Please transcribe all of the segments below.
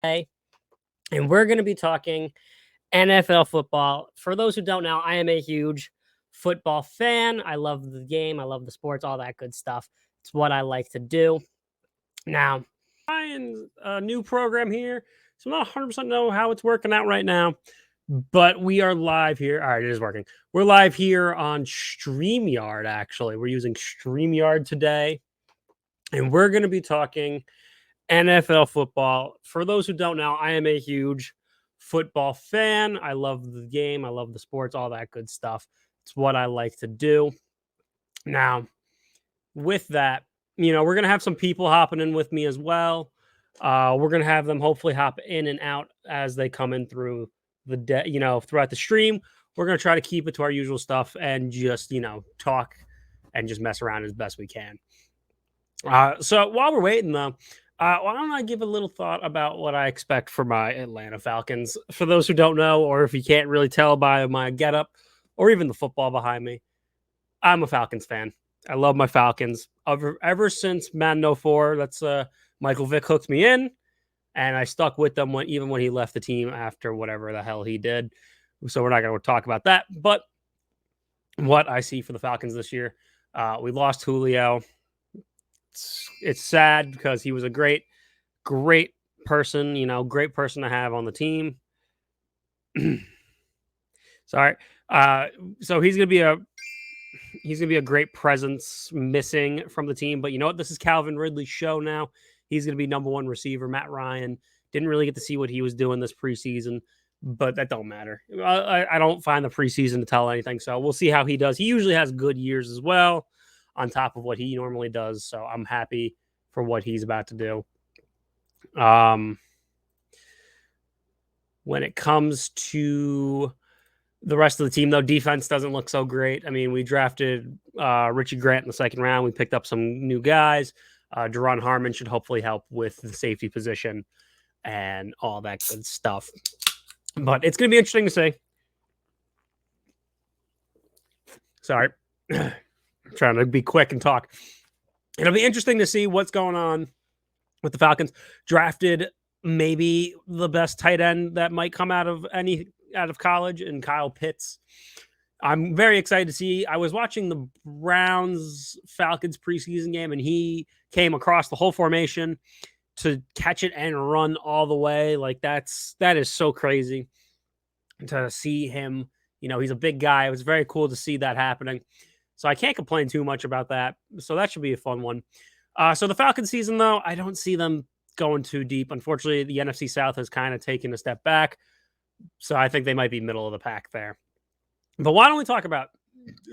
today, and we're going to be talking NFL football. For those who don't know, I am a huge football fan. I love the game, I love the sports, all that good stuff. It's what I like to do. Now, Ryan's a new program here, so I'm not 100% know how it's working out right now, but we are live here. All right, it is working. We're live here on StreamYard, actually. We're using StreamYard today, and we're going to be talking NFL football. For those who don't know, I am a huge football fan. I love the game, I love the sports, all that good stuff. It's what I like to do. Now, with that, we're going to have some people hopping in with me as well. We're going to have them hopefully hop in and out as they come in through the day, throughout the stream. We're going to try to keep it to our usual stuff and just, talk and just mess around as best we can. So while we're waiting, though, why don't I give a little thought about what I expect for my Atlanta Falcons? For those who don't know, or if you can't really tell by my getup or even the football behind me, I'm a Falcons fan. I love my Falcons. Ever since Madden 04, that's Michael Vick hooked me in, and I stuck with them even when he left the team after whatever the hell he did. So we're not going to talk about that. But what I see for the Falcons this year, we lost Julio. It's sad because he was a great person, great person to have on the team. Sorry. So he's gonna be a great presence missing from the team. But you know what? This is Calvin Ridley's show now. He's gonna be number one receiver. Matt Ryan didn't really get to see what he was doing this preseason, but that don't matter. I don't find the preseason to tell anything. So we'll see how he does. He usually has good years as well, on top of what he normally does. So I'm happy for what he's about to do. When it comes to the rest of the team, though, defense doesn't look so great. I mean, we drafted Richie Grant in the second round. We picked up some new guys. Deron Harmon should hopefully help with the safety position and all that good stuff. But it's going to be interesting to see. Sorry. Trying to be quick and talk. It'll be interesting to see what's going on with the Falcons. Drafted maybe the best tight end that might come out of college, and Kyle Pitts. I'm very excited to see. I was watching the Browns Falcons preseason game, and he came across the whole formation to catch it and run all the way. Like that is so crazy to see him. He's a big guy. It was very cool to see that happening. So I can't complain too much about that. So that should be a fun one. So the Falcons season, though, I don't see them going too deep. Unfortunately, the NFC South has kind of taken a step back. So I think they might be middle of the pack there. But why don't we talk about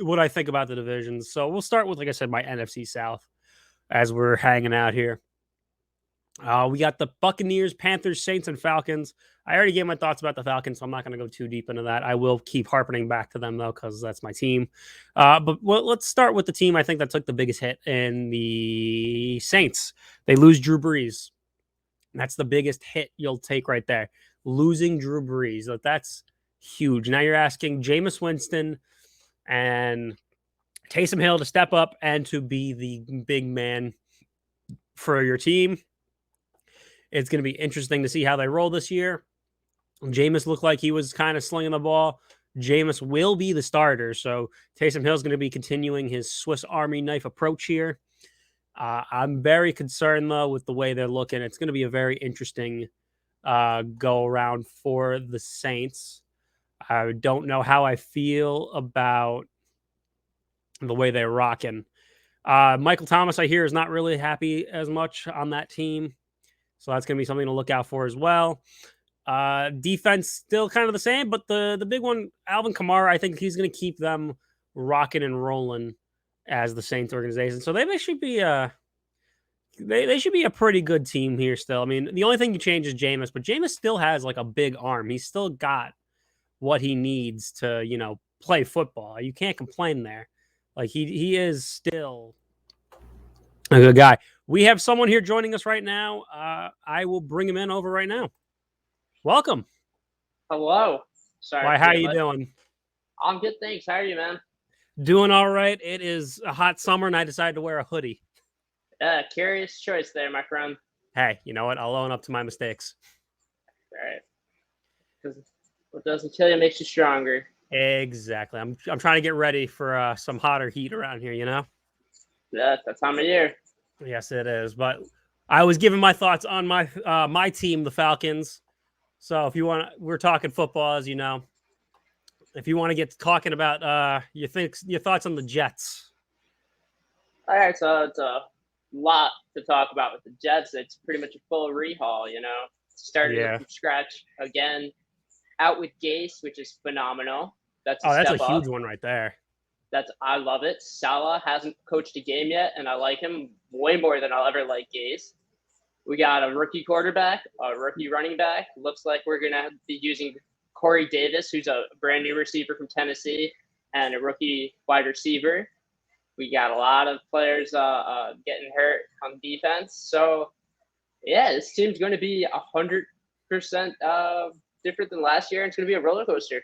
what I think about the divisions? So we'll start with, like I said, my NFC South as we're hanging out here. We got the Buccaneers, Panthers, Saints, and Falcons. I already gave my thoughts about the Falcons, so I'm not going to go too deep into that. I will keep harping back to them, though, because that's my team. But let's start with the team I think that took the biggest hit in the Saints. They lose Drew Brees. That's the biggest hit you'll take right there. Losing Drew Brees. That's huge. Now you're asking Jameis Winston and Taysom Hill to step up and to be the big man for your team. It's going to be interesting to see how they roll this year. Jameis looked like he was kind of slinging the ball. Jameis will be the starter, so Taysom Hill is going to be continuing his Swiss Army knife approach here. I'm very concerned, though, with the way they're looking. It's going to be a very interesting go-around for the Saints. I don't know how I feel about the way they're rocking. Michael Thomas, I hear, is not really happy as much on that team. So that's going to be something to look out for as well. Defense still kind of the same, but the big one, Alvin Kamara, I think he's going to keep them rocking and rolling as the Saints organization. So they should be they should be a pretty good team here still. I mean, the only thing you change is Jameis, but Jameis still has like a big arm. He's still got what he needs to, play football. You can't complain there. Like he is still a good guy. We have someone here joining us right now. I will bring him in over right now. Welcome. Hello. Sorry. Why, how you doing? I'm good, thanks. How are you, man? Doing all right. It is a hot summer, and I decided to wear a hoodie. Curious choice there, my friend. Hey, you know what? I'll own up to my mistakes. What doesn't kill you makes you stronger. Exactly. I'm trying to get ready for some hotter heat around here, you know? Yeah, it's that time of year. Yes, it is. But I was giving my thoughts on my team, the Falcons. So if you want, we're talking football, as you know. If you want to get talking about your thoughts on the Jets. All right, so it's a lot to talk about with the Jets. It's pretty much a full rehaul, starting Yeah. from scratch again. Out with Gase, which is phenomenal. That's a Oh, that's a step up. huge one right there. I love it. Salah hasn't coached a game yet, and I like him way more than I'll ever like Gase. We got a rookie quarterback, a rookie running back. Looks like we're gonna be using Corey Davis, who's a brand new receiver from Tennessee, and a rookie wide receiver. We got a lot of players getting hurt on defense. So, yeah, this team's going to be 100% different than last year. And it's going to be a roller coaster.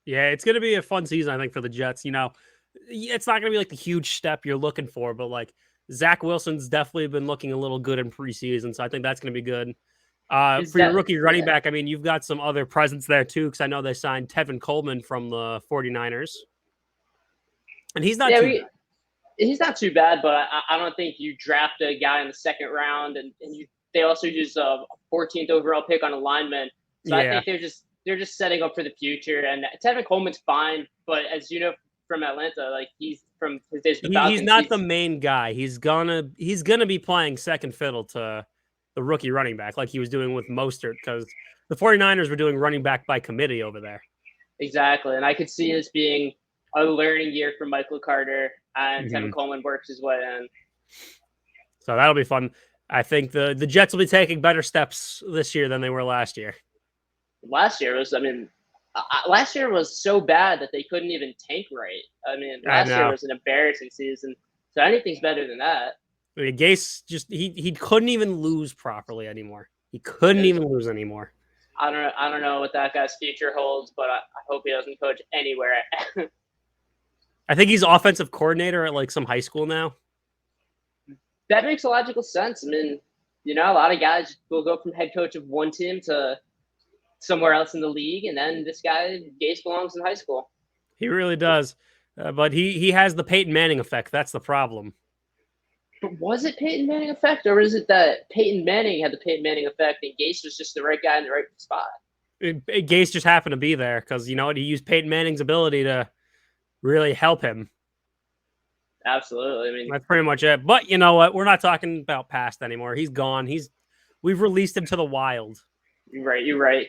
Yeah, it's going to be a fun season, I think, for the Jets. You know, it's not going to be like the huge step you're looking for, but like Zach Wilson's definitely been looking a little good in preseason. So I think that's going to be good. For your rookie running back, I mean, you've got some other presence there too, because I know they signed Tevin Coleman from the 49ers. And he's not too bad. He's not too bad, but I don't think you draft a guy in the second round, and they also use a 14th overall pick on a lineman. So I think they're just setting up for the future. And Tevin Coleman's fine, but as you know from Atlanta, like he's from his days with the Falcons, he's not the main guy. He's gonna be playing second fiddle to the rookie running back, like he was doing with Mostert, because the 49ers were doing running back by committee over there. Exactly, and I could see this being a learning year for Michael Carter, and Tevin Coleman works his way in. So that'll be fun. I think the Jets will be taking better steps this year than they were last year. Last year was so bad that they couldn't even tank right. I mean, last year was an embarrassing season. So anything's better than that. I mean, Gase just he couldn't even lose properly anymore. He couldn't even lose anymore. I don't know what that guy's future holds, but I hope he doesn't coach anywhere. I think he's offensive coordinator at like some high school now. That makes a logical sense. I mean, a lot of guys will go from head coach of one team to somewhere else in the league, and then this guy, Gase, belongs in high school. He really does. But he has the Peyton Manning effect. That's the problem. But was it Peyton Manning effect, or is it that Peyton Manning had the Peyton Manning effect and Gase was just the right guy in the right spot? Gase just happened to be there because, you know what, he used Peyton Manning's ability to really help him. Absolutely. I mean, that's pretty much it. But you know what? We're not talking about past anymore. He's gone. We've released him to the wild. You're right.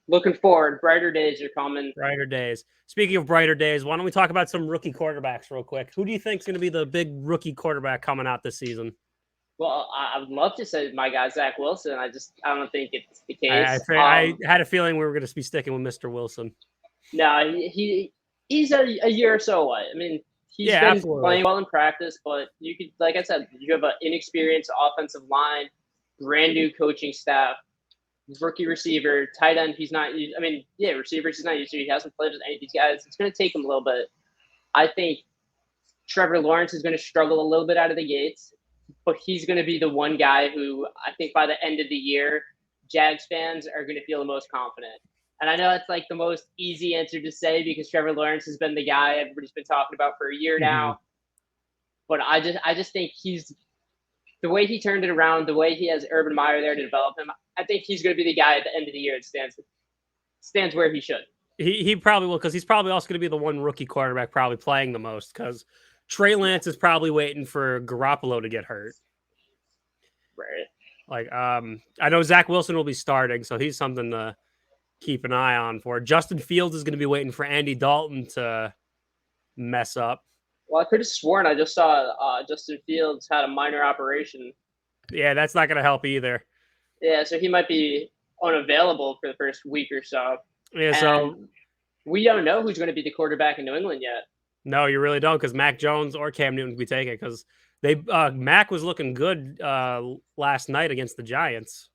Looking forward. Brighter days are coming. Brighter days. Speaking of brighter days, why don't we talk about some rookie quarterbacks real quick? Who do you think is going to be the big rookie quarterback coming out this season? Well, I would love to say my guy, Zach Wilson. I don't think it's the case. I had a feeling we were going to be sticking with Mr. Wilson. No, he's a year or so away. I mean, he's been playing well in practice, but you could, like I said, you have an inexperienced offensive line, brand new coaching staff, rookie receiver, tight end. He's not. I mean, receivers he's not used to. He hasn't played with any of these guys. It's going to take him a little bit. I think Trevor Lawrence is going to struggle a little bit out of the gates, but he's going to be the one guy who I think by the end of the year, Jags fans are going to feel the most confident. And I know it's like the most easy answer to say because Trevor Lawrence has been the guy everybody's been talking about for a year now. But I just think he's the way he turned it around, the way he has Urban Meyer there to develop him. I think he's going to be the guy at the end of the year that stands where he should. He probably will, because he's probably also going to be the one rookie quarterback probably playing the most, because Trey Lance is probably waiting for Garoppolo to get hurt. Right. Like, I know Zach Wilson will be starting, so he's something to keep an eye on for. Justin Fields is going to be waiting for Andy Dalton to mess up. Well, I could have sworn I just saw Justin Fields had a minor operation. Yeah, that's not going to help either. Yeah, so he might be unavailable for the first week or so. Yeah, so we don't know who's going to be the quarterback in New England yet. No, you really don't, because Mac Jones or Cam Newton could be taking it, because Mac was looking good last night against the Giants.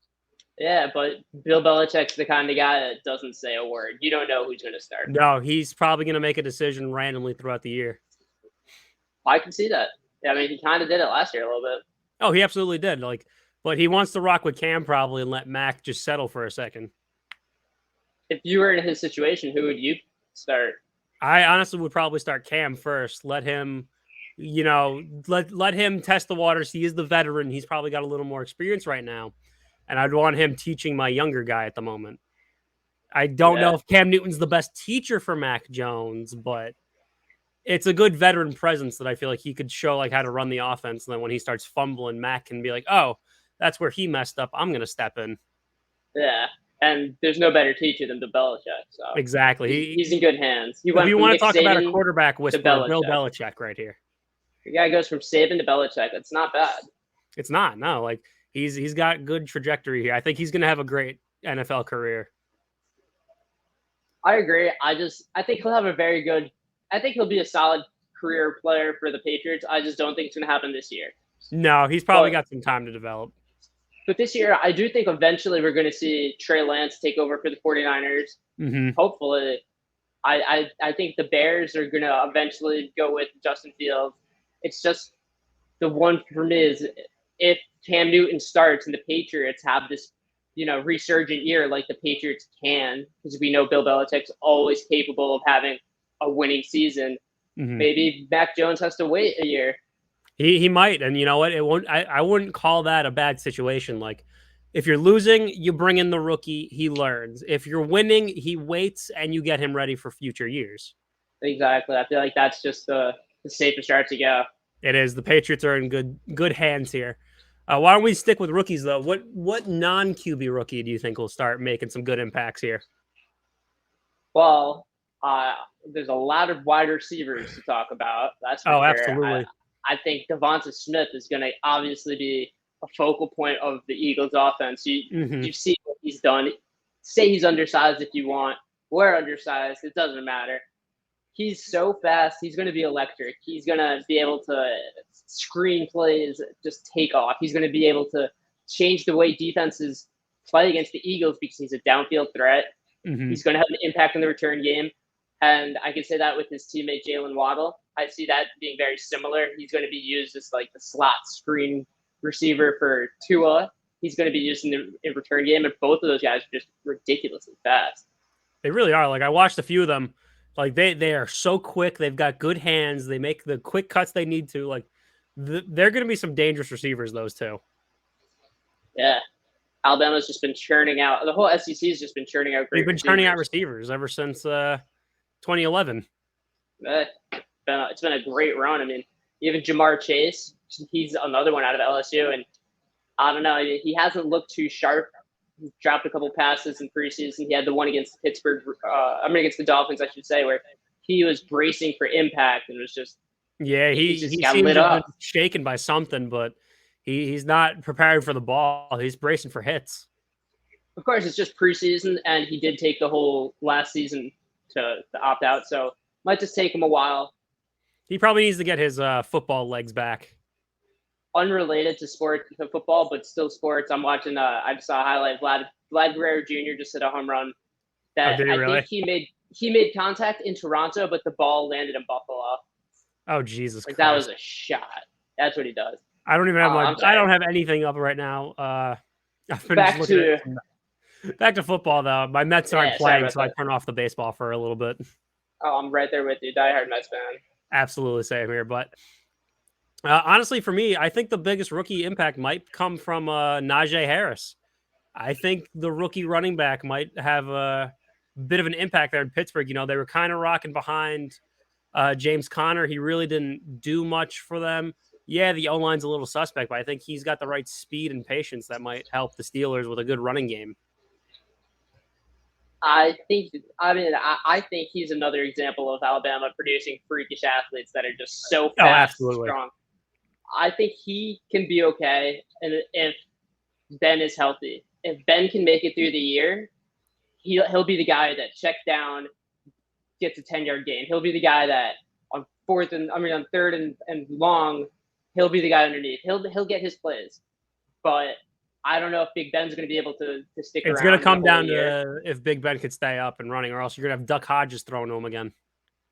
Yeah, but Bill Belichick's the kind of guy that doesn't say a word. You don't know who's going to start. No, he's probably going to make a decision randomly throughout the year. I can see that. Yeah, I mean, he kind of did it last year a little bit. Oh, he absolutely did. But he wants to rock with Cam probably and let Mac just settle for a second. If you were in his situation, who would you start? I honestly would probably start Cam first. Let him, let him test the waters. He is the veteran. He's probably got a little more experience right now, and I'd want him teaching my younger guy at the moment. I don't know Yeah. if Cam Newton's the best teacher for Mac Jones, but it's a good veteran presence that I feel like he could show like how to run the offense. And then when he starts fumbling, Mac can be like, "Oh, that's where he messed up. I'm gonna step in." Yeah. And there's no better teacher than Bill Belichick. So Exactly. he's in good hands. He If went you from want Nick to talk about a Saban quarterback to whisperer, Bill Belichick. Belichick right here. The guy goes from Saban to Belichick. That's not bad. It's not. No, like he's got good trajectory here. I think he's gonna have a great NFL career. I agree. I think he'll have a very good. I think he'll be a solid career player for the Patriots. I just don't think it's going to happen this year. No, he's probably got some time to develop. But this year, I do think eventually we're going to see Trey Lance take over for the 49ers. Mm-hmm. Hopefully. I think the Bears are going to eventually go with Justin Fields. It's just the one for me is if Cam Newton starts and the Patriots have this, resurgent year like the Patriots can, because we know Bill Belichick's always capable of having a winning season. Mm-hmm. Maybe Mac Jones has to wait a year. He might, and you know what? It won't. I wouldn't call that a bad situation. Like, if you're losing, you bring in the rookie. He learns. If you're winning, he waits, and you get him ready for future years. Exactly. I feel like that's just the safest route to go. It is. The Patriots are in good hands here. Why don't we stick with rookies though? What non QB rookie do you think will start making some good impacts here? Well, there's a lot of wide receivers to talk about. That's for sure. Absolutely. I think Devonta Smith is going to obviously be a focal point of the Eagles' offense. You see what he's done. Say he's undersized if you want. We're undersized. It doesn't matter. He's so fast. He's going to be electric. He's going to be able to screen plays, just take off. He's going to be able to change the way defenses play against the Eagles because he's a downfield threat. Mm-hmm. He's going to have an impact in the return game. And I can say that with his teammate Jalen Waddle. I see that being very similar. He's going to be used as like the slot screen receiver for Tua. He's going to be used in the return game, and both of those guys are just ridiculously fast. They really are. Like I watched a few of them. Like they are so quick. They've got good hands. They make the quick cuts they need to. Like they're going to be some dangerous receivers. Those two. Yeah. Alabama's just been churning out. The whole SEC has just been churning out. They've been churning out receivers ever since 2011. It's been a great run. I mean, even Jamar Chase, he's another one out of LSU, and I don't know, he hasn't looked too sharp. He dropped a couple passes in preseason. He had the one against Pittsburgh. Against the Dolphins, I should say, where he was bracing for impact and was just he just got seems lit up, shaken by something, but he's not preparing for the ball. He's bracing for hits. Of course, it's just preseason, and he did take the whole last season to opt out, so might just take him a while. He probably needs to get his football legs back. Unrelated to football, but still sports. I'm watching. I just saw a highlight. Vlad Guerrero Jr. just hit a home run. That did he really? think he made contact in Toronto, but the ball landed in Buffalo. Oh Jesus! Like Christ. that was a shot. That's what he does. I don't even have I don't have anything up right now. I've been back to football though. My Mets aren't playing, so I turn off the baseball for a little bit. Oh, I'm right there with you, diehard Mets fan. Absolutely same here, but honestly, for me, I think the biggest rookie impact might come from Najee Harris. I think the rookie running back might have a bit of an impact there in Pittsburgh. They were kind of rocking behind James Conner. He really didn't do much for them. Yeah, the O-line's a little suspect, but I think he's got the right speed and patience that might help the Steelers with a good running game. I think he's another example of Alabama producing freakish athletes that are just so fast and strong. I think he can be okay, and if Ben is healthy, if Ben can make it through the year, he'll be the guy that checks down, gets a 10-yard gain. He'll be the guy that on third and long, he'll be the guy underneath. He'll get his plays, but I don't know if Big Ben's going to be able to stick around. It's going to come down to if Big Ben could stay up and running, or else you're going to have Duck Hodges thrown to him again.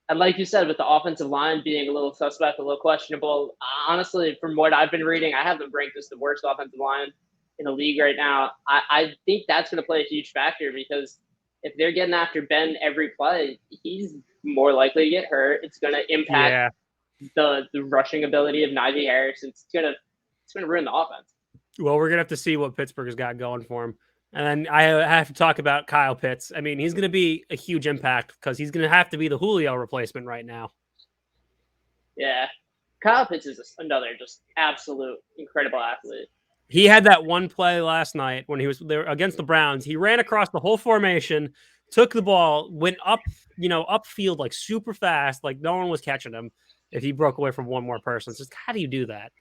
And like you said, with the offensive line being a little suspect, a little questionable, honestly, from what I've been reading, I have them ranked as the worst offensive line in the league right now. I think that's going to play a huge factor because if they're getting after Ben every play, he's more likely to get hurt. It's going to impact the rushing ability of Najee Harris. It's gonna ruin the offense. Well, we're gonna have to see what Pittsburgh's got going for him. And then I have to talk about Kyle Pitts. I mean, he's going to be a huge impact because he's going to have to be the Julio replacement right now. Yeah. Kyle Pitts is another just absolute incredible athlete. He had that one play last night when he was there against the Browns. He ran across the whole formation, took the ball, went up, upfield like super fast, like no one was catching him if he broke away from one more person. It's just, how do you do that?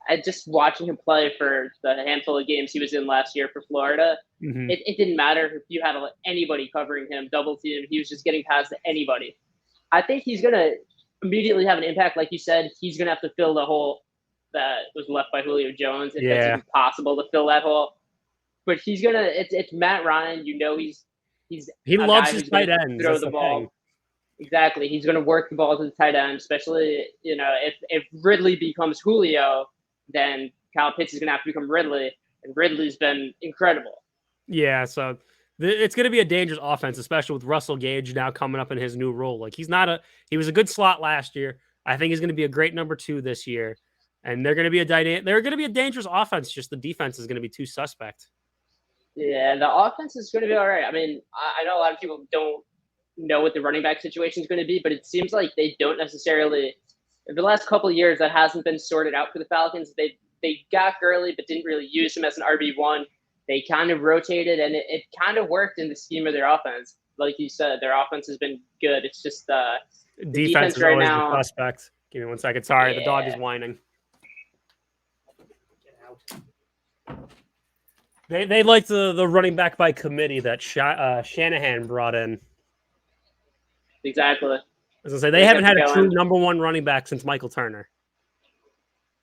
I just watching him play for the handful of games he was in last year for Florida. Mm-hmm. It didn't matter if you had anybody covering him, double team. He was just getting past anybody. I think he's going to immediately have an impact. Like you said, he's going to have to fill the hole that was left by Julio Jones. If it's even possible to fill that hole. But he's going to, it's Matt Ryan. He loves his tight ends. Throw the ball. Thing. Exactly. He's going to work the ball to the tight end, especially, if Ridley becomes Julio, then Kyle Pitts is going to have to become Ridley, and Ridley's been incredible. Yeah, so it's going to be a dangerous offense, especially with Russell Gage now coming up in his new role. Like he was a good slot last year. I think he's going to be a great number 2 this year, and they're going to be a dangerous offense. Just the defense is going to be too suspect. Yeah, the offense is going to be all right. I mean, I know a lot of people don't know what the running back situation is going to be, but it seems like they don't necessarily. In the last couple of years, that hasn't been sorted out for the Falcons. They got Gurley, but didn't really use him as an RB1. They kind of rotated, and it kind of worked in the scheme of their offense. Like you said, their offense has been good. It's just the defense is right always now. The suspect. Give me 1 second. Sorry, The dog is whining. Get out. They like the running back by committee that Shanahan brought in. Exactly. As I say, they haven't had a true number 1 running back since Michael Turner.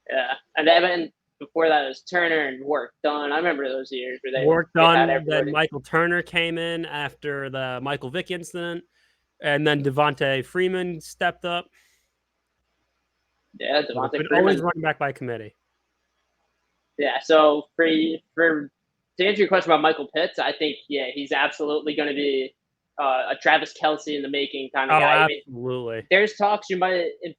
Yeah, and then before that it was Turner and Work Done. I remember those years where they Work Done. Then Michael Turner came in after the Michael Vick incident, and then Devontae Freeman stepped up. Yeah, Devontae Freeman. Always running back by committee. Yeah, so for to answer your question about Michael Pitts, I think he's absolutely going to be a Travis Kelce in the making kind of guy. Absolutely. I mean, there's talks in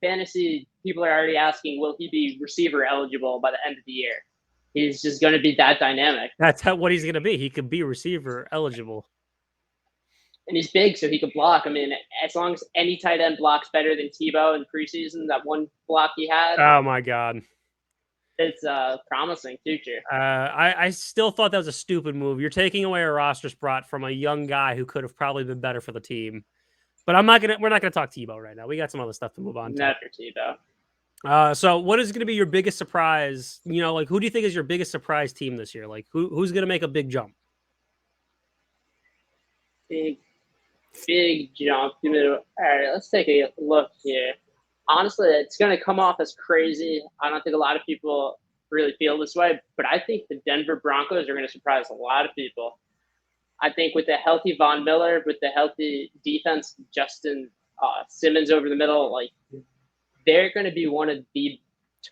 fantasy. People are already asking, will he be receiver eligible by the end of the year? He's just going to be that dynamic. That's what he's going to be. He could be receiver eligible. And he's big, so he can block. I mean, as long as any tight end blocks better than Tebow in preseason, that one block he had. Oh my God. It's a promising future. I still thought that was a stupid move. You're taking away a roster spot from a young guy who could have probably been better for the team. But we're not gonna talk Tebow right now. We got some other stuff to move on to. Not for Tebow. So what is gonna be your biggest surprise? Who do you think is your biggest surprise team this year? Like who's gonna make a big jump? Big jump. All right, let's take a look here. Honestly, it's going to come off as crazy. I don't think a lot of people really feel this way, but I think the Denver Broncos are going to surprise a lot of people. I think with the healthy Von Miller, with the healthy defense, Justin Simmons over the middle, like they're going to be one of the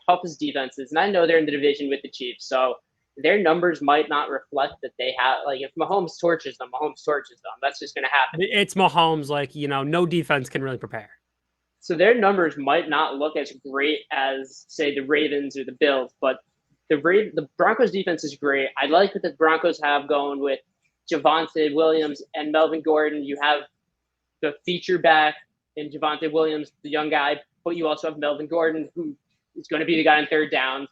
toughest defenses. And I know they're in the division with the Chiefs, so their numbers might not reflect that they have. Like if Mahomes torches them, Mahomes torches them. That's just going to happen. It's Mahomes. No defense can really prepare. So their numbers might not look as great as, say, the Ravens or the Bills, but the Broncos defense is great. I like what the Broncos have going with Javonte Williams and Melvin Gordon. You have the feature back in Javonte Williams, the young guy, but you also have Melvin Gordon, who is going to be the guy on third down.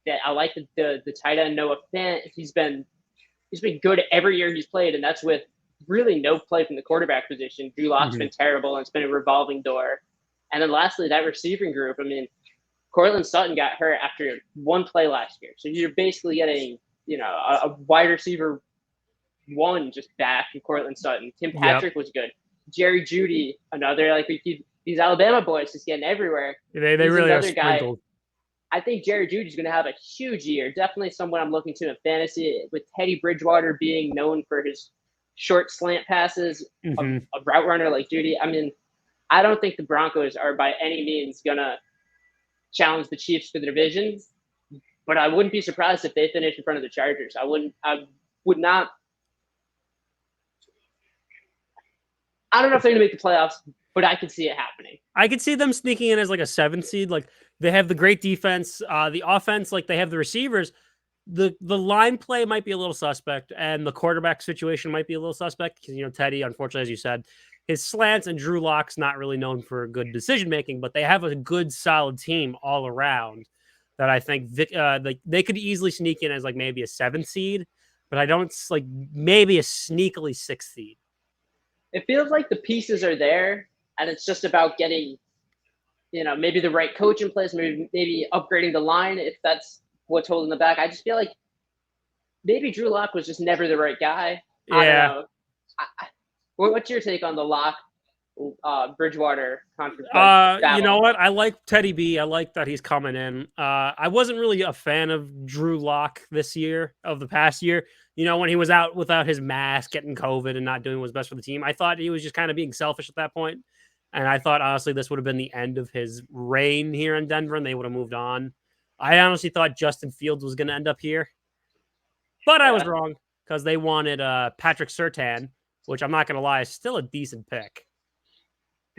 That I like the tight end Noah Fant. He's been good every year he's played, and that's with really no play from the quarterback position. Drew Lock's been terrible, and it's been a revolving door. And then lastly, that receiving group. I mean, Cortland Sutton got hurt after one play last year. So you're basically getting, a wide receiver one just back from Cortland Sutton. Tim Patrick was good. Jerry Jeudy, another, these Alabama boys just getting everywhere. They really are sprinkled. I think Jerry Jeudy's going to have a huge year. Definitely someone I'm looking to in fantasy, with Teddy Bridgewater being known for his short slant passes, a route runner like Jeudy. I mean, I don't think the Broncos are by any means going to challenge the Chiefs for the division, but I wouldn't be surprised if they finish in front of the Chargers. I would not I don't know if they're going to make the playoffs, but I could see it happening. I could see them sneaking in as like a 7th seed. Like they have the great defense, the offense, like they have the receivers. The line play might be a little suspect, and the quarterback situation might be a little suspect because Teddy, unfortunately, as you said, his slants and Drew Lock's not really known for good decision making, but they have a good, solid team all around that I think they could easily sneak in as like maybe a 7th seed, but I don't like maybe a sneakily 6th seed. It feels like the pieces are there, and it's just about getting, maybe the right coach in place, maybe upgrading the line if that's what's holding them back. I just feel like maybe Drew Lock was just never the right guy. Yeah. I don't know. What's your take on the Lock Bridgewater conference? You know what? I like Teddy B. I like that he's coming in. I wasn't really a fan of Drew Lock this year, of the past year. When he was out without his mask, getting COVID and not doing what was best for the team. I thought he was just kind of being selfish at that point. And I thought, honestly, this would have been the end of his reign here in Denver, and they would have moved on. I honestly thought Justin Fields was going to end up here. But I was wrong because they wanted Patrick Surtain, which I'm not going to lie, is still a decent pick.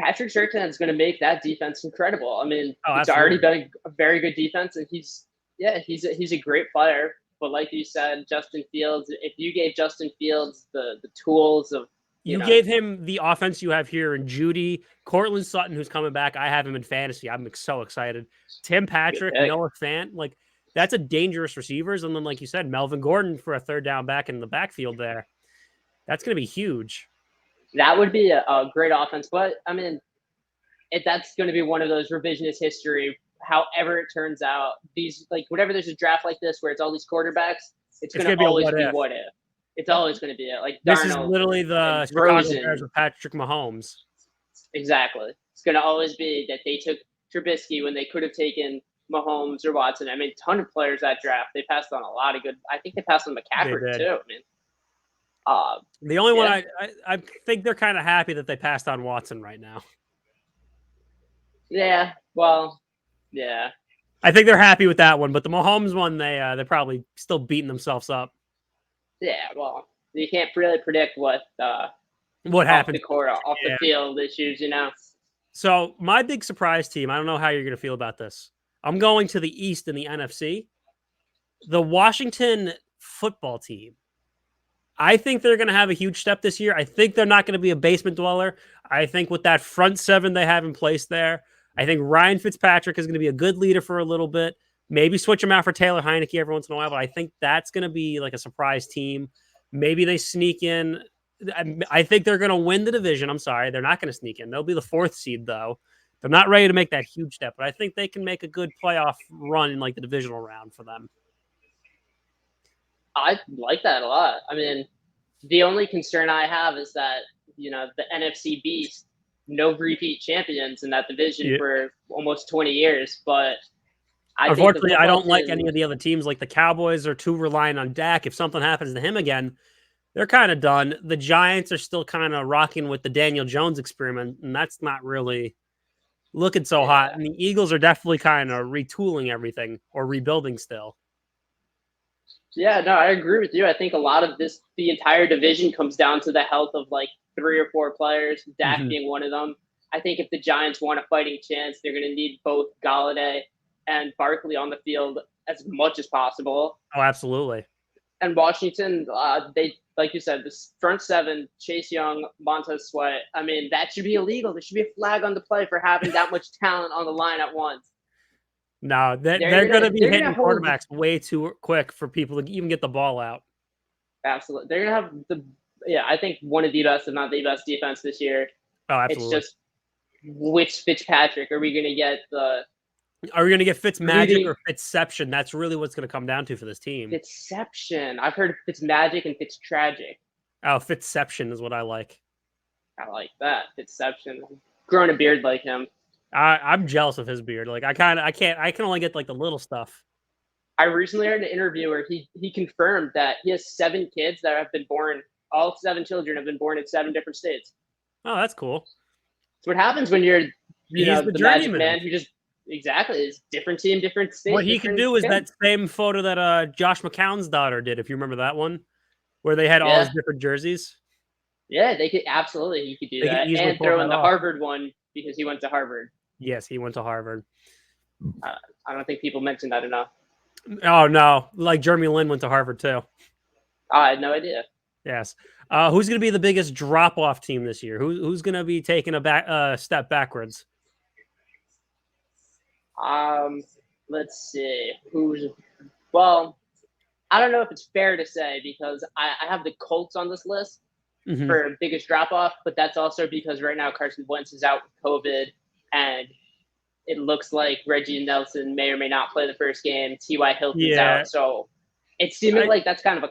Patrick Surtain is going to make that defense incredible. I mean, it's already been a very good defense, and he's a great player. But like you said, Justin Fields, if you gave Justin Fields the tools of you gave him the offense you have here in Judy, Cortland Sutton, who's coming back. I have him in fantasy. I'm so excited. Tim Patrick, Noah Fant, like that's a dangerous receivers. And then, like you said, Melvin Gordon for a 3rd down back in the backfield there. That's going to be huge. That would be a great offense. But, I mean, that's going to be one of those revisionist history. However it turns out, whenever there's a draft like this where it's all these quarterbacks, it's going to always be what if. It's always going to be it. Like this is literally the Chicago Bears with Patrick Mahomes. Exactly. It's going to always be that they took Trubisky when they could have taken Mahomes or Watson. I mean, a ton of players that draft. They passed on a lot of good. I think they passed on McCaffrey too. I mean, the only one I think they're kind of happy that they passed on Watson right now. Yeah. Well. Yeah. I think they're happy with that one, but the Mahomes one, they're probably still beating themselves up. Yeah, well, you can't really predict what happened off the court, off the field issues, So my big surprise team, I don't know how you're going to feel about this. I'm going to the East in the NFC. The Washington football team. I think they're going to have a huge step this year. I think they're not going to be a basement dweller. I think with that front 7 they have in place there, I think Ryan Fitzpatrick is going to be a good leader for a little bit. Maybe switch him out for Taylor Heineke every once in a while, but I think that's going to be like a surprise team. Maybe they sneak in. I think they're going to win the division. I'm sorry. They're not going to sneak in. They'll be the 4th seed, though. They're not ready to make that huge step, but I think they can make a good playoff run in like the divisional round for them. I like that a lot. I mean, the only concern I have is that, the NFC Beast, no repeat champions in that division for almost 20 years, but unfortunately, I don't like any of the other teams. Like the Cowboys are too reliant on Dak. If something happens to him again, they're kind of done. The Giants are still kind of rocking with the Daniel Jones experiment, and that's not really looking so hot. And the Eagles are definitely kind of retooling everything or rebuilding still. Yeah, no, I agree with you. I think a lot of the entire division comes down to the health of like 3 or 4 players, Dak being one of them. I think if the Giants want a fighting chance, they're going to need both Galladay and Barkley on the field as much as possible. Oh, absolutely. And Washington, they, like you said, this front 7, Chase Young, Montez Sweat. I mean, that should be illegal. There should be a flag on the play for having that much talent on the line at once. No, they're going to be hitting quarterbacks way too quick for people to even get the ball out. Absolutely. They're going to have I think one of the best, if not the best defense this year. Oh, absolutely. It's just which Fitzpatrick are we going to get Are we going to get Fitzmagic or Fitzception? That's really what's going to come down to for this team. Fitzception. I've heard Fitzmagic and Fitztragic. Oh, Fitzception is what I like. I like that. Fitzception. Growing a beard like him. I'm jealous of his beard. Like I can only get like the little stuff. I recently heard an interview where he confirmed that he has 7 kids that have been born. All 7 children have been born in 7 different states. Oh, that's cool. It's what happens when you're, the magic man who just exactly is different team, different state. What he can do is that same photo that Josh McCown's daughter did, if you remember that one, where they had all his different jerseys. Yeah, they could absolutely. He could do They could that easily and pull throw that in the off. Harvard one because he went to Harvard. Yes, he went to Harvard. I don't think people mention that enough. Oh no, like Jeremy Lin went to Harvard too. I had no idea. Yes. Who's going to be the biggest drop-off team this year? Who's going to be taking a step backwards? Let's see. Well, I don't know if it's fair to say because I have the Colts on this list for biggest drop off, but that's also because right now Carson Wentz is out with COVID, and it looks like Reggie Nelson may or may not play the first game. T.Y. Hilton's out, so it's seeming like that's kind of a.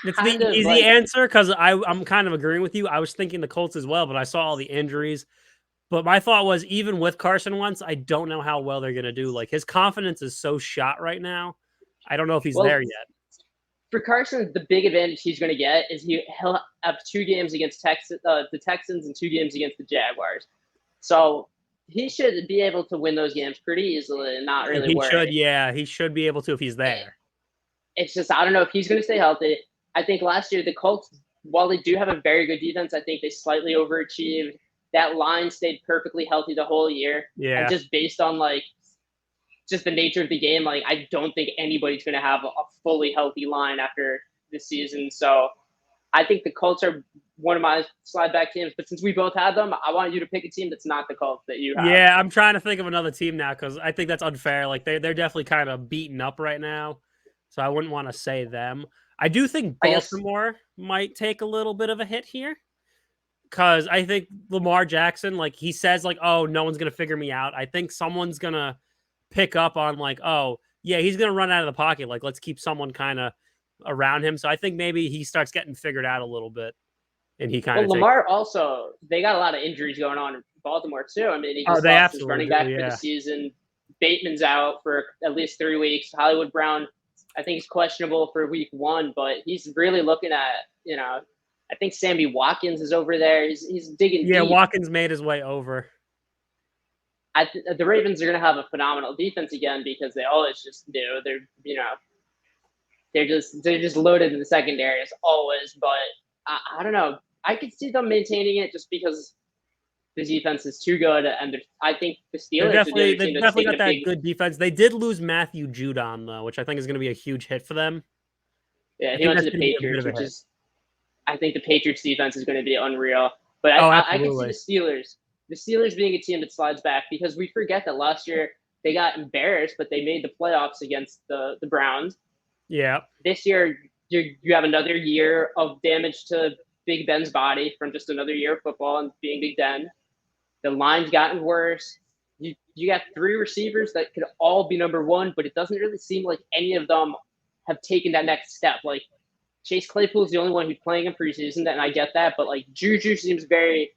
It's the easy answer because I'm kind of agreeing with you. I was thinking the Colts as well, but I saw all the injuries. But my thought was, even with Carson Wentz, I don't know how well they're going to do. Like, his confidence is so shot right now. I don't know if he's there yet. For Carson, the big advantage he's going to get is he'll have 2 games against the Texans and 2 games against the Jaguars. So he should be able to win those games pretty easily and not really worry. He should be able to if he's there. It's just, I don't know if he's going to stay healthy. I think last year the Colts, while they do have a very good defense, I think they slightly overachieved. That line stayed perfectly healthy the whole year. Yeah. And just based on just the nature of the game, I don't think anybody's going to have a fully healthy line after this season. So I think the Colts are one of my slide back teams. But since we both had them, I want you to pick a team that's not the Colts that you have. Yeah, I'm trying to think of another team now because I think that's unfair. Like they're definitely kind of beaten up right now. So I wouldn't want to say them. I do think Baltimore might take a little bit of a hit here because I think Lamar Jackson, like he says, like, oh, no one's going to figure me out. I think someone's going to pick up on like, oh, yeah, he's going to run out of the pocket. Like, let's keep someone kind of around him. So I think maybe he starts getting figured out a little bit. And he kind of Lamar also, they got a lot of injuries going on in Baltimore too. I mean, he just lost his running back for the season. Bateman's out for at least 3 weeks. Hollywood Brown, I think he's questionable for week 1, but he's really looking at, I think Sammy Watkins is over there. He's digging deep. Watkins made his way over. The Ravens are going to have a phenomenal defense again because they always just do. They're just loaded in the secondary as always. But I don't know. I could see them maintaining it just because the defense is too good, and I think the Steelers they definitely got that good defense. They did lose Matthew Judon though, which I think is going to be a huge hit for them. Yeah, he went to the Patriots, which is. I think the Patriots defense is going to be unreal. But I can see the Steelers being a team that slides back because we forget that last year they got embarrassed, but they made the playoffs against the Browns. Yeah. This year, you have another year of damage to Big Ben's body from just another year of football and being Big Ben. The line's gotten worse. You got 3 receivers that could all be number 1, but it doesn't really seem like any of them have taken that next step. Like, Chase Claypool's the only one who's playing in preseason, and I get that, but like Juju seems very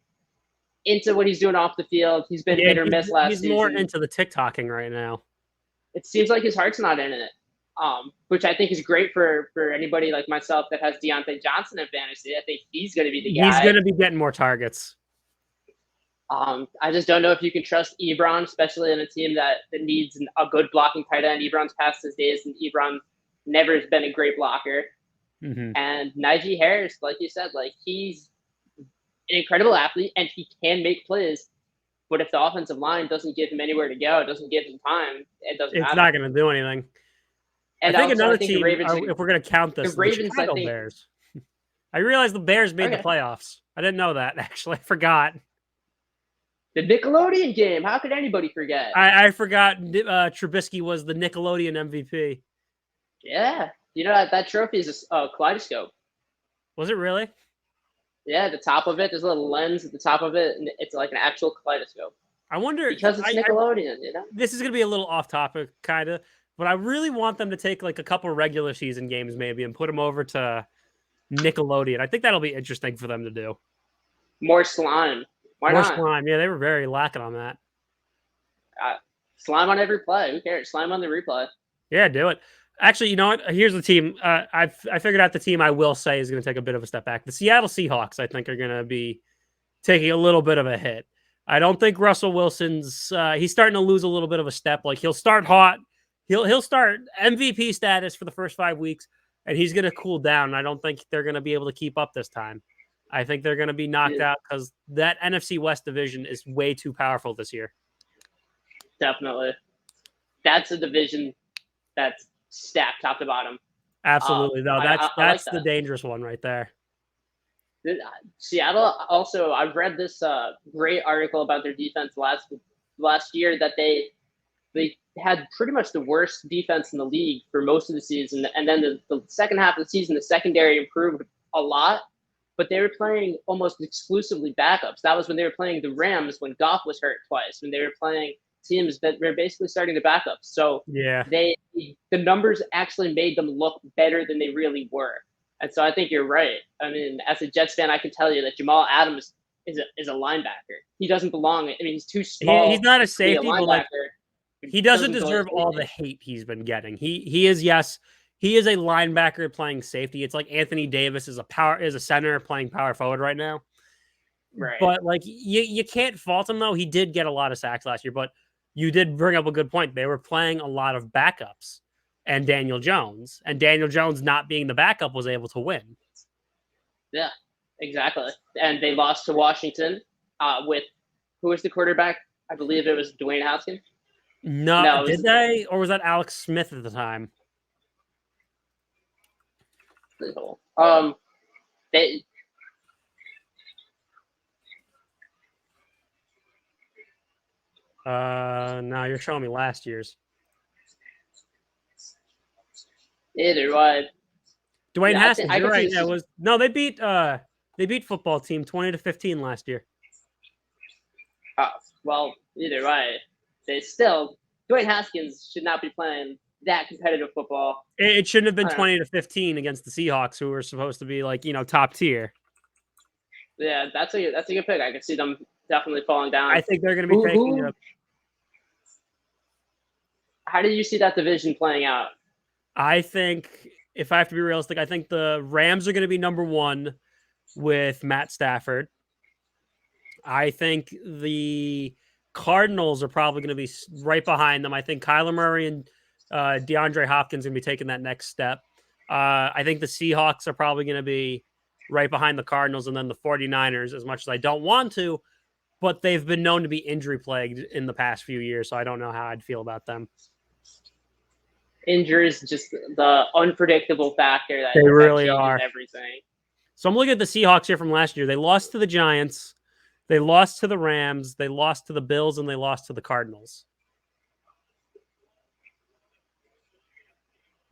into what he's doing off the field. He's been hit or miss last season. He's more into the TikToking right now. It seems like his heart's not in it, which I think is great for anybody like myself that has Deontay Johnson in fantasy. I think he's going to be the guy. He's going to be getting more targets. I just don't know if you can trust Ebron, especially in a team that needs a good blocking tight end. Ebron's past his days, and Ebron never has been a great blocker. Mm-hmm. And Najee Harris, like you said, like he's an incredible athlete and he can make plays. But if the offensive line doesn't give him anywhere to go, it doesn't give him time, it doesn't matter. It's not going to do anything. And I think another team, if we're going to count this, the Ravens, Chicago Bears. I realized the Bears made the playoffs. I didn't know that, actually. I forgot. The Nickelodeon game. How could anybody forget? I forgot Trubisky was the Nickelodeon MVP. Yeah. You know, that trophy is a kaleidoscope. Was it really? Yeah, the top of it, there's a little lens at the top of it, and it's like an actual kaleidoscope. I wonder... Because it's Nickelodeon, This is going to be a little off-topic, kind of, but I really want them to take like a couple regular season games maybe and put them over to Nickelodeon. I think that'll be interesting for them to do. More slime. Why More not? slime. Yeah, they were very lacking on that. Slime on every play. Who cares? Slime on the replay. Yeah, do it. Actually, you know what? Here's the team. I figured out the team I will say is going to take a bit of a step back. The Seattle Seahawks, I think, are going to be taking a little bit of a hit. I don't think Russell Wilson's he's starting to lose a little bit of a step. Like he'll start hot. He'll start MVP status for the first 5 weeks, and he's going to cool down. I don't think they're going to be able to keep up this time. I think they're going to be knocked out because that NFC West division is way too powerful this year. Definitely. That's a division that's stacked top to bottom. Absolutely, though. That's like the dangerous one right there. Seattle also, I read this great article about their defense last year that they had pretty much the worst defense in the league for most of the season. And then the second half of the season, the secondary improved a lot, but they were playing almost exclusively backups. That was when they were playing the Rams when Goff was hurt twice, when they were playing teams that were basically starting the backups. So yeah, the numbers actually made them look better than they really were. And so I think you're right. I mean, as a Jets fan, I can tell you that Jamal Adams is a linebacker. He doesn't belong. I mean, he's too small. He's not a safety, but like, he doesn't deserve all the hate he's been getting. He is a linebacker playing safety. It's like Anthony Davis is a center playing power forward right now. Right. But like you can't fault him though. He did get a lot of sacks last year, but you did bring up a good point. They were playing a lot of backups and Daniel Jones not being the backup was able to win. Yeah, exactly. And they lost to Washington with who was the quarterback? I believe it was Dwayne Haskins. No, did they? Or was that Alex Smith at the time? They no, you're showing me last year's. Either way. Dwayne Haskins, you're right. Yeah, they beat football team 20-15 last year. Well, either way, Dwayne Haskins should not be playing that competitive football. It shouldn't have been 20-15 against the Seahawks, who were supposed to be like, top tier. Yeah, that's a good pick. I can see them definitely falling down. I think they're going to be taking it. How do you see that division playing out? I think, if I have to be realistic, I think the Rams are going to be number 1 with Matt Stafford. I think the Cardinals are probably going to be right behind them. I think Kyler Murray and DeAndre Hopkins are going to be taking that next step. I think the Seahawks are probably going to be right behind the Cardinals, and then the 49ers, as much as I don't want to, but they've been known to be injury plagued in the past few years, so I don't know how I'd feel about them. Injuries, just the unpredictable factor that they really are. Everything. So I'm looking at the Seahawks here from last year. They lost to the Giants, they lost to the Rams, they lost to the Bills, and they lost to the Cardinals.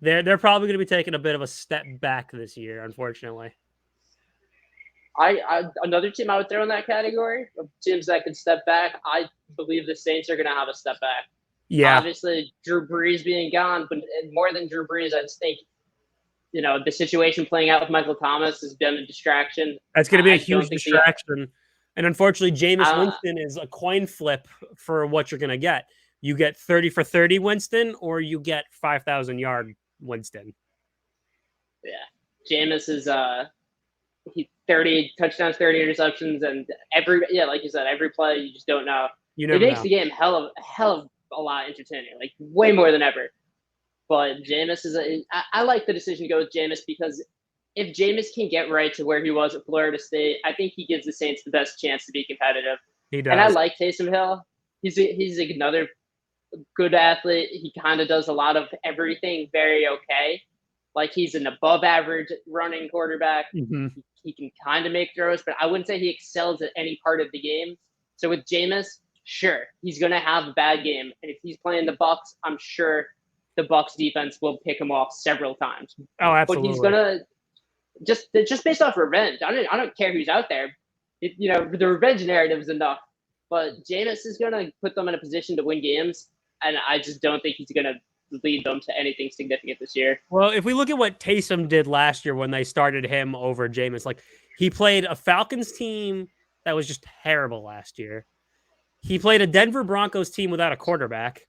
They're probably going to be taking a bit of a step back this year, unfortunately. Another team I would throw in that category of teams that could step back. I believe the Saints are going to have a step back. Yeah. Obviously, Drew Brees being gone, but more than Drew Brees, I just think, the situation playing out with Michael Thomas has been a distraction. That's going to be a huge distraction. And unfortunately, Jameis Winston is a coin flip for what you're going to get. You get 30 for 30 Winston, or you get 5,000-yard Winston. Yeah. Jameis is 30 touchdowns, 30 interceptions, and like you said, every play you just don't know. It makes the game hell of a lot entertaining, like way more than ever. But Jameis I like the decision to go with Jameis because if Jameis can get right to where he was at Florida State, I think he gives the Saints the best chance to be competitive. He does. And I like Taysom Hill. He's another good athlete. He kind of does a lot of everything very okay. Like he's an above average running quarterback. Mm-hmm. He can kind of make throws, but I wouldn't say he excels at any part of the game. So with Jameis, sure, he's going to have a bad game. And if he's playing the Bucs, I'm sure the Bucs defense will pick him off several times. Oh, absolutely. But he's going to just based off revenge. I don't care who's out there. The revenge narrative is enough. But Jameis is going to put them in a position to win games, and I just don't think he's going to lead them to anything significant this year. Well, if we look at what Taysom did last year when they started him over Jameis, like he played a Falcons team that was just terrible last year. He played a Denver Broncos team without a quarterback.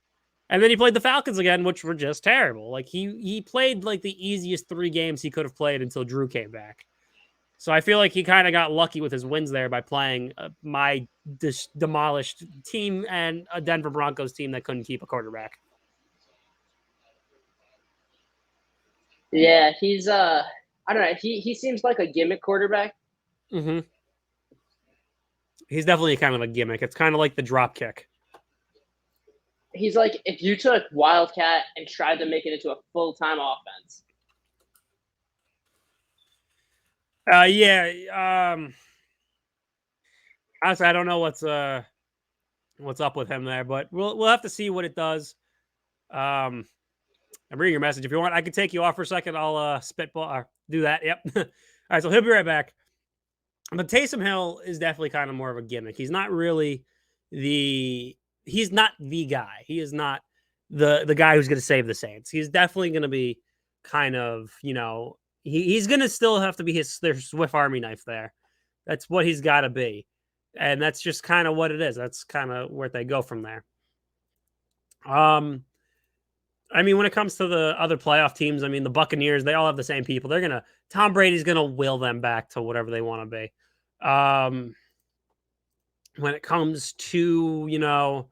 And then he played the Falcons again, which were just terrible. Like he played like the easiest 3 games he could have played until Drew came back. So I feel like he kind of got lucky with his wins there by playing my demolished team and a Denver Broncos team that couldn't keep a quarterback. Yeah, he's I don't know. He seems like a gimmick quarterback. Mm-hmm. He's definitely kind of a gimmick. It's kind of like the drop kick. He's like if you took Wildcat and tried to make it into a full-time offense. Yeah. Honestly, I don't know what's up with him there, but we'll have to see what it does. I'm reading your message. If you want, I can take you off for a second. I'll spitball or do that. Yep. All right, so he'll be right back. But Taysom Hill is definitely kind of more of a gimmick. He's not really he's not the guy. He is not the guy who's going to save the Saints. He's definitely going to be kind of, he's going to still have to be their Swift Army knife there. That's what he's got to be. And that's just kind of what it is. That's kind of where they go from there. I mean, when it comes to the other playoff teams, I mean, the Buccaneers, they all have the same people. Tom Brady's going to will them back to whatever they want to be. When it comes to,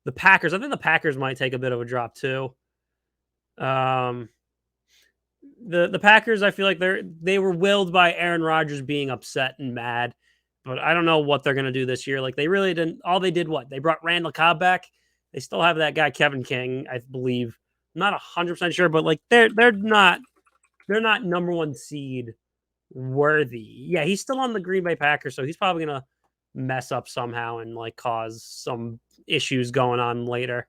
the Packers, I think the Packers might take a bit of a drop too. The Packers, I feel like they were willed by Aaron Rodgers being upset and mad, but I don't know what they're going to do this year. Like they really didn't, all they did what? They brought Randall Cobb back. They still have that guy, Kevin King, I believe. I'm not 100% sure, but like they're not number one seed worthy. Yeah, he's still on the Green Bay Packers, so he's probably going to mess up somehow and like cause some issues going on later.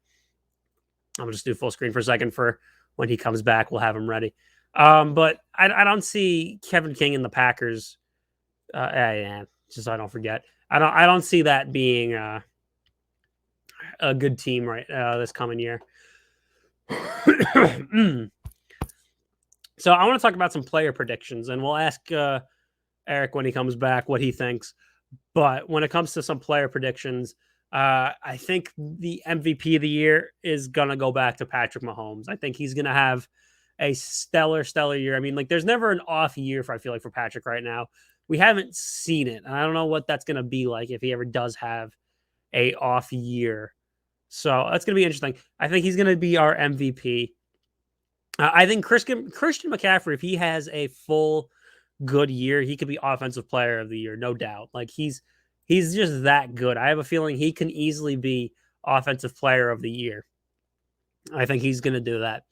I'm gonna just do full screen for a second for when he comes back. We'll have him ready. But I don't see Kevin King in the Packers. Just so I don't forget. I don't see that being a good team right this coming year. So I want to talk about some player predictions, and we'll ask Eric when he comes back what he thinks. But when it comes to some player predictions, I think the MVP of the year is going to go back to Patrick Mahomes. I think he's going to have a stellar year. I mean, like, there's never an off year I feel like for Patrick right now. We haven't seen it. And I don't know what that's going to be like if he ever does have a off year. So that's going to be interesting. I think he's going to be our MVP. I think Christian McCaffrey, if he has a full good year, he could be offensive player of the year, no doubt. Like he's just that good. I have a feeling he can easily be offensive player of the year. I think he's going to do that.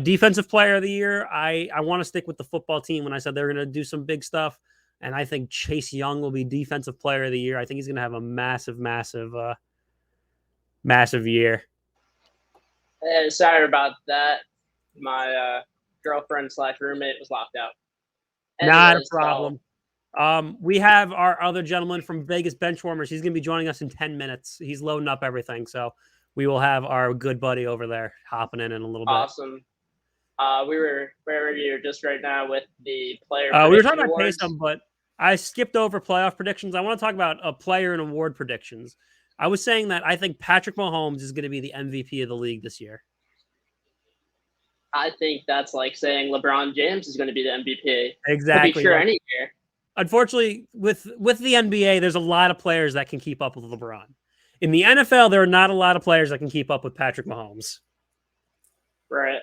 Defensive player of the year, I want to stick with the football team when I said they're going to do some big stuff. And I think Chase Young will be defensive player of the year. I think he's going to have a massive year. Sorry about that. My girlfriend / roommate was locked out. Not a problem. We have our other gentleman from Vegas Benchwarmers. He's going to be joining us in 10 minutes. He's loading up everything. So we will have our good buddy over there hopping in a little bit. Awesome. We were just right now with the player we were talking about awards. Taysom, but I skipped over playoff predictions. I want to talk about a player and award predictions. I was saying that I think Patrick Mahomes is going to be the MVP of the league this year. I think that's like saying LeBron James is going to be the MVP. Exactly. To be sure, any year. Unfortunately, with the NBA, there's a lot of players that can keep up with LeBron. In the NFL, there are not a lot of players that can keep up with Patrick Mahomes. Right.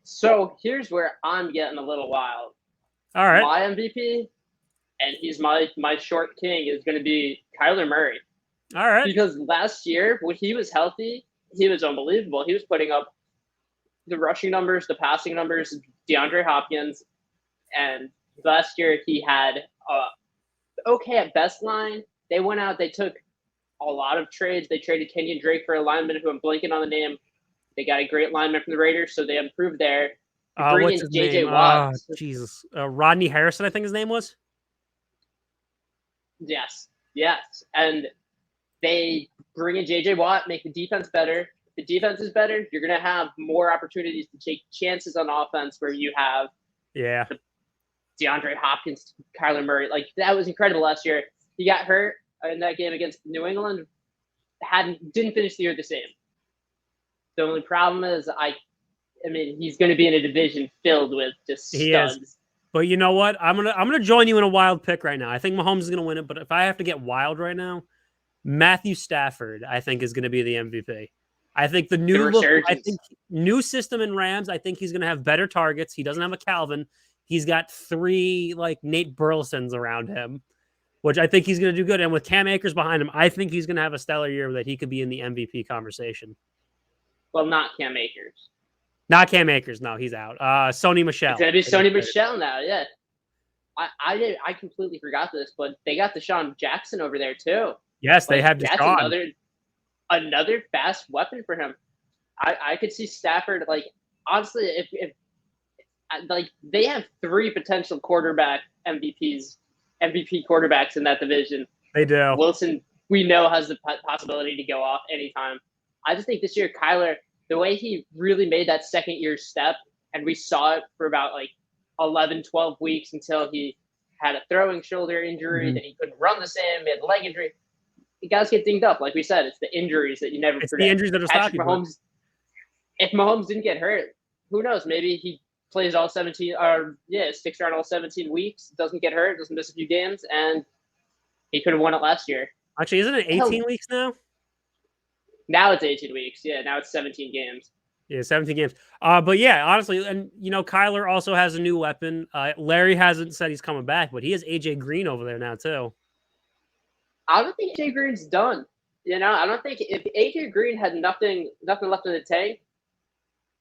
So here's where I'm getting a little wild. All right. My MVP, and he's my short king, is going to be Kyler Murray. All right. Because last year, when he was healthy, he was unbelievable. He was putting up the rushing numbers, the passing numbers, DeAndre Hopkins, and last year he had okay at best line. They went out, they took a lot of trades. They traded Kenyon Drake for a lineman who I'm blanking on the name. They got a great lineman from the Raiders, so they improved there. What's his name? Watt. Jesus. Rodney Harrison, I think his name was? Yes. And they bring in J.J. Watt, make the defense better. If the defense is better, you're going to have more opportunities to take chances on offense where you have DeAndre Hopkins, Kyler Murray. Like, that was incredible last year. He got hurt in that game against New England. Didn't finish the year the same. The only problem is, I mean, he's going to be in a division filled with just studs. He is. But you know what? I'm gonna join you in a wild pick right now. I think Mahomes is going to win it, but if I have to get wild right now, Matthew Stafford, I think, is going to be the MVP. I think the new system in Rams, I think he's going to have better targets. He doesn't have a Calvin. He's got 3 like Nate Burlesons around him. which I think he's going to do good. And with Cam Akers behind him, I think he's going to have a stellar year that he could be in the MVP conversation. Well, not Cam Akers. Not Cam Akers. No, he's out. Sony Michel. It's going to be Sony Michel now, yeah. I completely forgot this, but they got Deshaun Jackson over there too. Yes, they have Deshaun. That's another fast weapon for him. I could see Stafford, like, honestly, if like they have 3 potential quarterback MVP quarterbacks in that division. They do. Wilson, we know, has the possibility to go off anytime. I just think this year, Kyler, the way he really made that second year step, and we saw it for about like 11, 12 weeks until he had a throwing shoulder injury, then he couldn't run the same, he had a leg injury. The guys get dinged up. Like we said, it's the injuries that you never predict. The injuries that are stopping Mahomes. If Mahomes didn't get hurt, who knows? Maybe he plays all 17, or sticks around all 17 weeks, doesn't get hurt, doesn't miss a few games, and he could have won it last year. Actually, isn't it 18 weeks now? Now it's 18 weeks. Yeah, now it's 17 games. Yeah, 17 games. But yeah, honestly, and Kyler also has a new weapon. Larry hasn't said he's coming back, but he has AJ Green over there now too. I don't think AJ Green's done. I don't think if AJ Green had nothing left in the tank,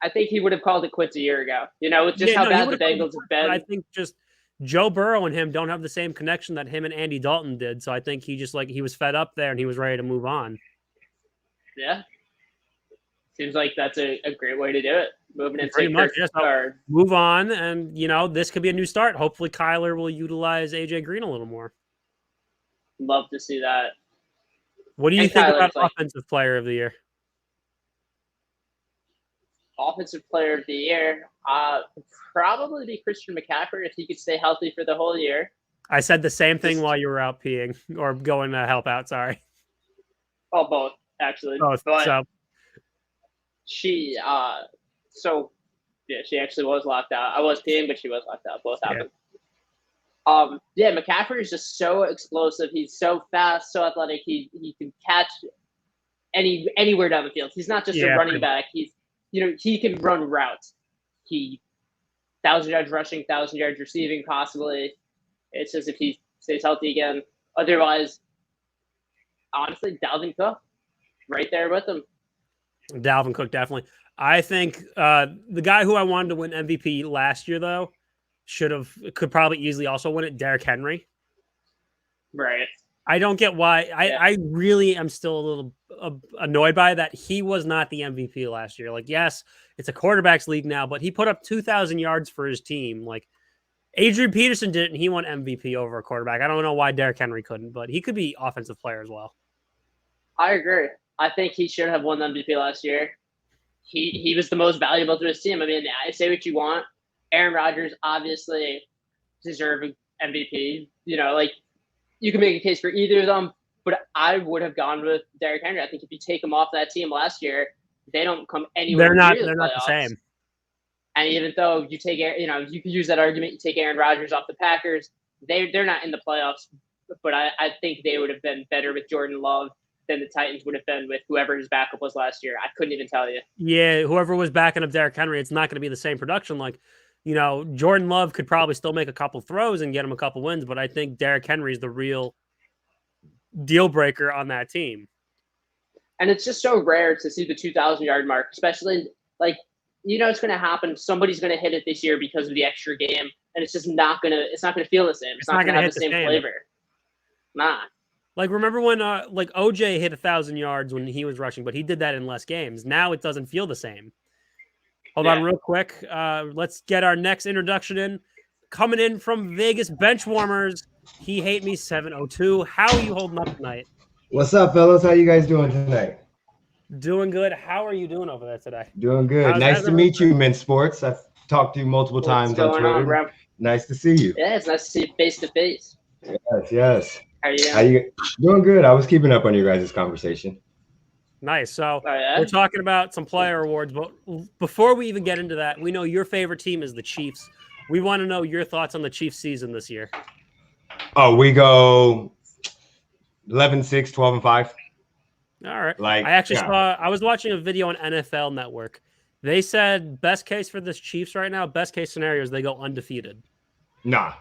I think he would have called it quits a year ago. With just how bad the Bengals have been. I think just Joe Burrow and him don't have the same connection that him and Andy Dalton did. So I think he just he was fed up there and he was ready to move on. Yeah. Seems like that's a great way to do it. Moving into pretty much, yes. Move on, and this could be a new start. Hopefully, Kyler will utilize AJ Green a little more. Love to see that. What do you think about Offensive Player of the Year? Offensive Player of the Year, probably be Christian McCaffrey if he could stay healthy for the whole year. I said the same thing while you were out peeing or going to help out. Sorry. Oh, both actually. Both. But she, she actually was locked out. I was peeing, but she was locked out. Both happened. McCaffrey is just so explosive. He's so fast, so athletic. He can catch anywhere down the field. He's not just a running back. He's he can run routes. 1,000 yards rushing, 1,000 yards receiving, possibly. It's just if he stays healthy again. Otherwise, honestly, Dalvin Cook, right there with him. Dalvin Cook, definitely. I think the guy who I wanted to win MVP last year, though, could probably easily also win it, Derrick Henry. Right. I don't get why. I really am still a little annoyed by that. He was not the MVP last year. Yes, it's a quarterbacks league now, but he put up 2,000 yards for his team. Adrian Peterson did it, and he won MVP over a quarterback. I don't know why Derrick Henry couldn't, but he could be offensive player as well. I agree. I think he should have won the MVP last year. He was the most valuable to his team. I mean, I say what you want. Aaron Rodgers obviously deserved MVP. You can make a case for either of them, but I would have gone with Derrick Henry. I think if you take him off that team last year, they don't come anywhere. They're not the same. And even though you take, you could use that argument. You take Aaron Rodgers off the Packers, they're not in the playoffs. But I think they would have been better with Jordan Love than the Titans would have been with whoever his backup was last year. I couldn't even tell you. Yeah, whoever was backing up Derrick Henry, it's not going to be the same production. Jordan Love could probably still make a couple throws and get him a couple wins, but I think Derrick Henry is the real deal breaker on that team. And it's just so rare to see the 2,000-yard mark, especially it's going to happen. Somebody's going to hit it this year because of the extra game, and it's just not going to feel the same. It's not going to have the same flavor. Nah. Remember when OJ hit 1,000 yards when he was rushing, but he did that in less games. Now it doesn't feel the same. Hold on real quick. Let's get our next introduction in. Coming in from VegasBenchWarmers, He Hate Me 702. How are you holding up tonight? What's up, fellas? How you guys doing tonight? Doing good. How are you doing over there today? Doing good. Nice to meet you, Men's Sports. I've talked to you multiple times on Twitter. Nice to see you. Yeah, it's nice to see you face to face. Yes. How are you? How you doing? Good. I was keeping up on your guys' conversation. Nice. So we're talking about some player awards, but before we even get into that, we know your favorite team is the Chiefs. We want to know your thoughts on the Chiefs season this year. Oh, we go 11-6, 12-5. All right. I actually I was watching a video on NFL Network. They said best case for this Chiefs right now, best case scenario is they go undefeated. Nah,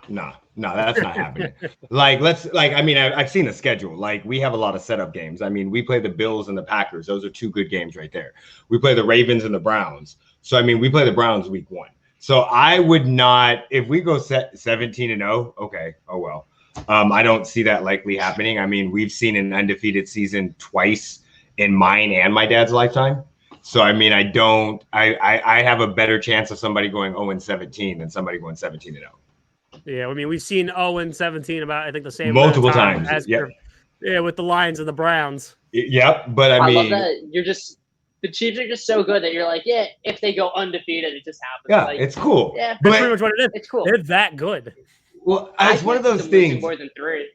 that's not happening. I've seen the schedule. Like, we have a lot of setup games. I mean, we play the Bills and the Packers. Those are two good games right there. We play the Ravens and the Browns. So, I mean, we play the Browns week 1. So I would not, if we go 17-0, okay, oh well. I don't see that likely happening. I mean, we've seen an undefeated season twice in mine and my dad's lifetime. So, I mean, I have a better chance of somebody going 0-17 than somebody going 17-0. Yeah, I mean, we've seen 0-17 about, I think, the same multiple times. With the Lions and the Browns. Yep, but I mean, love that the Chiefs are just so good that you're like, yeah, if they go undefeated, it just happens. Yeah, like, it's cool. Yeah, that's pretty much what it is. It's cool. They're that good. Well, it's one of those things. More than 3.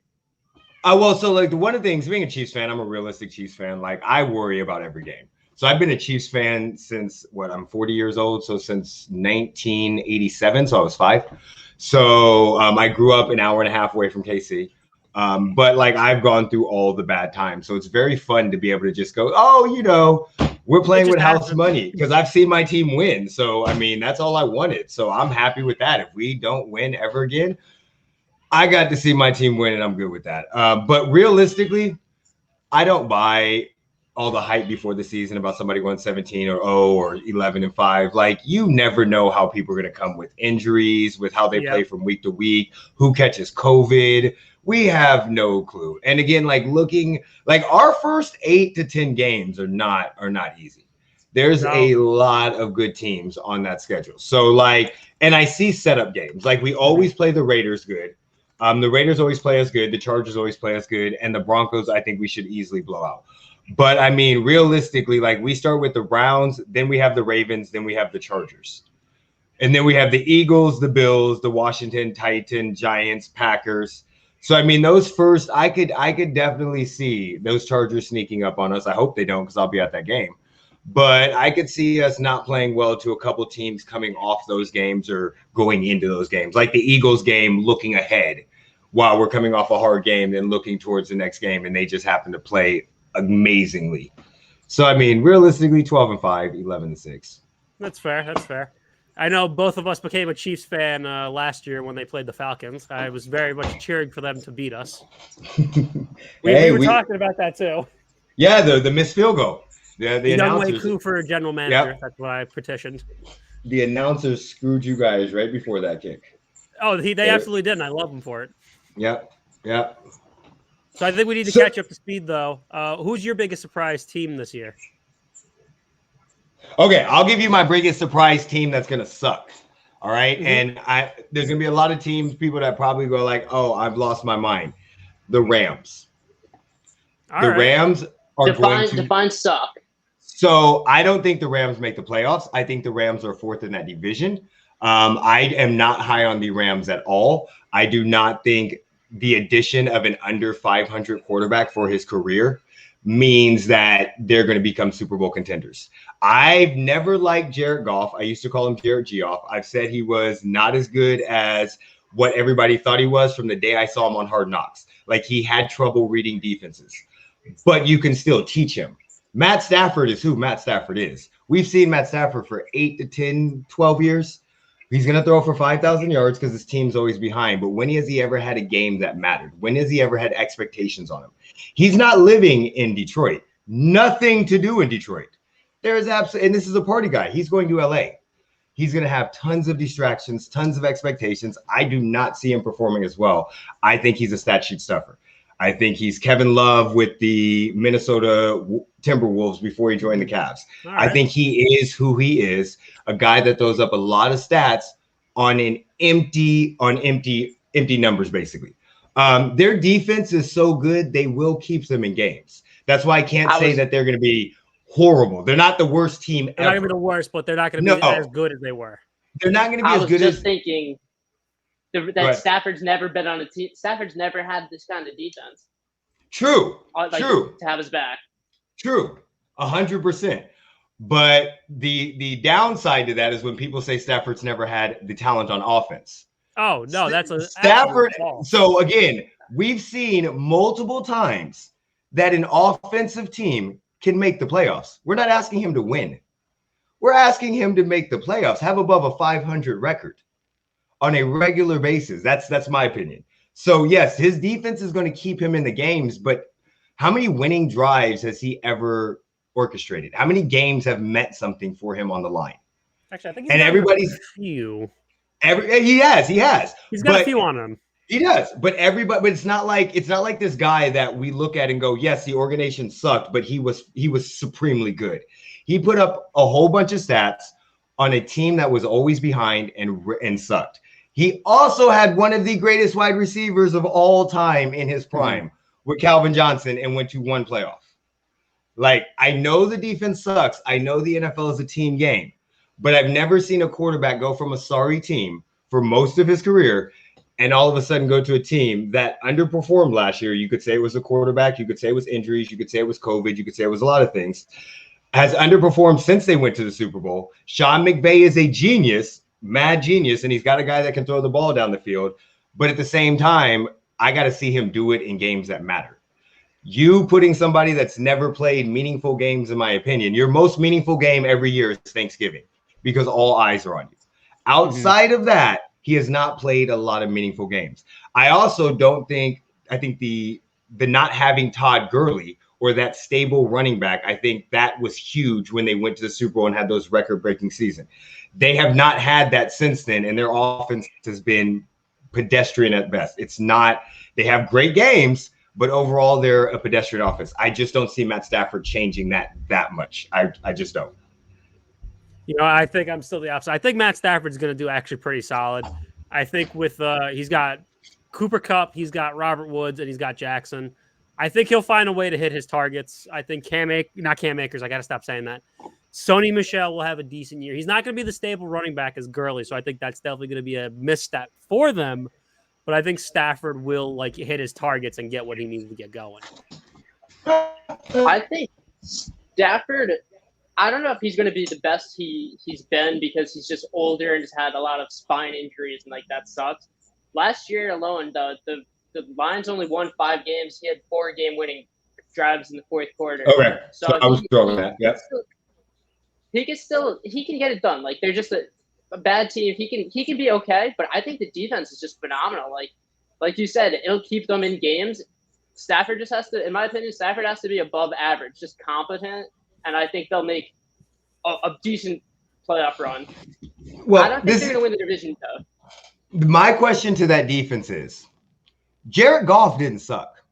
So like one of the things, being a Chiefs fan, I'm a realistic Chiefs fan. Like, I worry about every game. So I've been a Chiefs fan since I'm 40 years old. So since 1987. So I was 5. So I grew up an hour and a half away from KC. But like, I've gone through all the bad times. So it's very fun to be able to just go, we're playing with house money, because I've seen my team win. So, I mean, that's all I wanted. So I'm happy with that. If we don't win ever again, I got to see my team win, and I'm good with that. But realistically, I don't buy all the hype before the season about somebody going 17-0 or 11-5. Like, you never know how people are going to come with injuries, with how they play from week to week, who catches COVID. We have no clue. And again, like, looking like our first 8 to 10 games are not easy. There's a lot of good teams on that schedule. So like, and I see setup games. Like, we always play the Raiders good. The Raiders always play us good. The Chargers always play us good. And the Broncos, I think we should easily blow out. But I mean, realistically, like, we start with the Browns, then we have the Ravens, then we have the Chargers. And then we have the Eagles, the Bills, the Washington, Titans, Giants, Packers. So, I mean, those first, I could definitely see those Chargers sneaking up on us. I hope they don't, because I'll be at that game. But I could see us not playing well to a couple teams coming off those games or going into those games, like the Eagles game, looking ahead while we're coming off a hard game and looking towards the next game, and they just happen to play amazingly. So, I mean, realistically, 12-5, 11-6. That's fair. I know both of us became a Chiefs fan last year when they played the Falcons. I was very much cheering for them to beat us. We were talking about that too. Yeah, the missed field goal. The announcers coup for general manager. Yep. That's what I petitioned. The announcers screwed you guys right before that kick. Oh, they absolutely did, and I love them for it. Yep. So I think we need to catch up to speed, though. Who's your biggest surprise team this year? Okay, I'll give you my biggest surprise team that's going to suck. All right? Mm-hmm. And there's going to be a lot of people that probably go like, oh, I've lost my mind. The Rams. All right. Rams are going to define suck. So I don't think the Rams make the playoffs. I think the Rams are 4th in that division. I am not high on the Rams at all. I do not think the addition of an under 500 quarterback for his career means that they're going to become Super Bowl contenders. I've never liked Jared Goff. I used to call him Jared Goff. I've said he was not as good as what everybody thought he was from the day I saw him on Hard Knocks. Like, he had trouble reading defenses, but you can still teach him. Matt Stafford is who Matt Stafford is. We've seen Matt Stafford for 8 to 10, 12 years. He's going to throw for 5,000 yards because his team's always behind. But when has he ever had a game that mattered? When has he ever had expectations on him? He's not living in Detroit. Nothing to do in Detroit. There's absolutely, and this is a party guy. He's going to LA. He's going to have tons of distractions, tons of expectations. I do not see him performing as well. I think he's a stat sheet stuffer. I think he's Kevin Love with the Minnesota Timberwolves before he joined the Cavs. Right. I think he is who he is, a guy that throws up a lot of stats on empty numbers, basically. Their defense is so good, they will keep them in games. That's why I can't say that they're going to be horrible. They're not the worst team ever. They're not going to be the worst, but they're not going to be as good as they were. They're not going to be as good as... I was just thinking that Stafford's never been on a team. Stafford's never had this kind of defense. True. To have his back. True. 100%. But the downside to that is when people say Stafford's never had the talent on offense. Oh, no, that's a Stafford. So again, we've seen multiple times that an offensive team can make the playoffs. We're not asking him to win. We're asking him to make the playoffs, have above a 500 record. on a regular basis. That's my opinion. So yes, his defense is going to keep him in the games, but how many winning drives has he ever orchestrated? How many games have meant something for him on the line? Actually, I think he's got a few. He has. He's got a few on him. He does, but it's not like this guy that we look at and go, yes, the organization sucked, but he was supremely good. He put up a whole bunch of stats on a team that was always behind and sucked. He also had one of the greatest wide receivers of all time in his prime with Calvin Johnson and went to one playoff. Like, I know the defense sucks. I know the NFL is a team game, but I've never seen a quarterback go from a sorry team for most of his career and all of a sudden go to a team that underperformed last year. You could say it was the quarterback. You could say it was injuries. You could say it was COVID. You could say it was a lot of things. Has underperformed since they went to the Super Bowl. Sean McVay is a genius, mad genius, and he's got a guy that can throw the ball down the field. But at the same time, I got to see him do it in games that matter. You putting somebody that's never played meaningful games, in my opinion, your most meaningful game every year is Thanksgiving because all eyes are on you. Outside of that, he has not played a lot of meaningful games. I also don't think – I think the not having Todd Gurley or that stable running back, I think that was huge when they went to the Super Bowl and had those record-breaking seasons. They have not had that since then, and their offense has been pedestrian at best. It's not – they have great games, but overall they're a pedestrian offense. I just don't see Matt Stafford changing that much. I just don't. You know, I think I'm still the opposite. I think Matt Stafford's going to do actually pretty solid. I think with he's got Cooper Kupp, he's got Robert Woods, and he's got Jackson. I think he'll find a way to hit his targets. I think not Cam Akers. I got to stop saying that. Sony Michel will have a decent year. He's not going to be the stable running back as Gurley, so I think that's definitely going to be a misstep for them. But I think Stafford will hit his targets and get what he needs to get going. I think Stafford. I don't know if he's going to be the best he's been because he's just older and just had a lot of spine injuries and that sucks. Last year alone, the Lions only won 5 games. He had 4 game-winning drives in the fourth quarter. Okay, so I was wrong on that. Yep. He can get it done. They're just a bad team. He can be okay, but I think the defense is just phenomenal. Like you said, it'll keep them in games. Stafford just has to, in my opinion, Stafford has to be above average, just competent. And I think they'll make a decent playoff run. Well, I don't think they're going to win the division, though. My question to that defense is, Jared Goff didn't suck.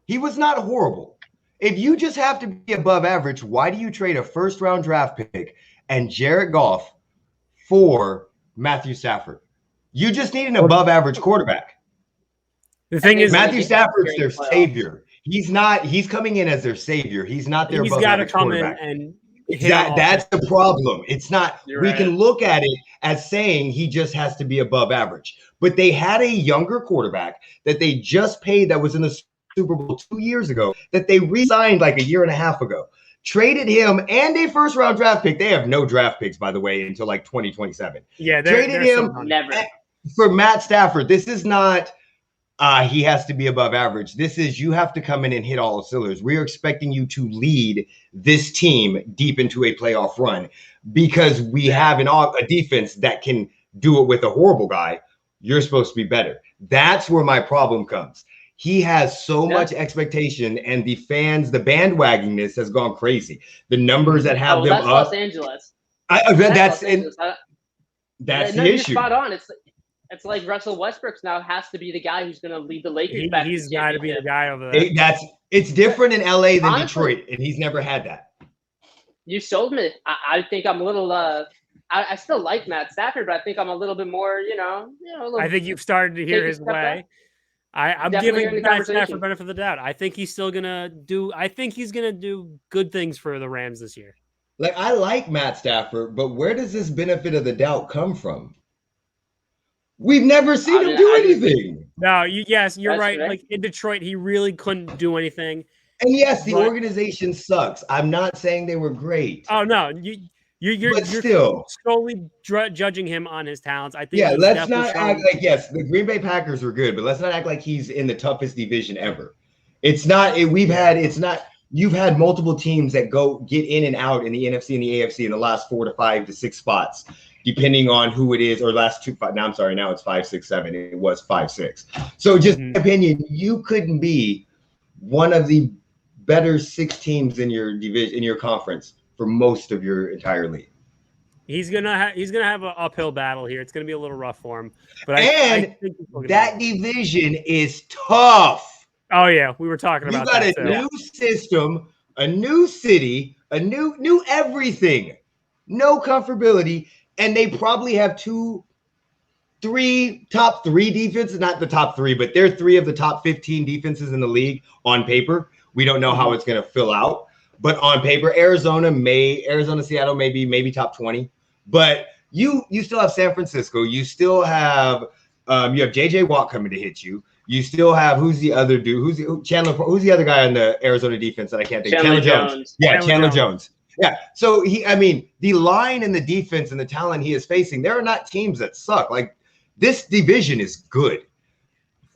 He was not horrible. If you just have to be above average, why do you trade a first-round draft pick and Jared Goff for Matthew Stafford? You just need an above-average quarterback. The thing is, Matthew Stafford's their savior. He's coming in as their savior. He's not their above average quarterback. That's the problem. It's not. We can look at it as saying he just has to be above average. But they had a younger quarterback that they just paid that was in the Super Bowl 2 years ago that they re-signed a year and a half ago. Traded him and a first-round draft pick. They have no draft picks, by the way, until 2027. Yeah, traded him for Matt Stafford. This is not he has to be above average. This is you have to come in and hit all the cylinders. We're expecting you to lead this team deep into a playoff run because we have a defense that can do it with a horrible guy. You're supposed to be better. That's where my problem comes. He has so much expectation, and the fans, the bandwagonness has gone crazy. The numbers that have them up. Los Angeles. That's the issue. Spot on. It's like Russell Westbrook now has to be the guy who's going to lead the Lakers back. He's got to be the guy over there. It's different in LA than Detroit, and he's never had that. You sold me. I think I'm a little. I still like Matt Stafford, but I think I'm a little bit more. I think you've started to hear his way. I'm giving Matt Stafford benefit of the doubt. I think he's still gonna do. I think he's gonna do good things for the Rams this year. I like Matt Stafford, but where does this benefit of the doubt come from? We've never seen him do anything. No, you're right. In Detroit, he really couldn't do anything. And yes, the organization sucks. I'm not saying they were great. Oh no, you're still solely judging him on his talents. I think. Yeah, let's not act like the Green Bay Packers were good, but let's not act like he's in the toughest division ever. It's not. It's not. you've had multiple teams that get in and out in the NFC and the AFC in the last 4 to 5 to 6 spots, depending on who it is, or last 2. Now I'm sorry, now it's 5, 6, 7. It was 5, 6. So just in my opinion, you couldn't be one of the better 6 teams in your division, in your conference, for most of your entire league. He's gonna have an uphill battle here. It's gonna be a little rough for him. But I think that division is tough. Oh yeah, we were talking about that. You got a new system, a new city, a new everything, no comfortability, and they probably have top 3 defenses, not the top 3, but they're 3 of the top 15 defenses in the league on paper. We don't know how it's going to fill out, but on paper, Arizona, Seattle, maybe top 20. But you still have San Francisco. You still have you have JJ Watt coming to hit you. You still have, who's the other dude? Who's the other guy on the Arizona defense that I can't think of? Chandler Jones. Yeah, Chandler Jones. Yeah. So the line and the defense and the talent he is facing, there are not teams that suck. Like, this division is good.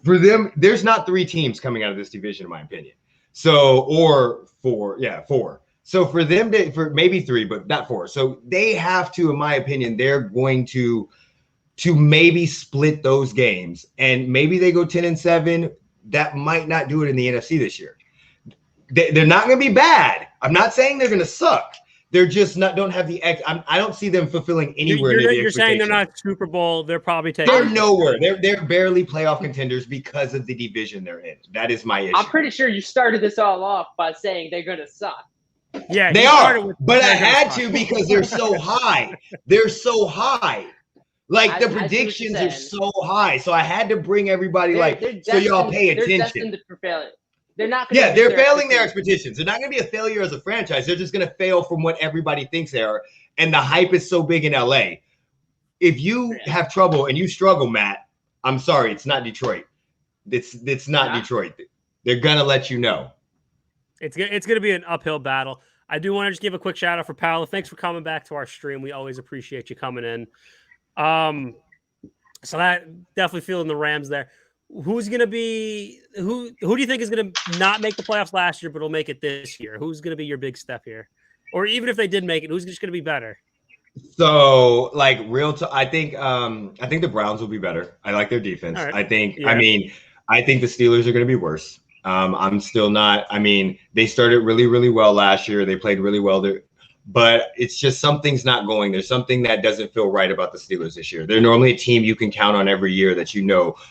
For them, there's not 3 teams coming out of this division, in my opinion. So, or 4. Yeah, 4. So for them for maybe 3, but not 4. So they have to, in my opinion, they're going to maybe split those games, and maybe they go 10-7. That might not do it in the NFC this year. They're not going to be bad. I'm not saying they're going to suck. They're just don't have the I don't see them fulfilling anywhere near the You're saying they're not Super Bowl. They're probably taking. They're nowhere. They're barely playoff contenders because of the division they're in. That is my issue. I'm pretty sure you started this all off by saying they're going to suck. Yeah, they are. But I had to because they're so high. They're so high. Like, the predictions are so high. So I had to bring everybody so y'all pay attention. They're destined for failure. They're not. They're failing their expectations. They're not going to be a failure as a franchise. They're just going to fail from what everybody thinks they are. And the hype is so big in LA. If you have trouble and you struggle, Matt, I'm sorry, it's not Detroit. It's not Detroit. They're going to let you know. It's going to be an uphill battle. I do want to just give a quick shout out for Paolo. Thanks for coming back to our stream. We always appreciate you coming in. So that definitely feeling the Rams there. Who's going to be who do you think is going to not make the playoffs last year but will make it this year? Who's going to be your big step here? Or even if they did make it, who's just going to be better? So, like, I think the Browns will be better. I like their defense. Right. I think the Steelers are going to be worse. I'm still not. They started really, really well last year. They played really well there. But it's just something's not going. There's something that doesn't feel right about the Steelers this year. They're normally a team you can count on every year that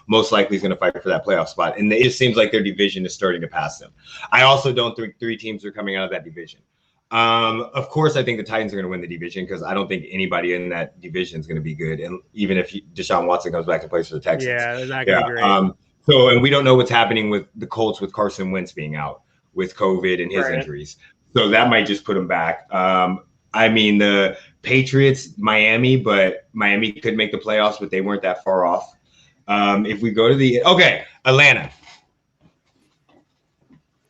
most likely is going to fight for that playoff spot. And it just seems like their division is starting to pass them. I also don't think 3 teams are coming out of that division. Of course, I think the Titans are going to win the division because I don't think anybody in that division is going to be good. And even if Deshaun Watson comes back and plays for the Texans. Yeah, they're not going to be great. And we don't know what's happening with the Colts with Carson Wentz being out with COVID and his injuries. So that might just put them back. The Patriots, Miami could make the playoffs, but they weren't that far off. If we go to Atlanta.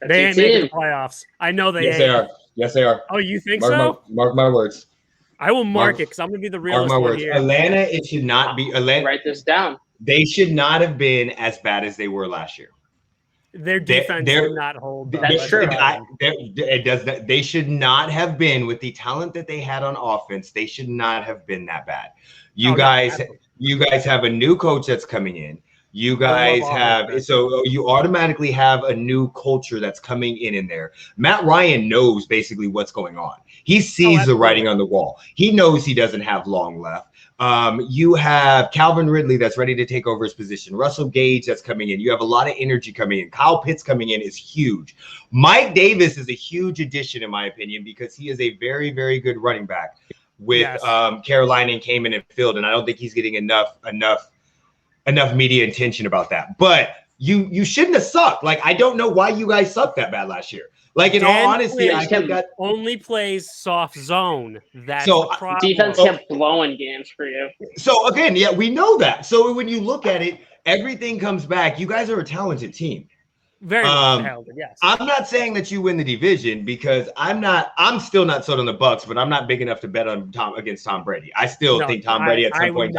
They ain't making the playoffs. I know they ain't. They are. Yes, they are. Oh, you think so? Mark my words. I will mark it because I'm going to be the realist one here. Atlanta, it should not be. Atlanta. Write this down. They should not have been as bad as they were last year. Their defense did not hold. That's true. They should not have been, with the talent that they had on offense. They should not have been that bad. You guys have a new coach that's coming in. You guys you automatically have a new culture that's coming in there. Matt Ryan knows basically what's going on. He sees the writing on the wall. He knows he doesn't have long left. You have Calvin Ridley that's ready to take over his position. Russell Gage that's coming in. You have a lot of energy coming in. Kyle Pitts coming in is huge. Mike Davis is a huge addition, in my opinion, because he is a very, very good running back with Carolina and came in and filled. And I don't think he's getting enough media attention about that. But you shouldn't have sucked. Like, I don't know why you guys sucked that bad last year. Like, in all honesty, I think that only plays soft zone. That's the defense kept blowing games for you. So again, we know that. So when you look at it, everything comes back. You guys are a talented team. Very talented, yes. I'm not saying that you win the division because I'm still not sold on the Bucks, but I'm not big enough to bet on against Tom Brady. I still think Tom Brady at some point in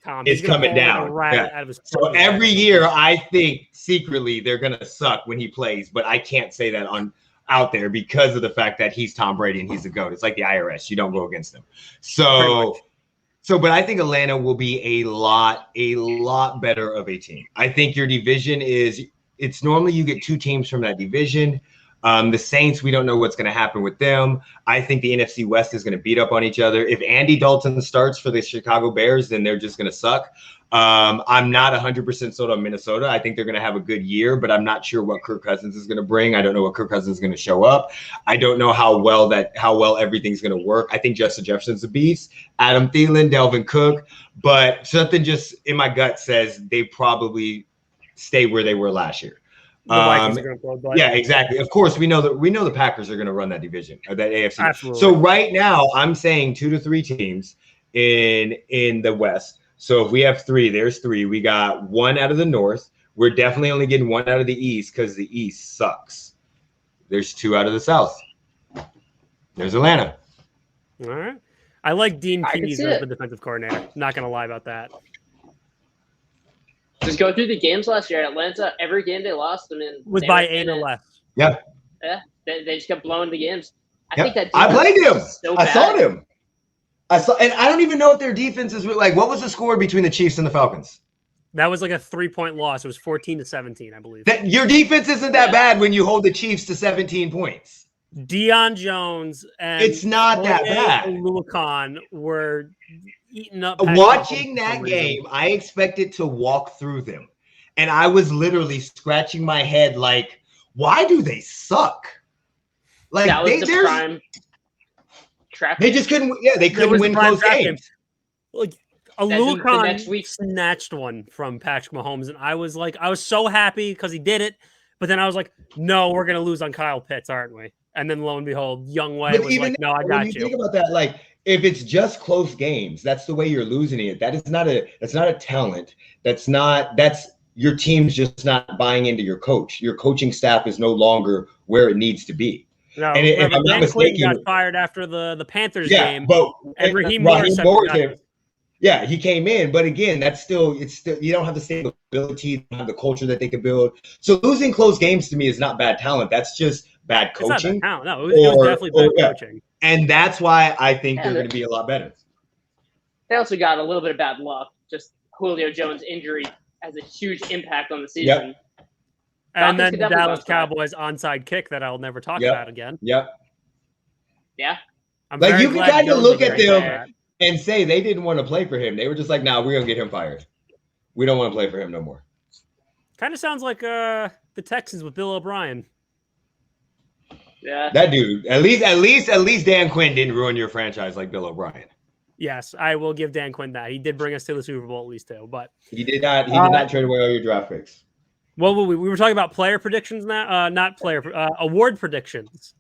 time is coming down. So every year I think secretly they're gonna suck when he plays, but I can't say that out there because of the fact that he's Tom Brady and he's the GOAT. It's like the IRS. You don't go against him. So, but I think Atlanta will be a lot better of a team. I think your division it's normally you get 2 teams from that division. The Saints, we don't know what's going to happen with them. I think the NFC West is going to beat up on each other. If Andy Dalton starts for the Chicago Bears, then they're just going to suck. I'm not 100% sold on Minnesota. I think they're going to have a good year, but I'm not sure what Kirk Cousins is going to bring. I don't know what Kirk Cousins is going to show up. I don't know how well everything's going to work. I think Justin Jefferson's a beast. Adam Thielen, Delvin Cook, but something just in my gut says they probably stay where they were last year. The Vikings are going to throw blood. Yeah, exactly. Of course, we know the Packers are going to run that division or that AFC. Absolutely. So right now, I'm saying 2 to 3 teams in the West. So if we have 3, there's 3. We got 1 out of the North. We're definitely only getting 1 out of the East because the East sucks. There's 2 out of the South. There's Atlanta. All right. I like Dean Pease as the defensive coordinator. Not going to lie about that. Just go through the games last year. Atlanta, every game they lost, was by 8 or less. Yeah. Yeah. They just kept blowing the games. I think that I played him. So I saw him. And I don't even know what their defense is like. What was the score between the Chiefs and the Falcons? That was like a 3-point loss. It was 14-17, I believe. Your defense isn't that bad when you hold the Chiefs to 17 points. Deion Jones and it's not that bad. Lucan were eating up. Watching that game, I expected to walk through them. And I was literally scratching my head like, why do they suck? Like that was the prime trap. They just couldn't they couldn't win close games. Like Lucan snatched one from Patrick Mahomes, and I was so happy because he did it. But then I was like, no, we're gonna lose on Kyle Pitts, aren't we? And then lo and behold, Youngway was like, no, I got you. Think about that, like if it's just close games, that's the way you're losing it. That's not a talent. That's your team's just not buying into your coach. Your coaching staff is no longer where it needs to be. No, and if I'm not mistaken, got fired after the Panthers game. But Raheem Morris he came in, but again, it's still you don't have the stability, you don't have the culture that they could build. So losing close games to me is not bad talent. That's just bad coaching. It's not bad talent. No, it was definitely bad coaching. And that's why I think they're going to be a lot better. They also got a little bit of bad luck. Just Julio Jones' injury has a huge impact on the season. Yep. And then the Dallas Cowboys onside kick that I'll never talk about again. Yep. Yeah. Like you can kind of look at them and say they didn't want to play for him. They were just like, "Nah, we're gonna get him fired. We don't want to play for him no more." Kind of sounds like the Texans with Bill O'Brien. Yeah. That dude. At least Dan Quinn didn't ruin your franchise like Bill O'Brien. Yes, I will give Dan Quinn that. He did bring us to the Super Bowl at least too, but he did not. He did not trade away all your draft picks. Well, we were talking about player predictions now, not player award predictions.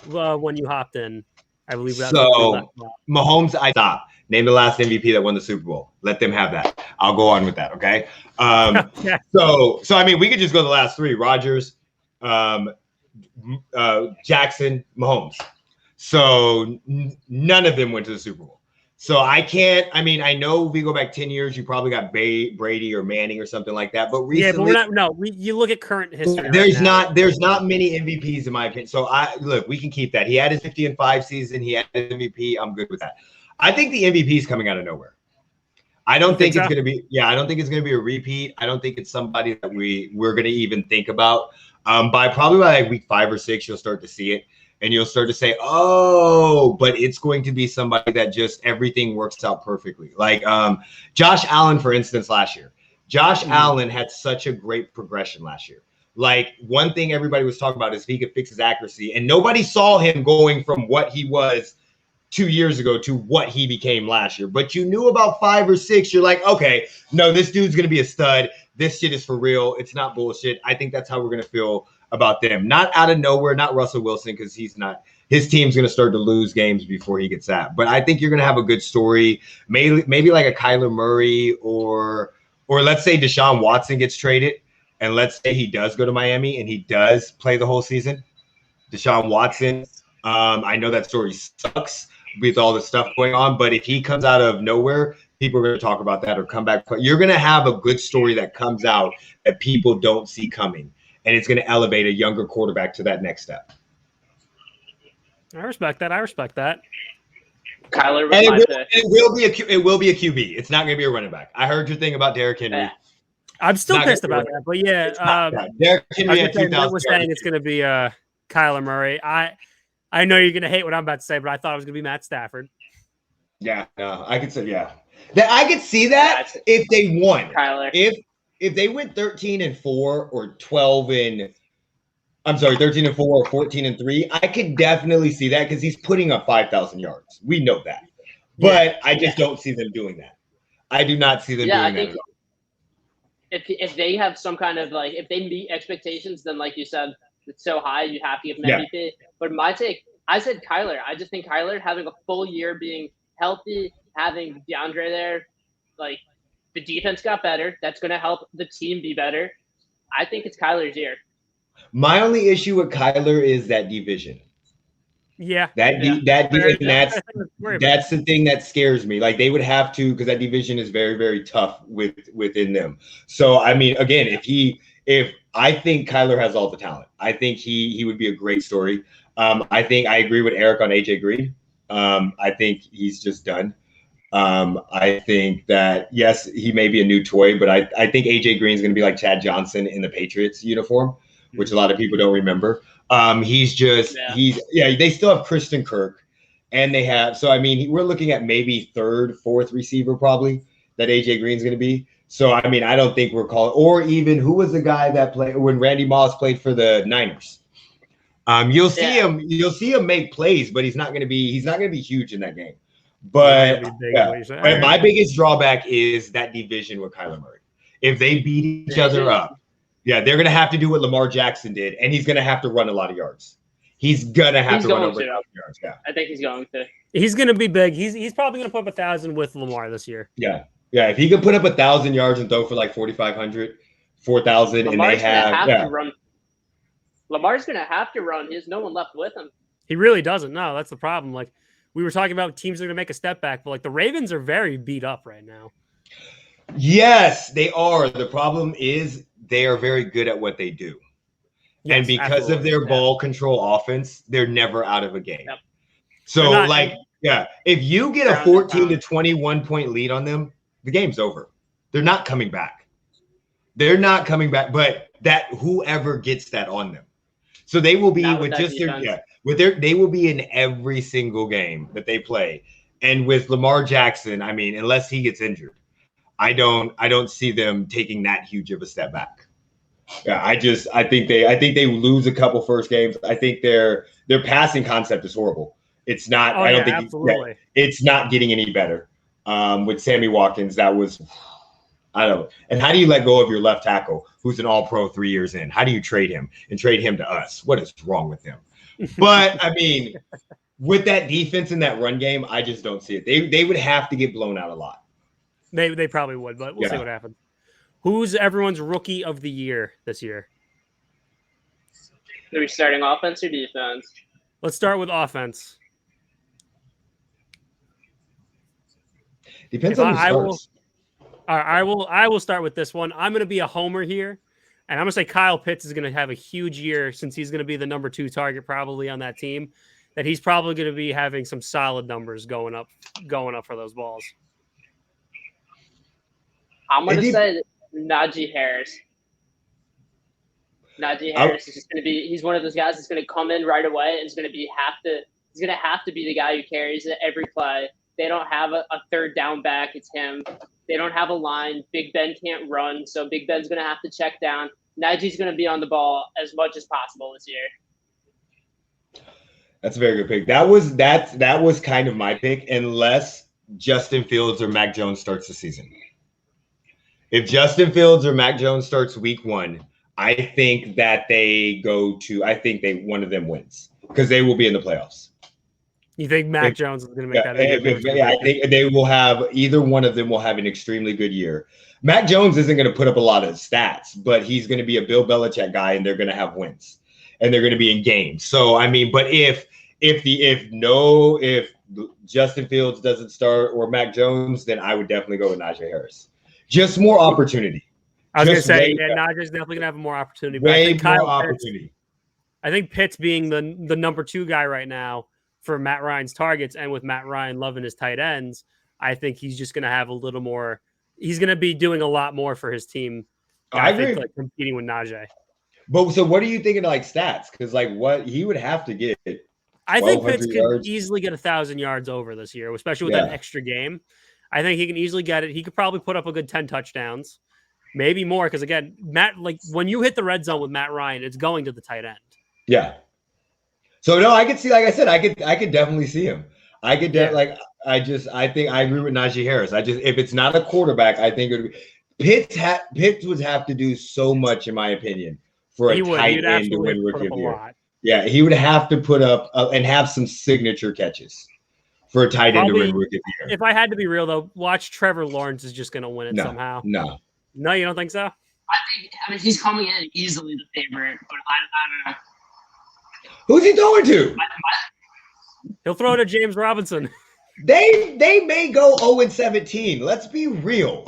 When you hopped in, I believe. So Mahomes, I stop. Name the last MVP that won the Super Bowl. Let them have that. I'll go on with that. Okay. So I mean, we could just go the last 3: Rodgers, Jackson, Mahomes. So none of them went to the Super Bowl. So I can't. I mean, I know if we go back 10 years, you probably got Brady or Manning or something like that. But recently, but we're not. No, you look at current history. There's not many MVPs in my opinion. So we can keep that. He had his 50-5 season. He had his MVP. I'm good with that. I think the MVP is coming out of nowhere. I don't think it's going to be. Yeah, I don't think it's going to be a repeat. I don't think it's somebody that we're going to even think about. By like week 5 or 6, you'll start to see it. And you'll start to say, oh, but it's going to be somebody that just everything works out perfectly. Like Josh Allen, for instance, last year. Josh Allen had such a great progression last year. Like one thing everybody was talking about is if he could fix his accuracy. And nobody saw him going from what he was 2 years ago to what he became last year. But you knew about 5 or 6. You're like, okay, no, this dude's going to be a stud. This shit is for real. It's not bullshit. I think that's how we're going to feel about them. Not out of nowhere, not Russell Wilson, because he's not. His team's going to start to lose games before he gets that. But I think you're going to have a good story. Maybe like a Kyler Murray or let's say Deshaun Watson gets traded, and let's say he does go to Miami and he does play the whole season. Deshaun Watson, I know that story sucks with all the stuff going on, but if he comes out of nowhere, people are going to talk about that or come back. You're going to have a good story that comes out that people don't see coming. And it's going to elevate a younger quarterback to that next step. I respect that. Kyler was And my pick. it will be a QB. It's not going to be a running back. I heard your thing about Derrick Henry. Yeah. I'm still pissed about that, but yeah. Derrick Henry had 2,000 yards. Was saying it's going to be Kyler Murray. I know you're going to hate what I'm about to say, but I thought it was going to be Matt Stafford. Yeah, no, I could say I could see that if they won. Kyler. If they went 13-4 or 13-4 or 14-3, I could definitely see that because he's putting up 5,000 yards. We know that, but I just don't see them doing that. I do not see them doing that at all. If they have some kind of if they meet expectations, then like you said, it's so high you have to give him MVP. But my take, I said Kyler. I just think Kyler having a full year, being healthy, having DeAndre there, the defense got better. That's going to help the team be better. I think it's Kyler's year. My only issue with Kyler is that division. Yeah. That's the thing that scares me. They would have to, because that division is very, very tough within them. So I mean, again, if I think Kyler has all the talent, I think he would be a great story. I think I agree with Eric on AJ Green. I think he's just done. I think that yes, he may be a new toy, but I think AJ Green is going to be like Chad Johnson in the Patriots uniform, which a lot of people don't remember. They still have Christian Kirk, and they have, so I mean, we're looking at maybe third, fourth receiver probably that AJ Green's going to be. So I mean, I don't think we're calling, or even who was the guy that played when Randy Moss played for the Niners. You'll see him make plays, but he's not going to be huge in that game. But my biggest drawback is that division with Kyler Murray. If they beat each other up, they're going to have to do what Lamar Jackson did, and he's going to have to run a lot of yards. He's going to have to run a lot of yards. Yeah, I think he's going to. He's going to be big. He's probably going to put up 1,000 with Lamar this year. Yeah. If he could put up 1,000 yards and throw for 4,500, 4,000, and they have to run. Lamar's going to have to run. There's no one left with him. He really doesn't. No, that's the problem. We were talking about teams that are going to make a step back, but the Ravens are very beat up right now. Yes, they are. The problem is they are very good at what they do. Yes, and because of their ball control offense, they're never out of a game. Yep. So if you get a 14 to 21 point lead on them, the game's over. They're not coming back. But that whoever gets that on them. So they will be they will be in every single game that they play. And with Lamar Jackson, I mean, unless he gets injured, I don't see them taking that huge of a step back. Yeah, I think they lose a couple first games. I think their passing concept is horrible. It's not. I don't think it's not getting any better. With Sammy Watkins, that was, I don't know. And how do you let go of your left tackle, who's an All-Pro 3 years in? How do you trade him to us? What is wrong with him? But I mean, with that defense and that run game, I just don't see it. They would have to get blown out a lot. They probably would, but we'll see what happens. Who's everyone's rookie of the year this year? Are we starting offense or defense? Let's start with offense. Depends on who starts. I will start with this one. I'm going to be a homer here, and I'm going to say Kyle Pitts is going to have a huge year since he's going to be the number 2 target probably on that team. That he's probably going to be having some solid numbers going up for those balls. I'm going to say Najee Harris. Najee Harris is just going to be. He's one of those guys that's going to come in right away and is going to be He's going to have to be the guy who carries it every play. They don't have a third down back. It's him. They don't have a line. Big Ben can't run, so Big Ben's going to have to check down. Najee's going to be on the ball as much as possible this year. That's a very good pick. That was kind of my pick, unless Justin Fields or Mac Jones starts the season. If Justin Fields or Mac Jones starts week 1, I think that one of them wins because they will be in the playoffs. You think Mac Jones is going to make that? I think they will have, either one of them will have an extremely good year. Mac Jones isn't going to put up a lot of stats, but he's going to be a Bill Belichick guy, and they're going to have wins, and they're going to be in games. So I mean, but if Justin Fields doesn't start or Mac Jones, then I would definitely go with Najee Harris. Just more opportunity. I was going to say, Najee's definitely going to have more opportunity. But way more opportunity. I think Pitts being the number 2 guy right now for Matt Ryan's targets, and with Matt Ryan loving his tight ends, I think he's just going to have a little more. He's going to be doing a lot more for his team. I agree. think, like competing with Najee. But so, what are you thinking of, like, stats? Because like what he would have to get. I think Pitts could easily get 1,000 yards over this year, especially with that extra game. I think he can easily get it. He could probably put up a good 10 touchdowns, maybe more. Because again, Matt, like when you hit the red zone with Matt Ryan, it's going to the tight end. Yeah. So no, I could see. Like I said, I could definitely see him. I could like. I think I agree with Najee Harris. If it's not a quarterback, I think it would be Pitts would have to do so much, in my opinion, for a tight end to win Rookie of the Year. Yeah, he would have to put up and have some signature catches for a tight end to win Rookie of the Year. If I had to be real, though, watch Trevor Lawrence is just going to win it somehow. No, you don't think so? I mean, he's coming in easily the favorite, but I don't know. Who's he throwing to? He'll throw to James Robinson. They may go 0-17. Let's be real.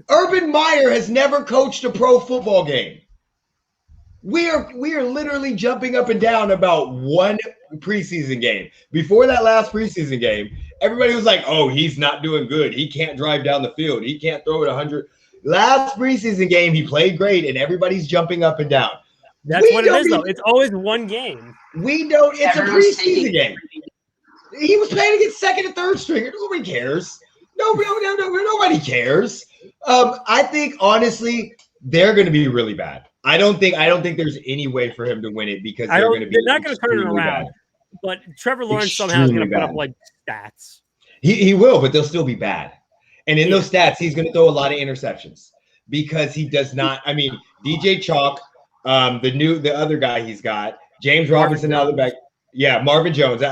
Urban Meyer has never coached a pro football game. We are literally jumping up and down about one preseason game. Before that last preseason game, everybody was like, "Oh, he's not doing good. He can't drive down the field. He can't throw it 100." Last preseason game, he played great, and everybody's jumping up and down. That's what it is, though. It's always one game. It's a preseason game. He was playing against second and third stringer. Nobody cares. Nobody cares. I think honestly, they're going to be really bad. I don't think there's any way for him to win it because they're not going to turn it around. Bad. But Trevor Lawrence somehow is going to put up like stats. He will, but they'll still be bad. And in those stats, he's going to throw a lot of interceptions because he does not. I mean, DJ Chalk, the other guy he's got, James Robinson out of the back. Yeah, Marvin Jones.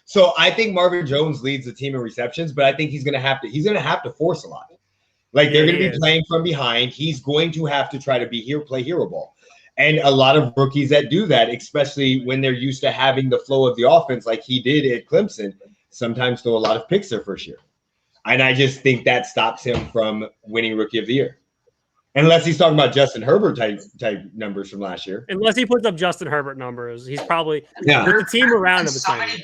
So I think Marvin Jones leads the team in receptions, but I think he's going to have to force a lot. Like they're going to be playing from behind. He's going to have to try to play hero ball. And a lot of rookies that do that, especially when they're used to having the flow of the offense like he did at Clemson, sometimes throw a lot of picks their first year. And I just think that stops him from winning Rookie of the Year. Unless he's talking about Justin Herbert type numbers from last year. Unless he puts up Justin Herbert numbers. He's probably with the team around him.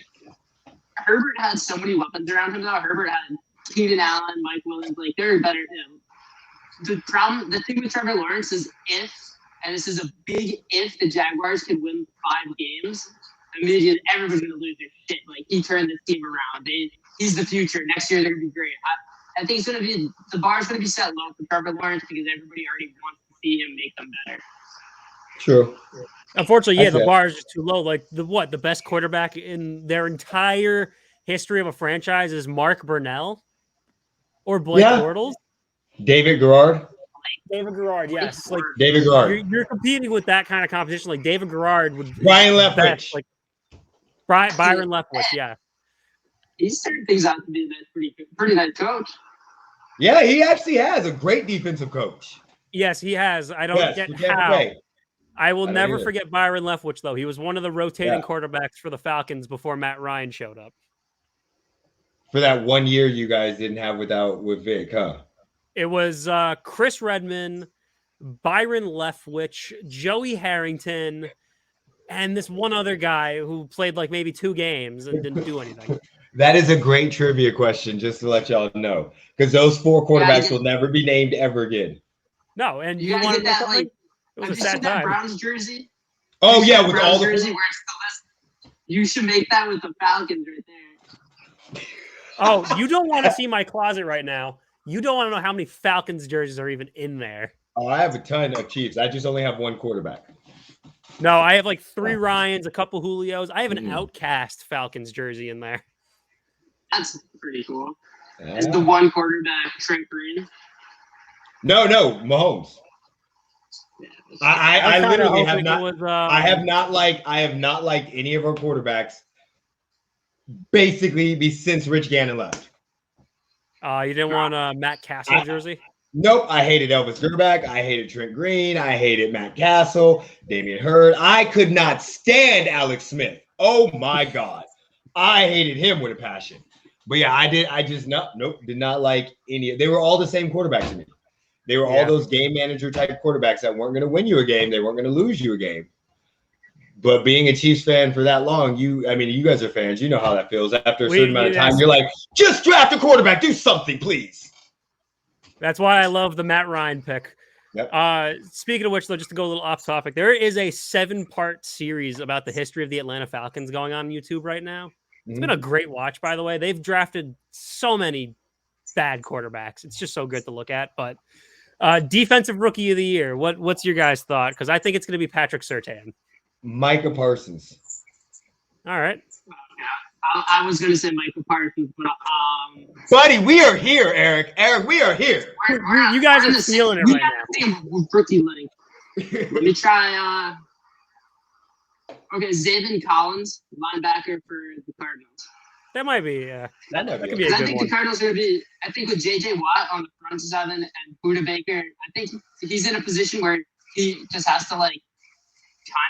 Herbert had so many weapons around him, though. Herbert had Keenan Allen, Mike Williams. Like, they're better. The thing with Trevor Lawrence is and this is a big if, the Jaguars could win 5 games, immediately everyone's going to lose their shit. Like, he turned this team around. He's the future. Next year, they're going to be great. I think the bar's going to be set low for Trevor Lawrence because everybody already wants to see him make them better. True. Unfortunately, the bar is just too low. Like the best quarterback in their entire history of a franchise is Mark Burnell or Blake Bortles. David Garrard. David Garrard, yes. Like David Garrard. You're competing with that kind of competition. Like David Garrard would. Brian Leftwich. Like Byron Leftwich, yeah. He's turned things out to be a pretty nice coach. Yeah, he actually has a great defensive coach. Yes, he has. I don't get how. I will never forget Byron Leftwich, though. He was one of the rotating quarterbacks for the Falcons before Matt Ryan showed up. For that 1 year you guys didn't have with Vic, huh? It was Chris Redman, Byron Leftwich, Joey Harrington, and this one other guy who played like maybe 2 games and didn't do anything. That is a great trivia question, just to let y'all know, because those 4 quarterbacks will never be named ever again. No, and you want to get that like. It was have a sad that time. Browns jersey? Oh yeah, with all the jersey where it's the list. You should make that with the Falcons right there. Oh, you don't want to see my closet right now. You don't want to know how many Falcons jerseys are even in there. Oh, I have a ton of Chiefs. I just only have 1 quarterback. No, I have like 3 Ryans, a couple Julios. I have an Outcast Falcons jersey in there. That's pretty cool. Yeah. Is the 1 quarterback Trent Green? No, Mahomes. I literally have not. I have not liked any of our quarterbacks. Basically, since Rich Gannon left. You didn't want a Matt Castle jersey? Nope. I hated Elvis Grbac. I hated Trent Green. I hated Matt Castle. Damian Hurd. I could not stand Alex Smith. Oh my God, I hated him with a passion. But yeah, I did. I just did not like any. They were all the same quarterbacks to me. They were all those game manager type quarterbacks that weren't going to win you a game. They weren't going to lose you a game. But being a Chiefs fan for that long, you guys are fans. You know how that feels. After a certain amount of time, you're like, just draft a quarterback. Do something, please. That's why I love the Matt Ryan pick. Yep. Speaking of which, though, just to go a little off topic, there is a 7-part series about the history of the Atlanta Falcons going on YouTube right now. It's been a great watch, by the way. They've drafted so many bad quarterbacks. It's just so good to look at. But defensive rookie of the year, what's your guys' thought? Because I think it's going to be Patrick Surtain. Micah Parsons. All right. I was going to say Micah Parsons, but buddy, we are here, Eric. Eric, we are here. You guys are feeling it right now. Rookie link. Let me try. Okay, Zaven Collins, linebacker for the Cardinals. That might be. That could be a good one. I think the Cardinals are going to be. I think with J.J. Watt on the front seven and Buda Baker, I think he's in a position where he just has to kind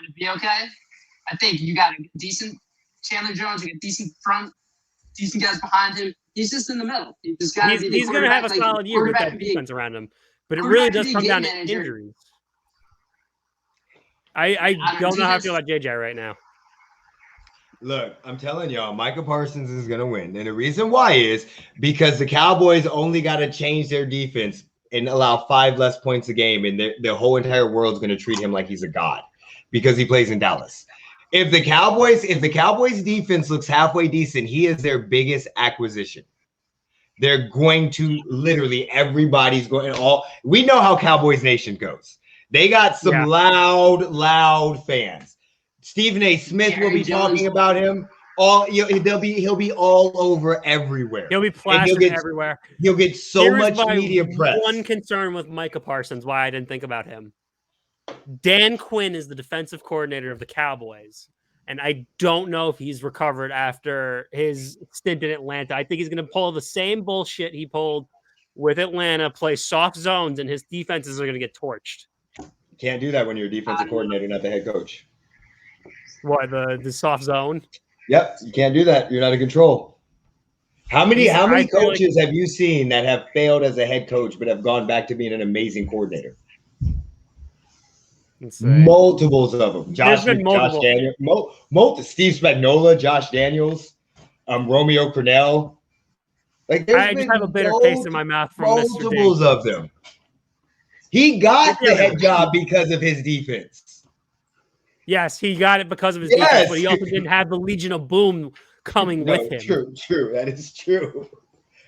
of be okay. I think you got a decent Chandler Jones, you got decent front, decent guys behind him. He's just in the middle. He's going to have a solid year with that defense around him, but it really does come down to injuries. I don't know how I feel about JJ right now. Look, I'm telling y'all, Micah Parsons is going to win. And the reason why is because the Cowboys only got to change their defense and allow 5 less points a game, and the whole entire world's going to treat him like he's a god because he plays in Dallas. If the Cowboys defense looks halfway decent, he is their biggest acquisition. They're going to literally everybody's going we know how Cowboys Nation goes. They got some loud fans. Stephen A. Smith will be talking about him. He'll be all over everywhere. He'll be plastered everywhere. He'll get so much media press. One concern with Micah Parsons, why I didn't think about him. Dan Quinn is the defensive coordinator of the Cowboys, and I don't know if he's recovered after his stint in Atlanta. I think he's going to pull the same bullshit he pulled with Atlanta, play soft zones, and his defenses are going to get torched. You can't do that when you're a defensive coordinator, not the head coach. What, the soft zone? Yep, you can't do that. You're not in control. How many coaches have you seen that have failed as a head coach but have gone back to being an amazing coordinator? Multiples of them. Josh Daniels, Steve Spagnuolo, Josh Daniels, Romeo Crennel. I just have a bitter taste in my mouth from multiples of them. He got the head job because of his defense. Yes, he got it because of his defense, but he also didn't have the Legion of Boom coming with him. True. That is true.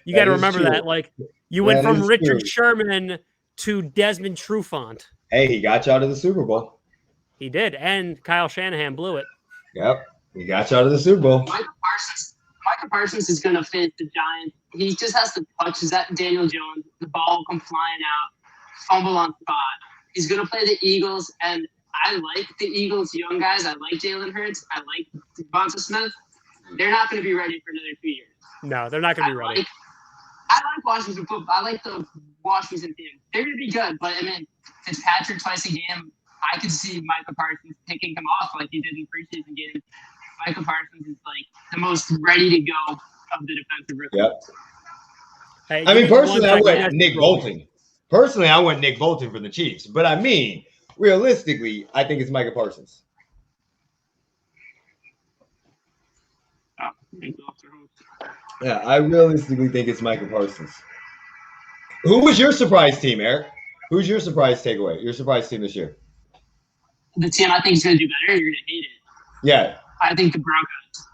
You got to remember that. You went from Richard Sherman to Desmond Trufant. Hey, he got you out of the Super Bowl. He did, and Kyle Shanahan blew it. Yep, he got you out of the Super Bowl. Micah Parsons is going to fit the Giants. He just has to touch Daniel Jones. The ball will come flying out, fumble on spot. He's going to play the Eagles, and I like the Eagles' young guys. I like Jalen Hurts. I like Devonta Smith. They're not going to be ready for another 2 years. No, they're not going to be ready. I like Washington football. I like the Washington team. They're going to be good, but Fitzpatrick twice a game. I could see Micah Parsons picking him off like he did in preseason games. Micah Parsons is the most ready to go of the defensive rookies. Yep. Hey, personally, I went Nick Bolton. Personally, I went Nick Bolton for the Chiefs. But realistically, I think it's Micah Parsons. Yeah, I realistically think it's Micah Parsons. Who was your surprise team, Eric? Who's your surprise takeaway? Your surprise team this year? The team I think is going to do better. You're going to hate it. Yeah. I think the Broncos.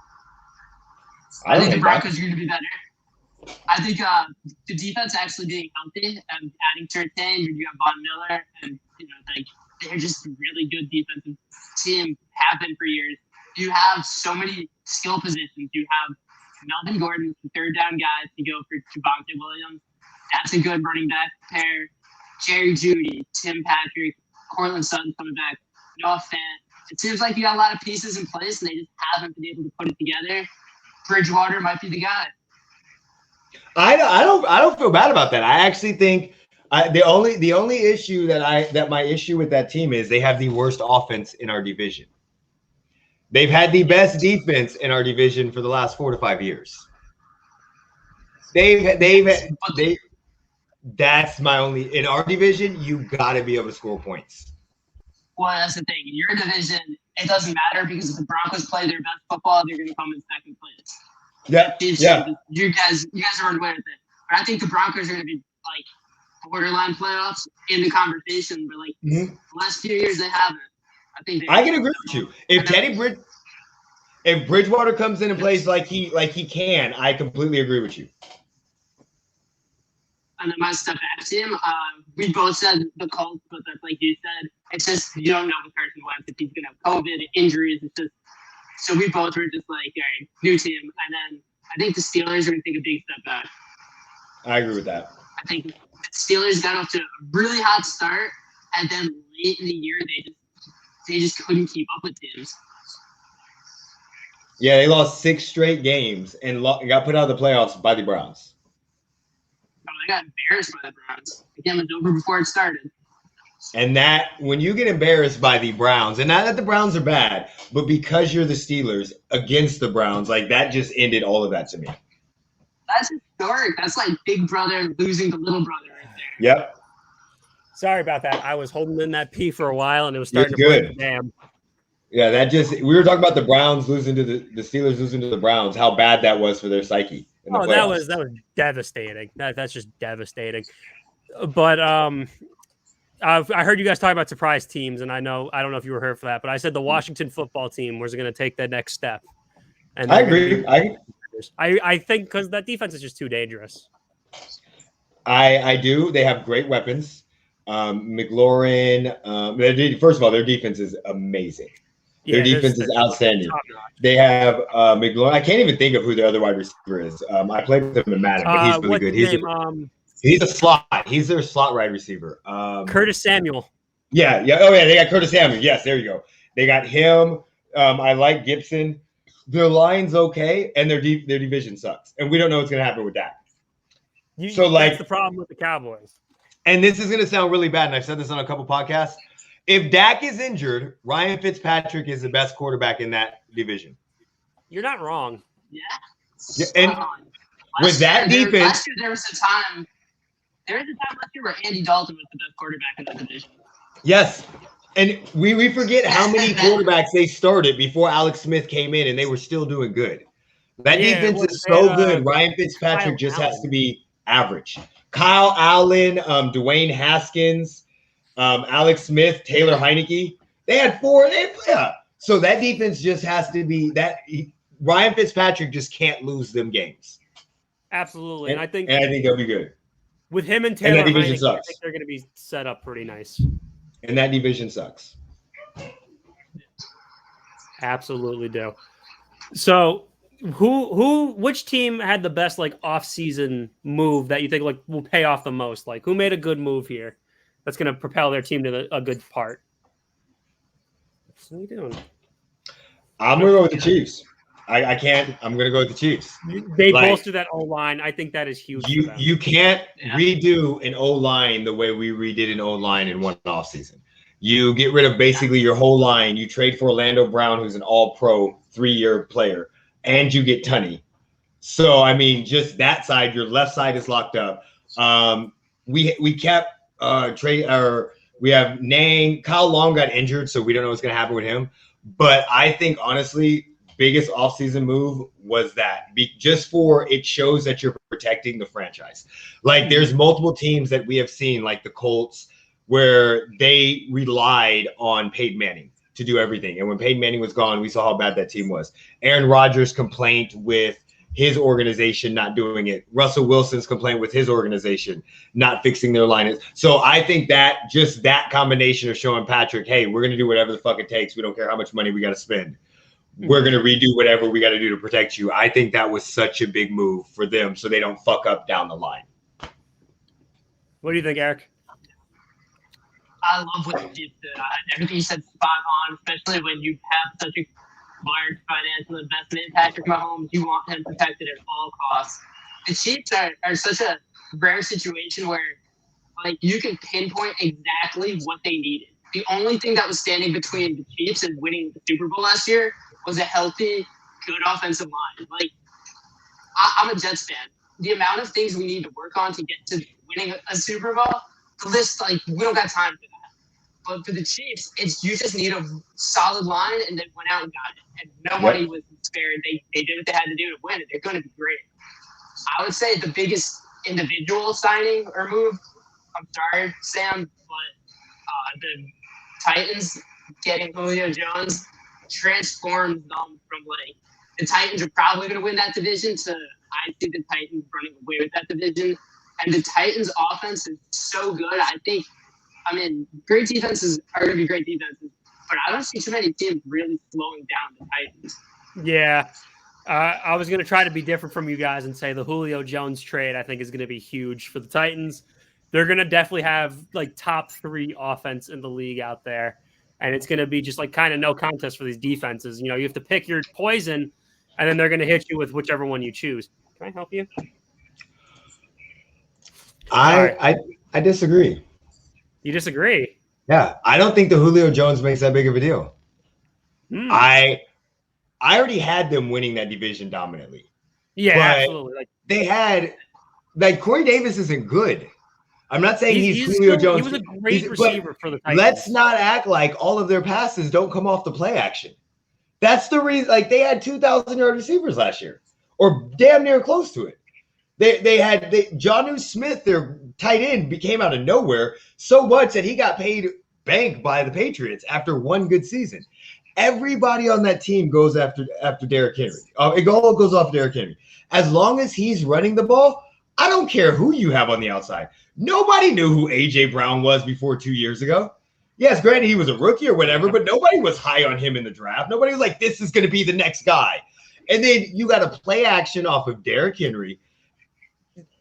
I think the Broncos are going to be better. I think the defense actually being healthy and adding Surtain, you have Von Miller, and they're just a really good defensive team, have been for years. You have so many skill positions. You have Melvin Gordon, the third down guy, to go for Javonte Williams. That's a good running back pair. Jerry Jeudy, Tim Patrick, Cortland Sutton coming back, Noah Fant. It seems like you got a lot of pieces in place, and they just haven't been able to put it together. Bridgewater might be the guy. I don't feel bad about that. I actually think the only issue that my issue with that team is they have the worst offense in our division. They've had the best defense in our division for the last 4 to 5 years. That's my only. In our division, you got to be able to score points. Well, that's the thing. In your division, it doesn't matter because if the Broncos play their best football, they're going to come in second place. Yeah. You guys are aware of it. But I think the Broncos are going to be like borderline playoffs in the conversation, but like the last few years they haven't. I can agree with you. If Bridgewater comes in and plays like he can, I completely agree with you. And then my step back to him, we both said the Colts, but that's like you said, it's just you don't know with Carson Wentz if he's gonna have COVID, injuries. It's just so we both were just like, all right, new team. And then I think the Steelers are gonna take a big step back. I agree with that. I think the Steelers got off to a really hot start, and then late in the year they just couldn't keep up with teams. Yeah, they lost 6 straight games and got put out of the playoffs by the Browns. Oh, they got embarrassed by the Browns. The game was over before it started. And that when you get embarrassed by the Browns, and not that the Browns are bad, but because you're the Steelers against the Browns, like that just ended all of that to me. That's historic. That's like Big Brother losing to Little Brother right there. Yep. Sorry about that. I was holding in that pee for a while, and it was starting to break the dam. Yeah, we were talking about the Browns losing to the Steelers losing to the Browns, how bad that was for their psyche. Oh, that was devastating. That's just devastating. But I heard you guys talk about surprise teams, and I don't know if you were here for that, but I said the Washington football team was going to take that next step. And I agree. I think because that defense is just too dangerous. I do. They have great weapons. McLaurin. First of all, their defense is amazing. Their defense is outstanding. They have McLaurin. I can't even think of who their other wide receiver is. I played with him in Madden, but he's really good. He's a slot. He's their slot wide receiver. Curtis Samuel. Yeah. Oh, yeah. They got Curtis Samuel. Yes, there you go. They got him. I like Gibson. Their line's okay, and their division sucks. And we don't know what's going to happen with that. That's the problem with the Cowboys. And this is going to sound really bad, and I've said this on a couple podcasts. If Dak is injured, Ryan Fitzpatrick is the best quarterback in that division. You're not wrong. Yeah. And with that defense, last year there was a time last year where Andy Dalton was the best quarterback in that division. Yes. And we forget how many quarterbacks they started before Alex Smith came in, and they were still doing good. That defense is so good. Ryan Fitzpatrick just has to be average. Kyle Allen, Dwayne Haskins, Alex Smith, Taylor Heineke. They had 4. So that defense just has to be that. Ryan Fitzpatrick just can't lose them games. Absolutely, and I think they'll be good with him and Taylor Heineke. I think they're going to be set up pretty nice. And that division sucks. Absolutely do. So, which team had the best off-season move that you think will pay off the most? Like, who made a good move here that's going to propel their team to a good part? What are you doing? I'm going to go with the Chiefs. I can't. I'm going to go with the Chiefs. They bolster that O-line. I think that is huge. You can't redo an O-line the way we redid an O-line in one offseason. You get rid of basically your whole line. You trade for Orlando Brown, who's an all-pro 3-year player, and you get Tunney. So, I mean, just that side, your left side is locked up. We kept we have Nang. Kyle Long got injured, so we don't know what's going to happen with him. But I think, honestly, biggest offseason move was that just for it shows that you're protecting the franchise. Like there's multiple teams that we have seen, like the Colts, where they relied on Peyton Manning to do everything. And when Peyton Manning was gone, we saw how bad that team was. Aaron Rodgers' complaint with his organization not doing it. Russell Wilson's complaint with his organization not fixing their line. So I think that just that combination of showing Patrick, hey, we're going to do whatever the fuck it takes. We don't care how much money we got to spend. We're going to redo whatever we got to do to protect you. I think that was such a big move for them so they don't fuck up down the line. What do you think, Eric? I love what you did. Everything you said spot on, especially when you have such a large financial investment in Patrick Mahomes. You want him protected at all costs. The Chiefs are such a rare situation where you can pinpoint exactly what they needed. The only thing that was standing between the Chiefs and winning the Super Bowl last year was a healthy, good offensive line. I'm a Jets fan. The amount of things we need to work on to get to winning a Super Bowl, the list, we don't got time for that. But for the Chiefs, you just need a solid line, and they went out and got it. And nobody was spared. They did what they had to do to win it. They're going to be great. I would say the biggest individual signing or move, I'm sorry, Sam, but the Titans getting Julio Jones transformed them from like the Titans are probably going to win that division to I see the Titans running away with that division. And the Titans offense is so good. Great defenses are going to be great defenses, but I don't see too many teams really slowing down the Titans. Yeah. I was going to try to be different from you guys and say the Julio Jones trade I think is going to be huge for the Titans. They're going to definitely have like top 3 offense in the league out there. And it's going to be just like kind of no contest for these defenses. You have to pick your poison, and then they're going to hit you with whichever one you choose. Can I help you? I disagree. You disagree? Yeah, I don't think the Julio Jones makes that big of a deal. I already had them winning that division dominantly. Yeah, absolutely. They had Corey Davis isn't good. I'm not saying he's Julio Jones. He was a great receiver for the Titans. Let's not act like all of their passes don't come off the play action. That's the reason. Like they had 2,000-yard receivers last year, or damn near close to it. They had Jonnu Smith, their tight end, came out of nowhere so much that he got paid bank by the Patriots after one good season. Everybody on that team goes after Derrick Henry. It all goes off Derrick Henry. As long as he's running the ball, I don't care who you have on the outside. Nobody knew who A.J. Brown was before 2 years ago. Yes, granted, he was a rookie or whatever, but nobody was high on him in the draft. Nobody was like, this is going to be the next guy. And then you got a play action off of Derrick Henry.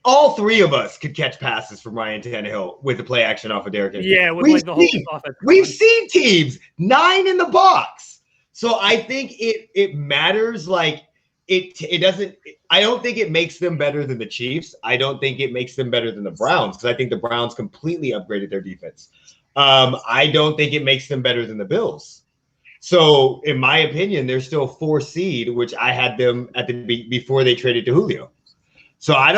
All 3 of us could catch passes from Ryan Tannehill with the play action off of Derrick Henry. Yeah, with the whole offense. We've seen teams 9 in the box. So I think it matters. Like it doesn't. I don't think it makes them better than the Chiefs. I don't think it makes them better than the Browns because I think the Browns completely upgraded their defense. I don't think it makes them better than the Bills. So in my opinion, they're still 4 seed, which I had them at before they traded to Julio. So I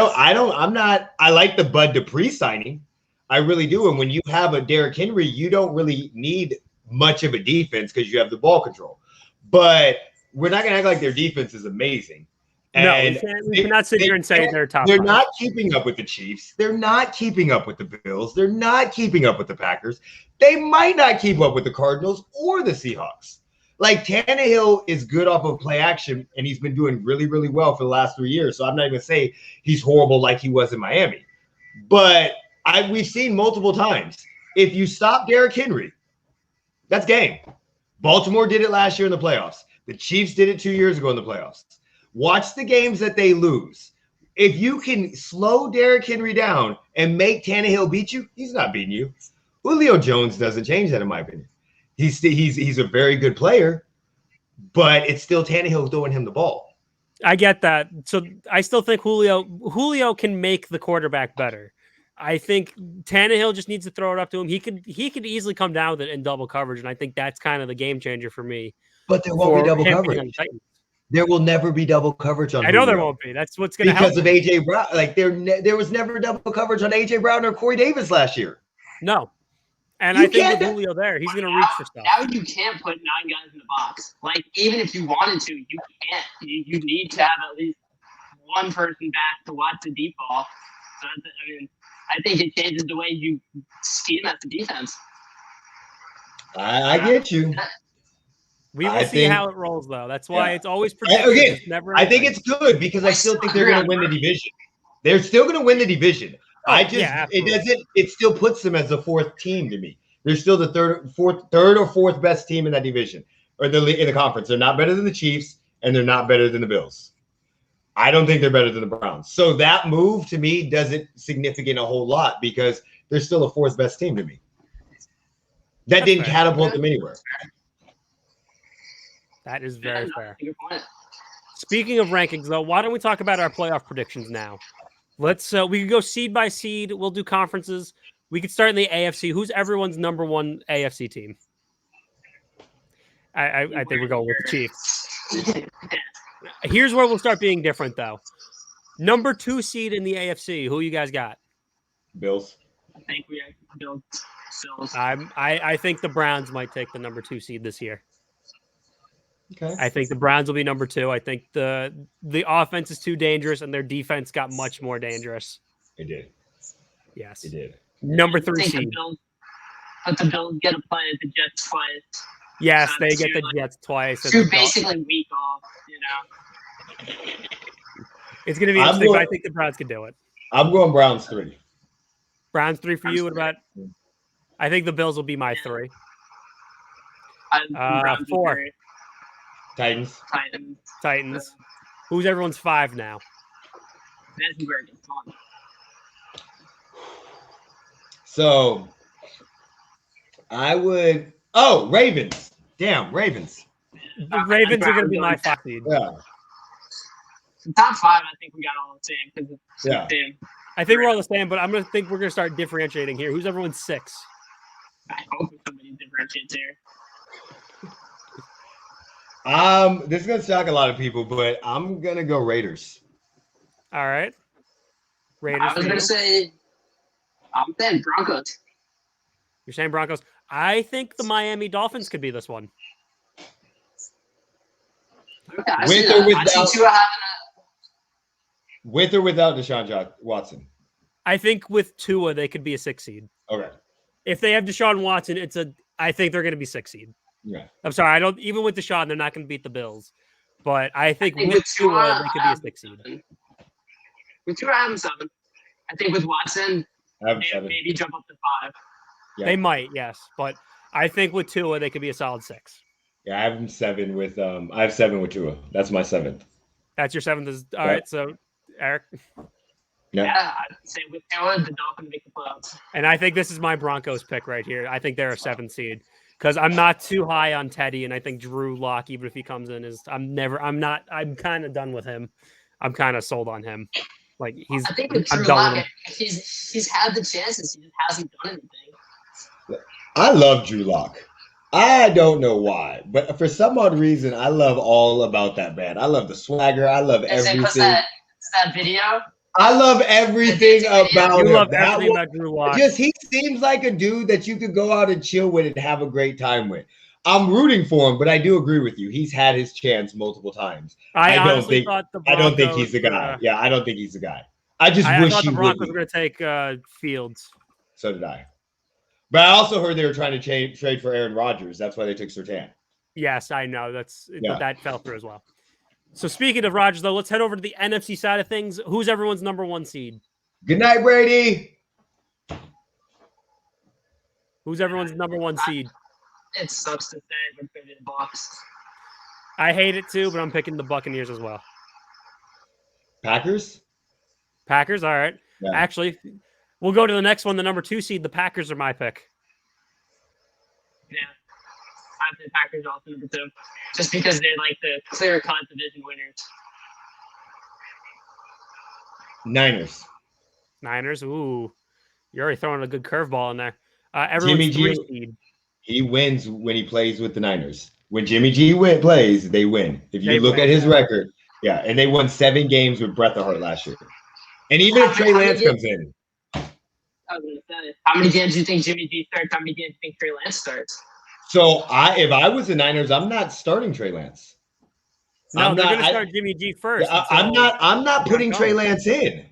like the Bud Dupree signing. I really do. And when you have a Derrick Henry, you don't really need much of a defense because you have the ball control. But we're not going to act like their defense is amazing. And we cannot sit here and say they're top. They're not keeping up with the Chiefs. They're not keeping up with the Bills. They're not keeping up with the Packers. They might not keep up with the Cardinals or the Seahawks. Like Tannehill is good off of play action, and he's been doing really, really well for the last 3 years. So I'm not even going to say he's horrible like he was in Miami. But we've seen multiple times. If you stop Derrick Henry, that's game. Baltimore did it last year in the playoffs. The Chiefs did it 2 years ago in the playoffs. Watch the games that they lose. If you can slow Derrick Henry down and make Tannehill beat you, he's not beating you. Julio Jones doesn't change that, in my opinion. He's a very good player, but it's still Tannehill throwing him the ball. I get that. So I still think Julio can make the quarterback better. I think Tannehill just needs to throw it up to him. He could easily come down with it in double coverage, and I think that's kind of the game changer for me. But there won't be double coverage. There will never be double coverage on Julio. I know there won't be. That's what's going to happen. Because of A.J. Brown. Like there was never double coverage on A.J. Brown or Corey Davis last year. No. And I think with Julio there, he's going to reach for stuff. Now you can't put 9 guys in the box. Like, even if you wanted to, you can't. You need to have at least one person back to watch the deep ball. So, I think it changes the way you scheme at the defense. I get you. We will see how it rolls, though. That's why it's always predicted. Again, I think it's good because I still think they're going to win the division. They're still going to win the division. It still puts them as the 4th team to me. They're still the third or fourth best team in that division or in the conference. They're not better than the Chiefs and they're not better than the Bills. I don't think they're better than the Browns. So that move to me doesn't significant a whole lot because they're still the 4th best team to me. That didn't catapult them anywhere. That is very fair. Speaking of rankings, though, why don't we talk about our playoff predictions now? Let's we can go seed by seed. We'll do conferences. We could start in the AFC. Who's everyone's number 1 AFC team? I think we're going with the Chiefs. Here's where we'll start being different, though. Number 2 seed in the AFC. Who you guys got? Bills. I think we have Bills. I think the Browns might take the number 2 seed this year. Okay. I think the Browns will be number 2. I think the offense is too dangerous and their defense got much more dangerous. It did. Yes. It did. Number 3 seed. But the Bills get to play the Jets twice. Yes, so they get the Jets twice. Two basically week off, you know. It's going to be interesting, but I think the Browns can do it. I'm going Browns 3. Browns 3 for you. What about? I think the Bills will be my 3. 4. Titans. Who's everyone's 5 now? That's where it gets fun. So I would. Oh, Ravens. Damn, Ravens. The Ravens are going to be my 5 seed. Yeah. Top 5, I think we got all the same. Yeah. I think we're all the same, but I'm going to think we're going to start differentiating here. Who's everyone's 6? I hope somebody differentiates here. This is gonna shock a lot of people, but I'm gonna go Raiders. All right. Raiders. I was gonna say I'm saying Broncos. You're saying Broncos. I think the Miami Dolphins could be this one. Okay, with or without Deshaun Watson? I think with Tua they could be a 6 seed. Okay. If they have Deshaun Watson, I think they're going to be 6 seed. Yeah. I'm sorry. Even with Deshaun, they're not going to beat the Bills. But I think with Tua, they could be a 6 seed. With Tua, I have 7. I think with Watson, I have 7. Maybe jump up to 5. Yeah. They might, yes. But I think with Tua, they could be a solid 6. Yeah, I have them 7 with I have 7 with Tua. That's my 7th. That's your 7th. All right. So Eric. Yeah, I'd say with Tua, the Dolphins make the playoffs. And I think this is my Broncos pick right here. I think they're a 7 seed because I'm not too high on Teddy, and I think Drew Lock, even if he comes in, I'm kind of done with him. I'm kind of sold on him. Like I think with Drew Lock, he's had the chances, he just hasn't done anything. I love Drew Lock. I don't know why, but for some odd reason, I love all about that man. I love the swagger. I love everything. That video? I love everything about him. You love everything about Drew Lock. He seems like a dude that you could go out and chill with and have a great time with. I'm rooting for him, but I do agree with you. He's had his chance multiple times. I don't think he's the guy. Yeah, I don't think he's the guy. I wish thought the Broncos were going to take Fields. So did I. But I also heard they were trying to trade for Aaron Rodgers. That's why they took Surtain. Yes, I know. But that fell through as well. So speaking of Rodgers, though, let's head over to the NFC side of things. Who's everyone's number 1 seed? Good night, Brady. Who's everyone's number 1 seed? It sucks to say, but maybe the Bucs. I hate it too, but I'm picking the Buccaneers as well. Packers? Packers, all right. Yeah. Actually, we'll go to the next one. The number 2 seed. The Packers are my pick. Yeah. I have the Packers also number 2. Just because they're like the clear-cut division winners. Niners. Ooh. You're already throwing a good curveball in there. Jimmy G, he wins when he plays with the Niners. When Jimmy G plays, they win. If you look at his record, yeah, and they won 7 games with Breath of Heart last year. And even if Trey Lance comes in. I was going to say, how many games do you think Jimmy G starts? How many games do you think Trey Lance starts? So if I was the Niners, I'm not starting Trey Lance. No, they're going to start Jimmy G first. I'm not putting Trey Lance in.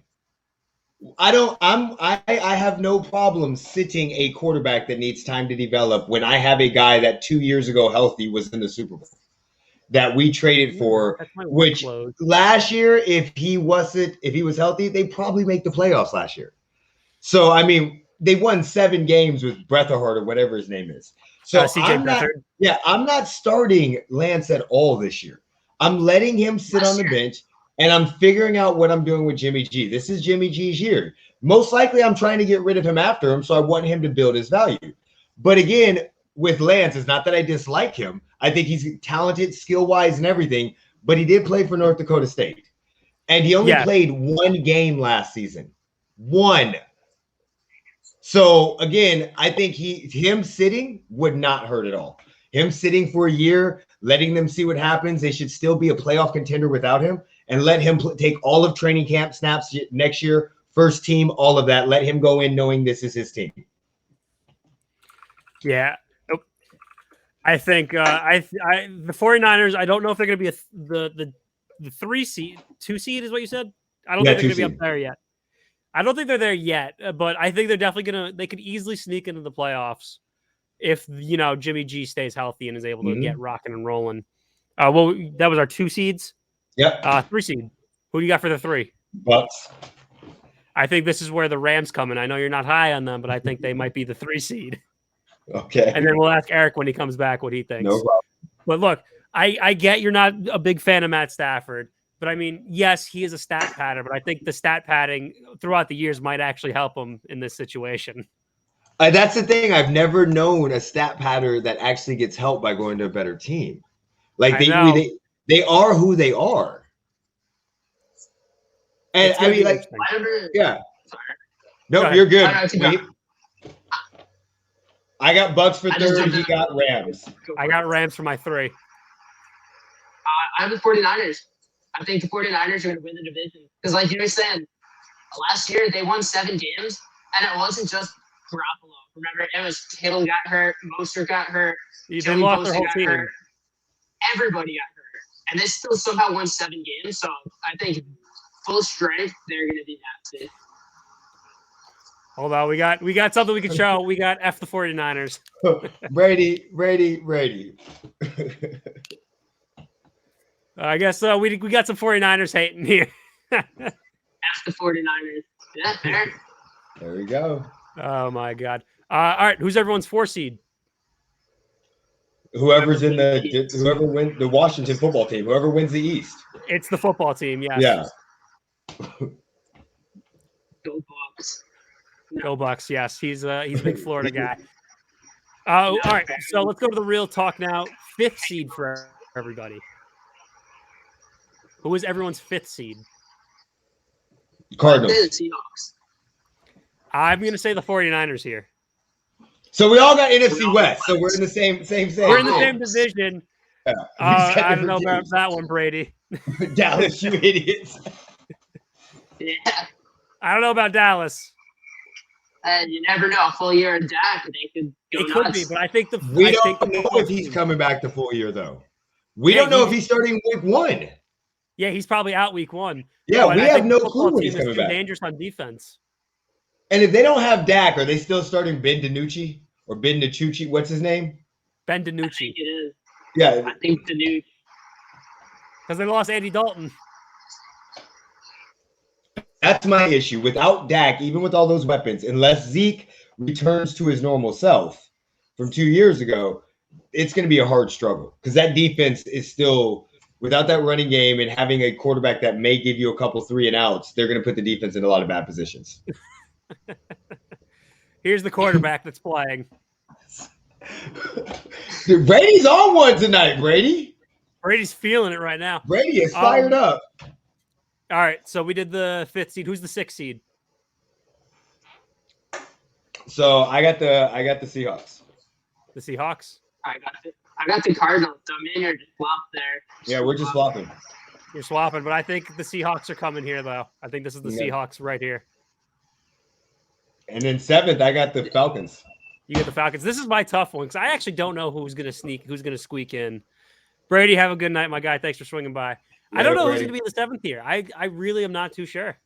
I have no problem sitting a quarterback that needs time to develop when I have a guy that 2 years ago healthy was in the Super Bowl that we traded for, which last year, if he was healthy, they probably make the playoffs last year. So, I mean, they won 7 games with Breath of Heart or whatever his name is. So I'm not starting Lance at all this year. I'm letting him sit on the bench. And I'm figuring out what I'm doing with Jimmy G. This is Jimmy G's year. Most likely, I'm trying to get rid of him after him, so I want him to build his value. But again, with Lance, it's not that I dislike him. I think he's talented, skill-wise, and everything. But he did play for North Dakota State. And he only played 1 game last season. 1. So, again, I think him sitting would not hurt at all. Him sitting for a year, letting them see what happens. They should still be a playoff contender without him. And let him take all of training camp snaps next year, first team, all of that. Let him go in knowing this is his team. Yeah. Nope. I think the 49ers, I don't know if they're going to be the 2 seed is what you said? I don't think they're going to be up there yet. I don't think they're there yet, but I think they're definitely they could easily sneak into the playoffs if, Jimmy G stays healthy and is able to get rocking and rolling. Well, that was our 2 seeds. Yep. 3 seed. Who do you got for the 3? Bucks. I think this is where the Rams come in. I know you're not high on them, but I think they might be the 3 seed. Okay. And then we'll ask Eric when he comes back what he thinks. No problem. But look, I get you're not a big fan of Matt Stafford, but I mean, yes, he is a stat patter, but I think the stat padding throughout the years might actually help him in this situation. That's the thing. I've never known a stat patter that actually gets helped by going to a better team. Like they are who they are. And I mean, like, yeah. No, you're good. I got Bucks for 3rd. You got Rams. I got Rams for my 3. I have the 49ers. I think the 49ers are going to win the division. Because like you were saying, last year they won 7 games, and it wasn't just Garoppolo. Remember, it was Kittle got hurt, Mostert got hurt, they lost their whole team. Hurt. Everybody got hurt. And they still somehow won 7 games. So I think full strength, they're going to be nasty. Hold on, we got something we can show. We got F the 49ers. Brady. I guess we got some 49ers hating here. F the 49ers. Yeah, fair. There we go. Oh my God. All right, who's everyone's 4 seed? Whoever wins the Washington football team, whoever wins the East. It's the football team, yes. Yeah. Go Bucks. Go Bucks, yes. He's a big Florida guy. All right, so let's go to the real talk now. 5th seed for everybody. Who is everyone's 5th seed? Cardinals. Seahawks. I'm going to say the 49ers here. So we all got NFC West. So we're in the same. We're in the same division. Yeah. I don't know about that one, Brady. Dallas, you idiots. Yeah. I don't know about Dallas. And you never know. A full year of Dak, they could go It nuts. could be, but I think we don't know if he's coming back the full year, though. We don't know if he's starting week 1. Yeah, he's probably out week 1. Yeah, we have no clue when he's coming back. Dangerous on defense. And if they don't have Dak, are they still starting Ben DiNucci or Ben DiNucci? What's his name? Ben DiNucci. I think it is. Yeah. I think DiNucci. Because they lost Andy Dalton. That's my issue. Without Dak, even with all those weapons, unless Zeke returns to his normal self from 2 years ago, it's going to be a hard struggle because that defense is still, without that running game and having a quarterback that may give you a couple 3-and-outs, they're going to put the defense in a lot of bad positions. Here's the quarterback that's playing. Dude, Brady's on one tonight, Brady. Brady's feeling it right now. Brady is fired up. All right, so we did the 5th seed. Who's the 6th seed? So I got the Seahawks. The Seahawks? I got the Cardinals. So me and you just flopped there. Yeah, we're just swapping. You're swapping, but I think the Seahawks are coming here, though. I think this is the Seahawks right here. And then 7th, I got the Falcons. You get the Falcons. This is my tough one because I actually don't know who's going to squeak in. Brady, have a good night, my guy. Thanks for swinging by. Yeah, I don't know who's going to be in the 7th here. I really am not too sure.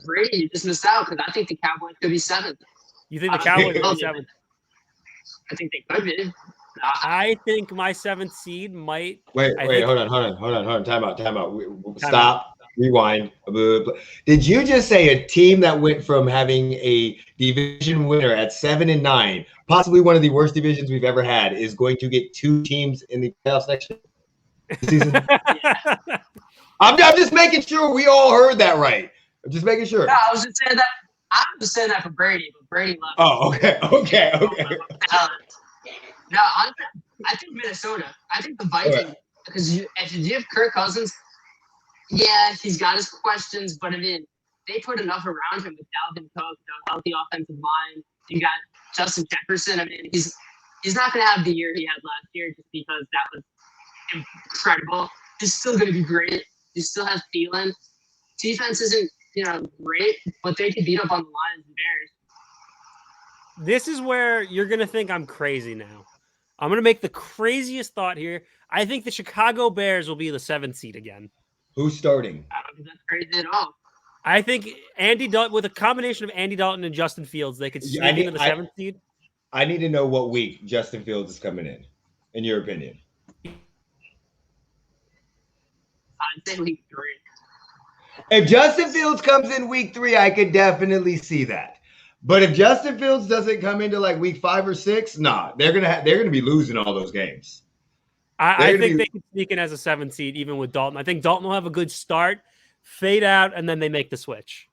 Brady, you just missed out because I think the Cowboys could be 7th. You think the Cowboys could be 7th? I think they could be. I think my 7th seed might. Wait, hold on. Time out. Stop. Rewind. Did you just say a team that went from having a division winner at 7-9, possibly one of the worst divisions we've ever had, is going to get 2 teams in the playoffs next season? I'm just making sure we all heard that right. I'm just making sure. No, I was just saying that. I was saying that for Brady, but Brady left. Oh, okay. No, I think Minnesota. I think the Vikings, because if you have Kirk Cousins, yeah, he's got his questions, but I mean, they put enough around him with Dalvin Cook, the healthy offensive line. You got Justin Jefferson. I mean, he's not going to have the year he had last year just because that was incredible. He's still going to be great. He still has Thielen. Defense isn't, great, but they can beat up on the Lions and This is where you're going to think I'm crazy now. I'm going to make the craziest thought here. I think the Chicago Bears will be the 7th seed again. Who's starting? I don't think that's crazy at all. I think Andy Dalton, with a combination of Andy Dalton and Justin Fields, they could sneak into the 7th seed. I need to know what week Justin Fields is coming in your opinion. I'd say week 3. If Justin Fields comes in week 3, I could definitely see that. But if Justin Fields doesn't come into like week 5 or 6, nah, they're gonna be losing all those games. I think they could sneak in as a 7th seed, even with Dalton. I think Dalton will have a good start, fade out, and then they make the switch.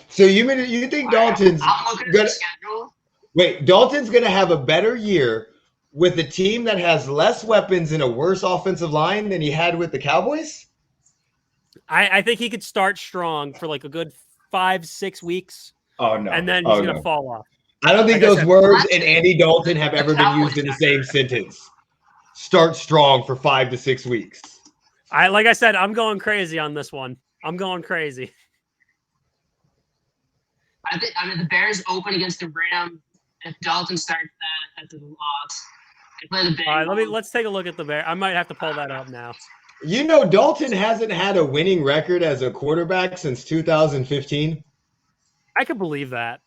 So you think Dalton's gonna wait? Dalton's gonna have a better year with a team that has less weapons and a worse offensive line than he had with the Cowboys? I think he could start strong for like a good 5-6 weeks. Oh no! And then he's gonna fall off. I don't think those words and Andy Dalton have ever been used in the same sentence. Start strong for 5 to 6 weeks. Like I said, I'm going crazy on this one. I'm going crazy. I mean, the Bears open against the Rams. If Dalton starts that, that's a loss. They play the Bengals. All right, let's take a look at the Bears. I might have to pull that up now. You know, Dalton hasn't had a winning record as a quarterback since 2015. I could believe that.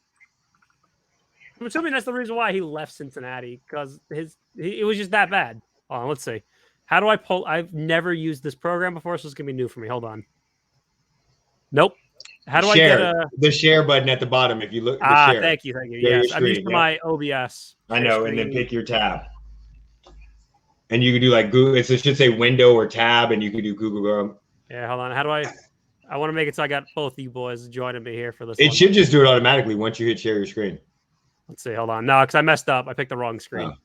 I'm assuming that's the reason why he left Cincinnati, because it was just that bad. Hold on, let's see. How do I pull? I've never used this program before, so it's gonna be new for me. Hold on. Nope. How do I get the share button at the bottom? If you look, share. Thank you. Yes, I'm using my OBS. I know, and then pick your tab. And you can do like Google. It should say window or tab, and you can do Google Chrome. Yeah, hold on. How do I want to make it so I got both you boys joining me here for this. It should just do it automatically once you hit share your screen. Let's see. Hold on. No, because I messed up. I picked the wrong screen. Oh.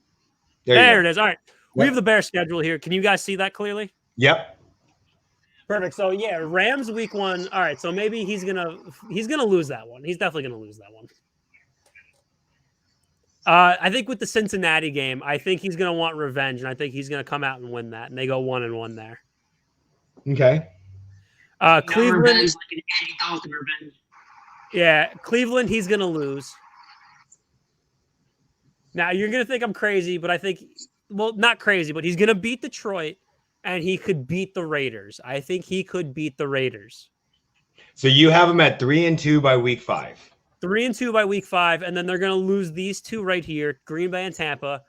There it is. All right. We have the Bears schedule here. Can you guys see that clearly? Yep. Perfect. So yeah, Rams week 1. All right. So maybe he's gonna lose that one. He's definitely gonna lose that one. I think with the Cincinnati game, I think he's gonna want revenge, and I think he's gonna come out and win that, and they go 1-1 there. Okay. Cleveland. Revenge, like an Andy Dalton revenge. Yeah, Cleveland. He's gonna lose. Now you're gonna think I'm crazy, but I think, well, not crazy, but he's gonna beat Detroit. And he could beat the Raiders. I think he could beat the Raiders. So you have him at 3-2 by week 5. 3-2 by week 5, and then they're going to lose these two right here, Green Bay and Tampa,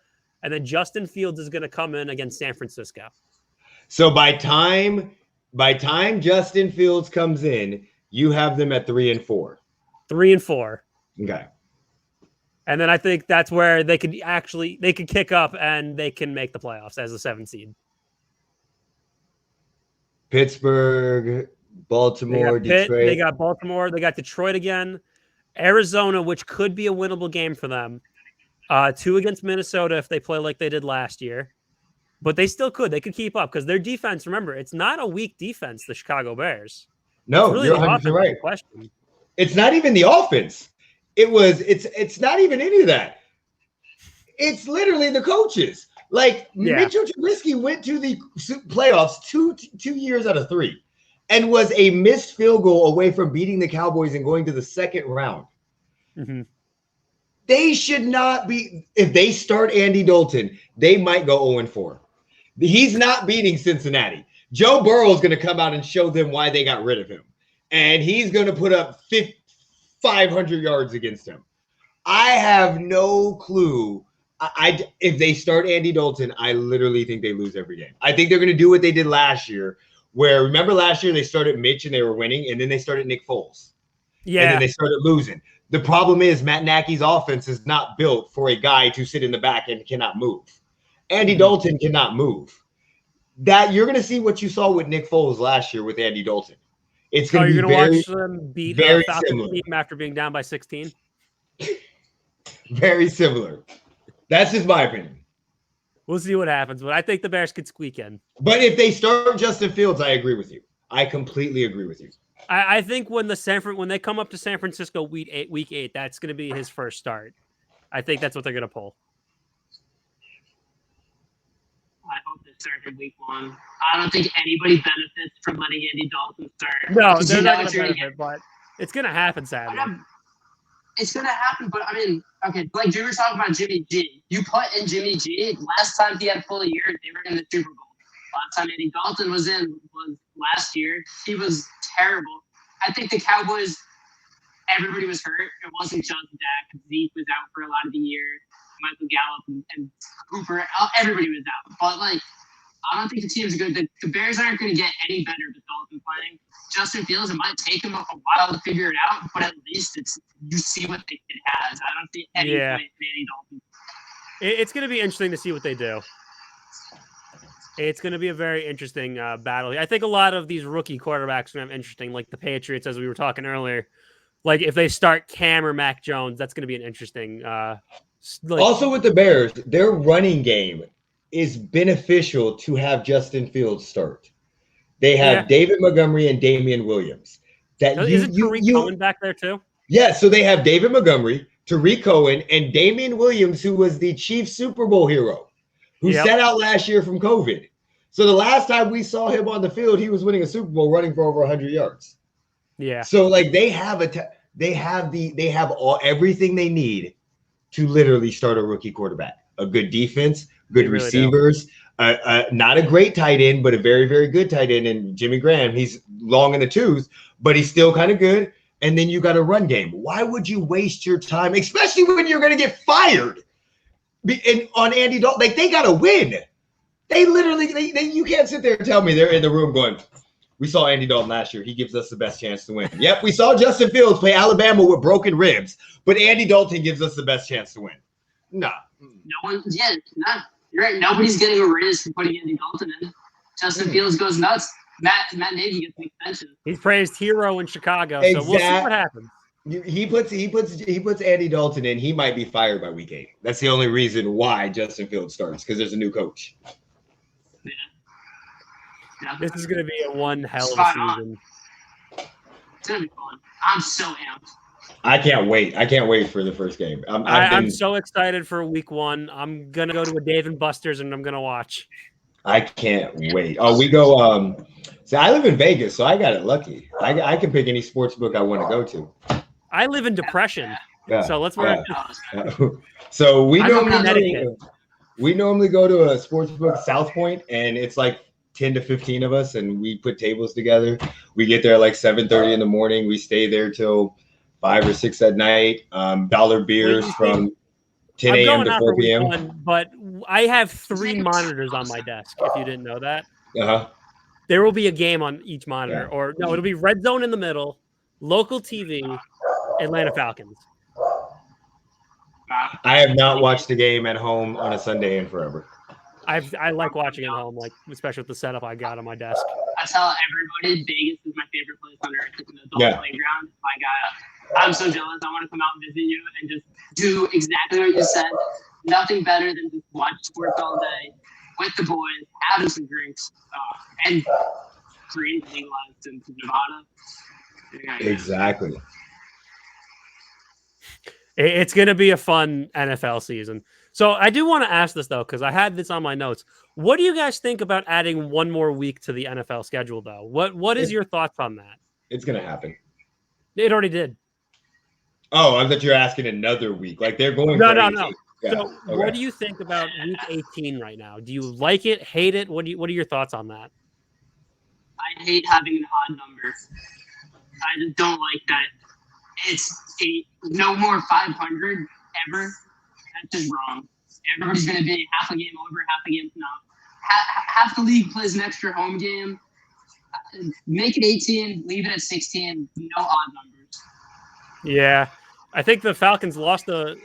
and then Justin Fields is going to come in against San Francisco. So by time Justin Fields comes in, you have them at 3-4. 3-4. Okay. And then I think that's where they could kick up and they can make the playoffs as a 7th seed. Pittsburgh, Baltimore, Detroit. They got Baltimore. They got Detroit again. Arizona, which could be a winnable game for them. 2 against Minnesota if they play like they did last year. But they still could. They could keep up because their defense, remember, it's not a weak defense, the Chicago Bears. No, really you're 100% right. Question. It's not even the offense. It's not even any of that. It's literally the coaches. Like Mitchell Trubisky went to the playoffs two years out of 3 and was a missed field goal away from beating the Cowboys and going to the 2nd round. Mm-hmm. They should not be. If they start Andy Dalton, they might go 0-4. He's not beating Cincinnati. Joe Burrow is going to come out and show them why they got rid of him. And he's going to put up 500 yards against him. I have no clue. If they start Andy Dalton, I literally think they lose every game. I think they're going to do what they did last year, where remember last year they started Mitch and they were winning, and then they started Nick Foles. Yeah. And then they started losing. The problem is Matt Nagy's offense is not built for a guy to sit in the back and cannot move. Andy Dalton cannot move. That you're going to see what you saw with Nick Foles last year with Andy Dalton. It's going to be watch them beat the Falcons team after being down by 16. Very similar. That's just my opinion. We'll see what happens, but I think the Bears could squeak in. But if they start Justin Fields, I agree with you. I completely agree with you. I think when they come up to San Francisco week 8, that's going to be his first start. I think that's what they're going to pull. I hope they start in week 1. I don't think anybody benefits from letting Andy Dalton start. No, they're not going to benefit, but it's going to happen, sadly. it's going to happen. But, I mean, okay, like you were talking about Jimmy G. You put in Jimmy G. Last time he had a full year, they were in the Super Bowl. Last time Andy Dalton was last year. He was terrible. I think the Cowboys, everybody was hurt. It wasn't just Dak. Zeke was out for a lot of the year. Michael Gallup and Cooper, everybody was out. But, like, I don't think the team's good. The Bears aren't going to get any better with Dalton playing. Justin Fields, it might take him a while to figure it out, but at least you see what it has. I don't see any point in Andy Dalton. It's going to be interesting to see what they do. It's going to be a very interesting battle. I think a lot of these rookie quarterbacks are interesting, like the Patriots, as we were talking earlier. Like if they start Cam or Mac Jones, that's going to be an interesting. Also with the Bears, their running game is beneficial to have Justin Fields start. They have David Montgomery and Damian Williams. Isn't Tariq Cohen back there too? Yeah, so they have David Montgomery, Tariq Cohen, and Damian Williams, who was the Chiefs Super Bowl hero, who sat out last year from COVID. So the last time we saw him on the field, he was winning a Super Bowl running for over 100 yards. Yeah. So like they have everything they need to literally start a rookie quarterback. A good defense, good receivers, not a great tight end, but a very, very good tight end. And Jimmy Graham, he's long in the tooth, but he's still kind of good. And then you got a run game. Why would you waste your time, especially when you're going to get fired on Andy Dalton? Like, they got to win. They literally, you can't sit there and tell me they're in the room going, we saw Andy Dalton last year. He gives us the best chance to win. Yep, we saw Justin Fields play Alabama with broken ribs, but Andy Dalton gives us the best chance to win. No. No one, you're right. Nobody's getting a raise for putting Andy Dalton in. Justin Fields goes nuts. Matt Nagy gets an extension. He's praised hero in Chicago, so we'll see what happens. He puts Andy Dalton in. He might be fired by week 8. That's the only reason why Justin Fields starts, because there's a new coach. Yeah. This is going to be one hell of a season. It's going to be fun. I'm so amped. I can't wait. I can't wait for the first game. I'm so excited for week 1. I'm going to go to a Dave & Buster's and I'm going to watch. I can't wait. Oh, we go. So I live in Vegas, so I got it lucky. I can pick any sports book I want to go to. I live in Depression. Yeah. So let's work. So we normally go to a sports book, South Point, and it's like 10 to 15 of us, and we put tables together. We get there like 7:30 in the morning. We stay there till 5 or 6 at night. Dollar beers from 10 a.m. to 4 p.m. But I have 3 monitors on my desk, if you didn't know that. Uh-huh. There will be a game on each monitor. Or no, it'll be Red Zone in the middle, local TV, Atlanta Falcons. I have not watched a game at home on a Sunday in forever. I like watching at home, like especially with the setup I got on my desk. I tell everybody Vegas is my favorite place on earth. It's an adult playground. My God, I'm so jealous. I want to come out and visit you and just do exactly what you said. Nothing better than just watch sports all day with the boys, having some drinks, and green legalized in Nevada. Exactly. It's going to be a fun NFL season. So I do want to ask this, though, because I had this on my notes. What do you guys think about adding one more week to the NFL schedule, though? What is your thoughts on that? It's going to happen. It already did. Oh, I thought you were asking another week. Like they're going No. Yeah. So what do you think about week 18 right now? Do you like it, hate it? What are your thoughts on that? I hate having an odd number. I just don't like that. It's no more 500 ever. That's just wrong. Everybody's going to be half a game over, half a game not. Half the league plays an extra home game. Make it 18, leave it at 16. No odd numbers. Yeah, I think the Falcons lost I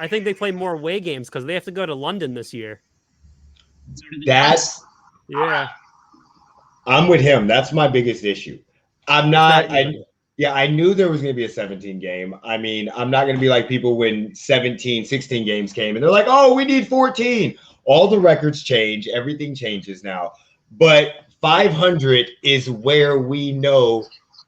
think they play more away games because they have to go to London this year. I'm with him. That's my biggest issue. I'm not. I knew there was going to be a 17 game. I mean, I'm not going to be like people when 17, 16 games came and they're like, oh, we need 14. All the records change. Everything changes now. But 500 is where we know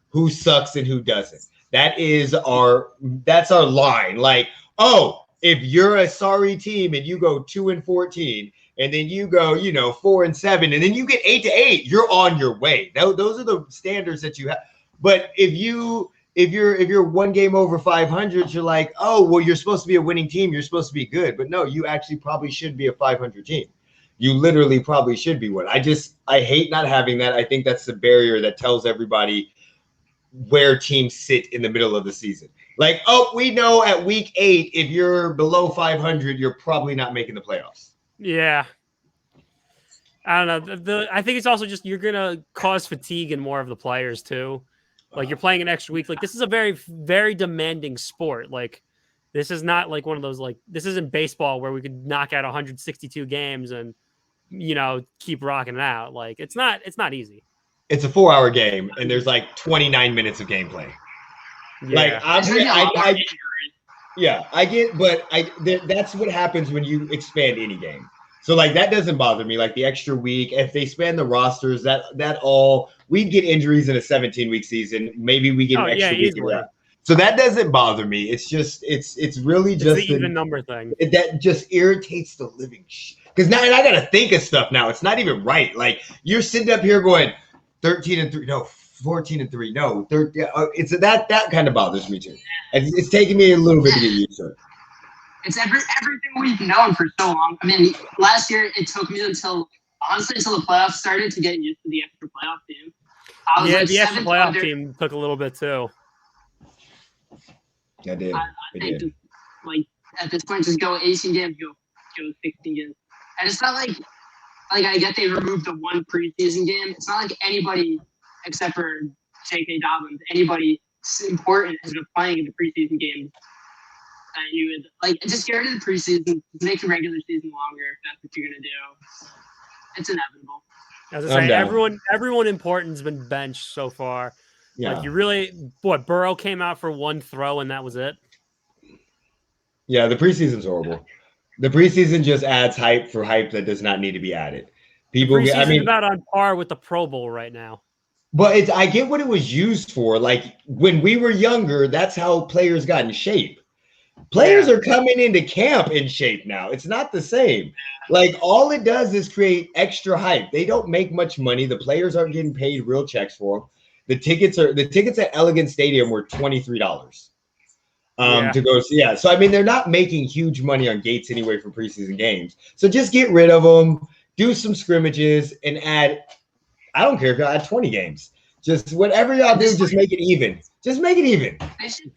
who sucks and who doesn't. That's our line. Like, oh, if you're a sorry team and you go 2-14 and then you go, 4-7 and then you get 8-8, you're on your way. Those are the standards that you have. But if you if you're one game over 500, you're like, oh, well, you're supposed to be a winning team. You're supposed to be good. But no, you actually probably should be a 500 team. You literally probably should be one. I hate not having that. I think that's the barrier that tells everybody where teams sit in the middle of the season. Like, oh, we know at week 8, if you're below 500, you're probably not making the playoffs. Yeah. I don't know. I think it's also just you're going to cause fatigue in more of the players too. Like you're playing an extra week. Like this is a very, very demanding sport. Like this is not like one of those, like this isn't baseball where we could knock out 162 games and, keep rocking it out. Like it's not easy. It's a 4-hour game and there's like 29 minutes of gameplay. Yeah. Like I get, but that's what happens when you expand any game. So like that doesn't bother me. Like the extra week, if they span the rosters, that all we'd get injuries in a 17-week season. Maybe we get an extra week. So that doesn't bother me. It's just it's really just the even number thing that just irritates the living shit. Because now I gotta think of stuff now. It's not even right. Like you're sitting up here going 13-3, no, 14-3, no, 13. It's that kind of bothers me too. It's taking me a little bit to get used to it. It's everything we've known for so long. I mean, last year it took me until the playoffs started to get used to the extra playoff team. The extra playoff team took a little bit too. I did. I think just, like at this point, just go 18 games, go 16 games, and it's not like I get they removed the one preseason game. It's not like anybody except for J.K. Dobbins, anybody important has been playing in the preseason games. You would just get rid of the preseason, make the regular season longer if that's what you're gonna do. It's inevitable. As I say, everyone important's been benched so far. Yeah. Like Burrow came out for one throw and that was it. Yeah, the preseason's horrible. The preseason just adds hype for hype that does not need to be added. Preseason's about on par with the Pro Bowl right now. But I get what it was used for. Like when we were younger, that's how players got in shape. Players are coming into camp in shape now. It's not the same. Like all it does is create extra hype. They don't make much money. The players aren't getting paid real checks for them. The tickets at Elegant Stadium were $23 to go see. Yeah. So I mean, they're not making huge money on gates anyway for preseason games. So just get rid of them, do some scrimmages, and add. I don't care if y'all add 20 games. Just whatever y'all do, just make it even. Just make it even. They should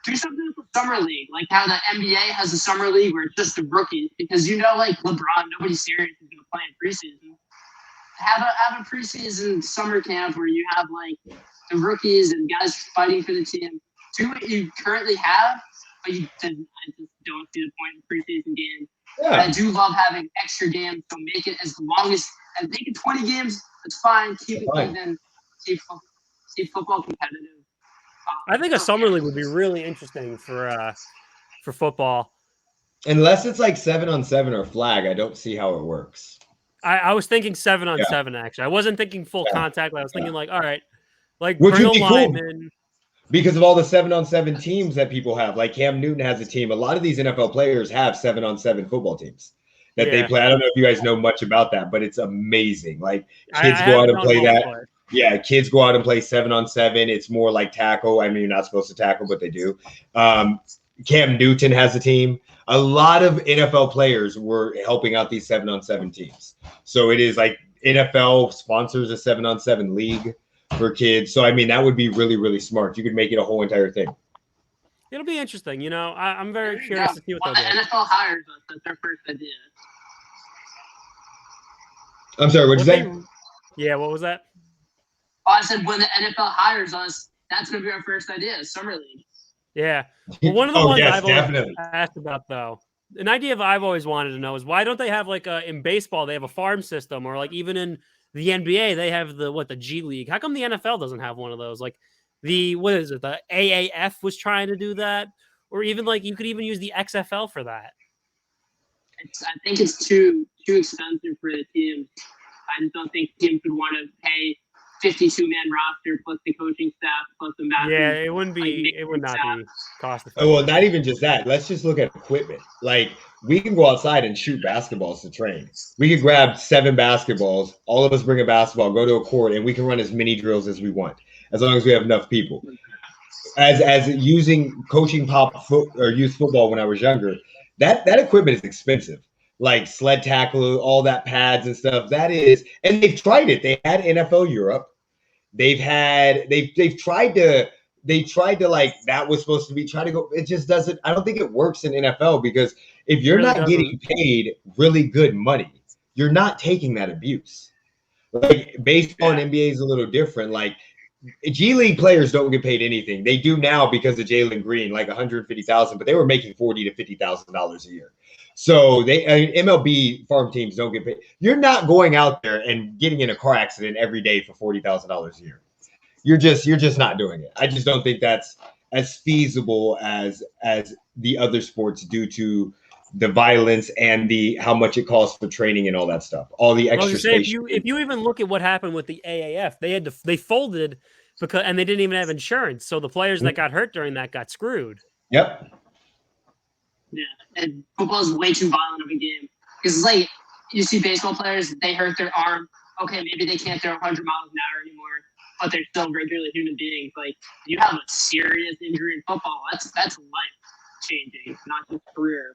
do something with the summer league, like how the NBA has a summer league where it's just the rookies, because like LeBron, nobody's serious is going to play in preseason. Have a preseason summer camp where you have like the rookies and guys fighting for the team. Do what you currently have, but I just don't see the point in preseason games. Yeah. I do love having extra games, so make it as long as make it 20 games. It's fine. Keep it even. Keep football competitive. I think a summer league would be really interesting for football. Unless it's like 7-on-7 or flag, I don't see how it works. I was thinking 7-on-7 actually. I wasn't thinking full contact. I was thinking like, all right, like which would be cool because of all the 7-on-7 teams that people have. Like Cam Newton has a team. A lot of these NFL players have 7-on-7 football teams that they play. I don't know if you guys know much about that, but it's amazing. Like kids go out and play that. Yeah, kids go out and play 7-on-7. It's more like tackle. I mean, you're not supposed to tackle, but they do. Cam Newton has a team. A lot of NFL players were helping out these 7-on-7 teams. So it is like NFL sponsors a 7-on-7 league for kids. So, I mean, that would be really, really smart. You could make it a whole entire thing. It'll be interesting. I'm very curious to see what they'll do. The NFL hires us. That's their first idea. I'm sorry, what'd you say? Yeah, what was that? Oh, I said when the NFL hires us, that's going to be our first idea, summer league. Yeah. Well, one of the ones I've always asked about, though, an idea I've always wanted to know is why don't they have like in baseball they have a farm system, or like even in the NBA they have the G League? How come the NFL doesn't have one of those? Like the AAF was trying to do that, or even like you could even use the XFL for that. I think it's too expensive for the teams. I just don't think teams would want to pay 52-man roster plus the coaching staff plus the massive. Yeah, it would not be cost effective. Well, not even just that. Let's just look at equipment. Like we can go outside and shoot basketballs to train. We could grab 7 basketballs. All of us bring a basketball, go to a court, and we can run as many drills as we want, as long as we have enough people. as using coaching youth football when I was younger, that equipment is expensive. Like sled tackle, all that pads and stuff. That is, and they've tried it. They had NFL Europe. They've tried to like that was supposed to be try to go. It just doesn't. I don't think it works in NFL because if you're not getting paid really good money, you're not taking that abuse. Like baseball and NBA is a little different. Like G League players don't get paid anything. They do now because of Jalen Green, like 150,000, but they were making $40,000 to $50,000 a year. So MLB farm teams don't get paid. You're not going out there and getting in a car accident every day for $40,000 a year. You're just not doing it. I just don't think that's as feasible as the other sports due to the violence and the how much it costs for training and all that stuff. All the extra space. If you even look at what happened with the AAF, they folded and they didn't even have insurance. So the players that got hurt during that got screwed. Yep. Yeah, and football is way too violent of a game. Because it's like you see baseball players, they hurt their arm. Okay, maybe they can't throw 100 miles an hour anymore, but they're still regular human beings. Like you have a serious injury in football, that's life changing, not just career.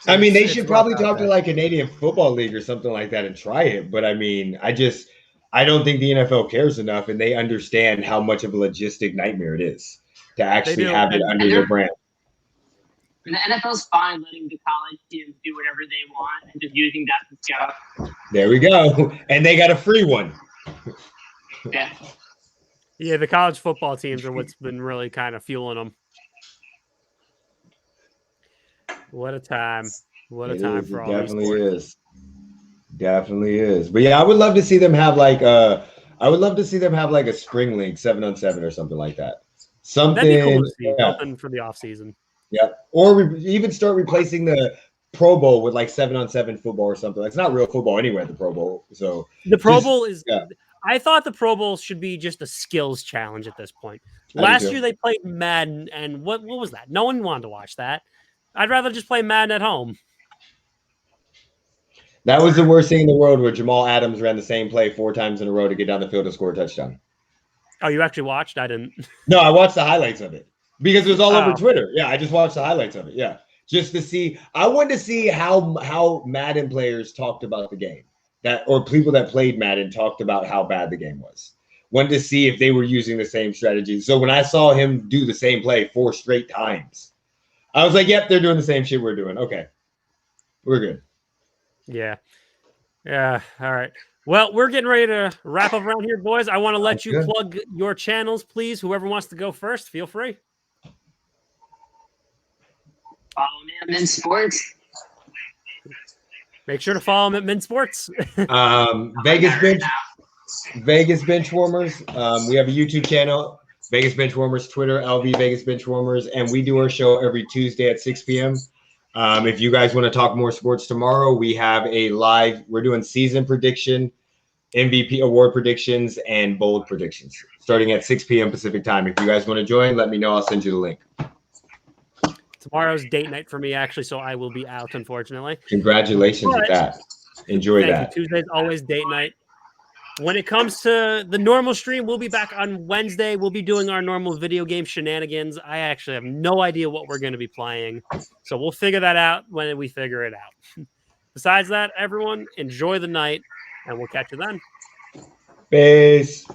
I mean, they should probably talk to like Canadian Football League or something like that and try it. But I mean, I don't think the NFL cares enough, and they understand how much of a logistic nightmare it is to actually have it under their brand. And the NFL's fine letting the college teams do whatever they want and just using that to scout. There we go. And they got a free one. Yeah. Yeah, the college football teams are what's been really kind of fueling them. What a time. What a time for all these sports. Definitely is. But yeah, I would love to see them have like a spring league 7-on-7 or something like that. Something that'd be cool to see, something for the off season. Yeah. Or even start replacing the Pro Bowl with like 7-on-7 football or something. It's not real football anyway at the Pro Bowl. So the Pro Bowl is I thought the Pro Bowl should be just a skills challenge at this point. Last year they played Madden, and what was that? No one wanted to watch that. I'd rather just play Madden at home. That was the worst thing in the world where Jamal Adams ran the same play 4 times in a row to get down the field and score a touchdown. Oh, you actually watched? I didn't. No, I watched the highlights of it because it was all over Twitter. Yeah, I just watched the highlights of it. Yeah, just to see. I wanted to see how Madden players talked about the game, or people that played Madden talked about how bad the game was. Wanted to see if they were using the same strategy. So when I saw him do the same play 4 straight times, I was like, "Yep, they're doing the same shit we're doing. Okay, we're good." Yeah. All right. Well, we're getting ready to wrap up around here, boys. I want to let you plug your channels, please. Whoever wants to go first, feel free. Follow me at Min Sports. Make sure to follow them at Min Sports. VegasBenchWarmers. We have a YouTube channel, VegasBenchWarmers, Twitter, LV VegasBenchWarmers, and we do our show every Tuesday at 6 p.m. If you guys want to talk more sports tomorrow, we have we're doing season prediction, MVP award predictions, and bold predictions starting at 6 p.m. Pacific time. If you guys want to join, let me know. I'll send you the link. Tomorrow's date night for me, actually, so I will be out, unfortunately. Congratulations with that. Enjoy that. Tuesday's always date night. When it comes to the normal stream, we'll be back on Wednesday. We'll be doing our normal video game shenanigans. I actually have no idea what we're going to be playing, so we'll figure that out when we figure it out. Besides that, everyone, enjoy the night, and we'll catch you then. Peace.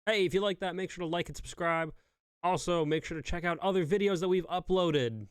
Hey, if you like that, make sure to like and subscribe. Also, make sure to check out other videos that we've uploaded.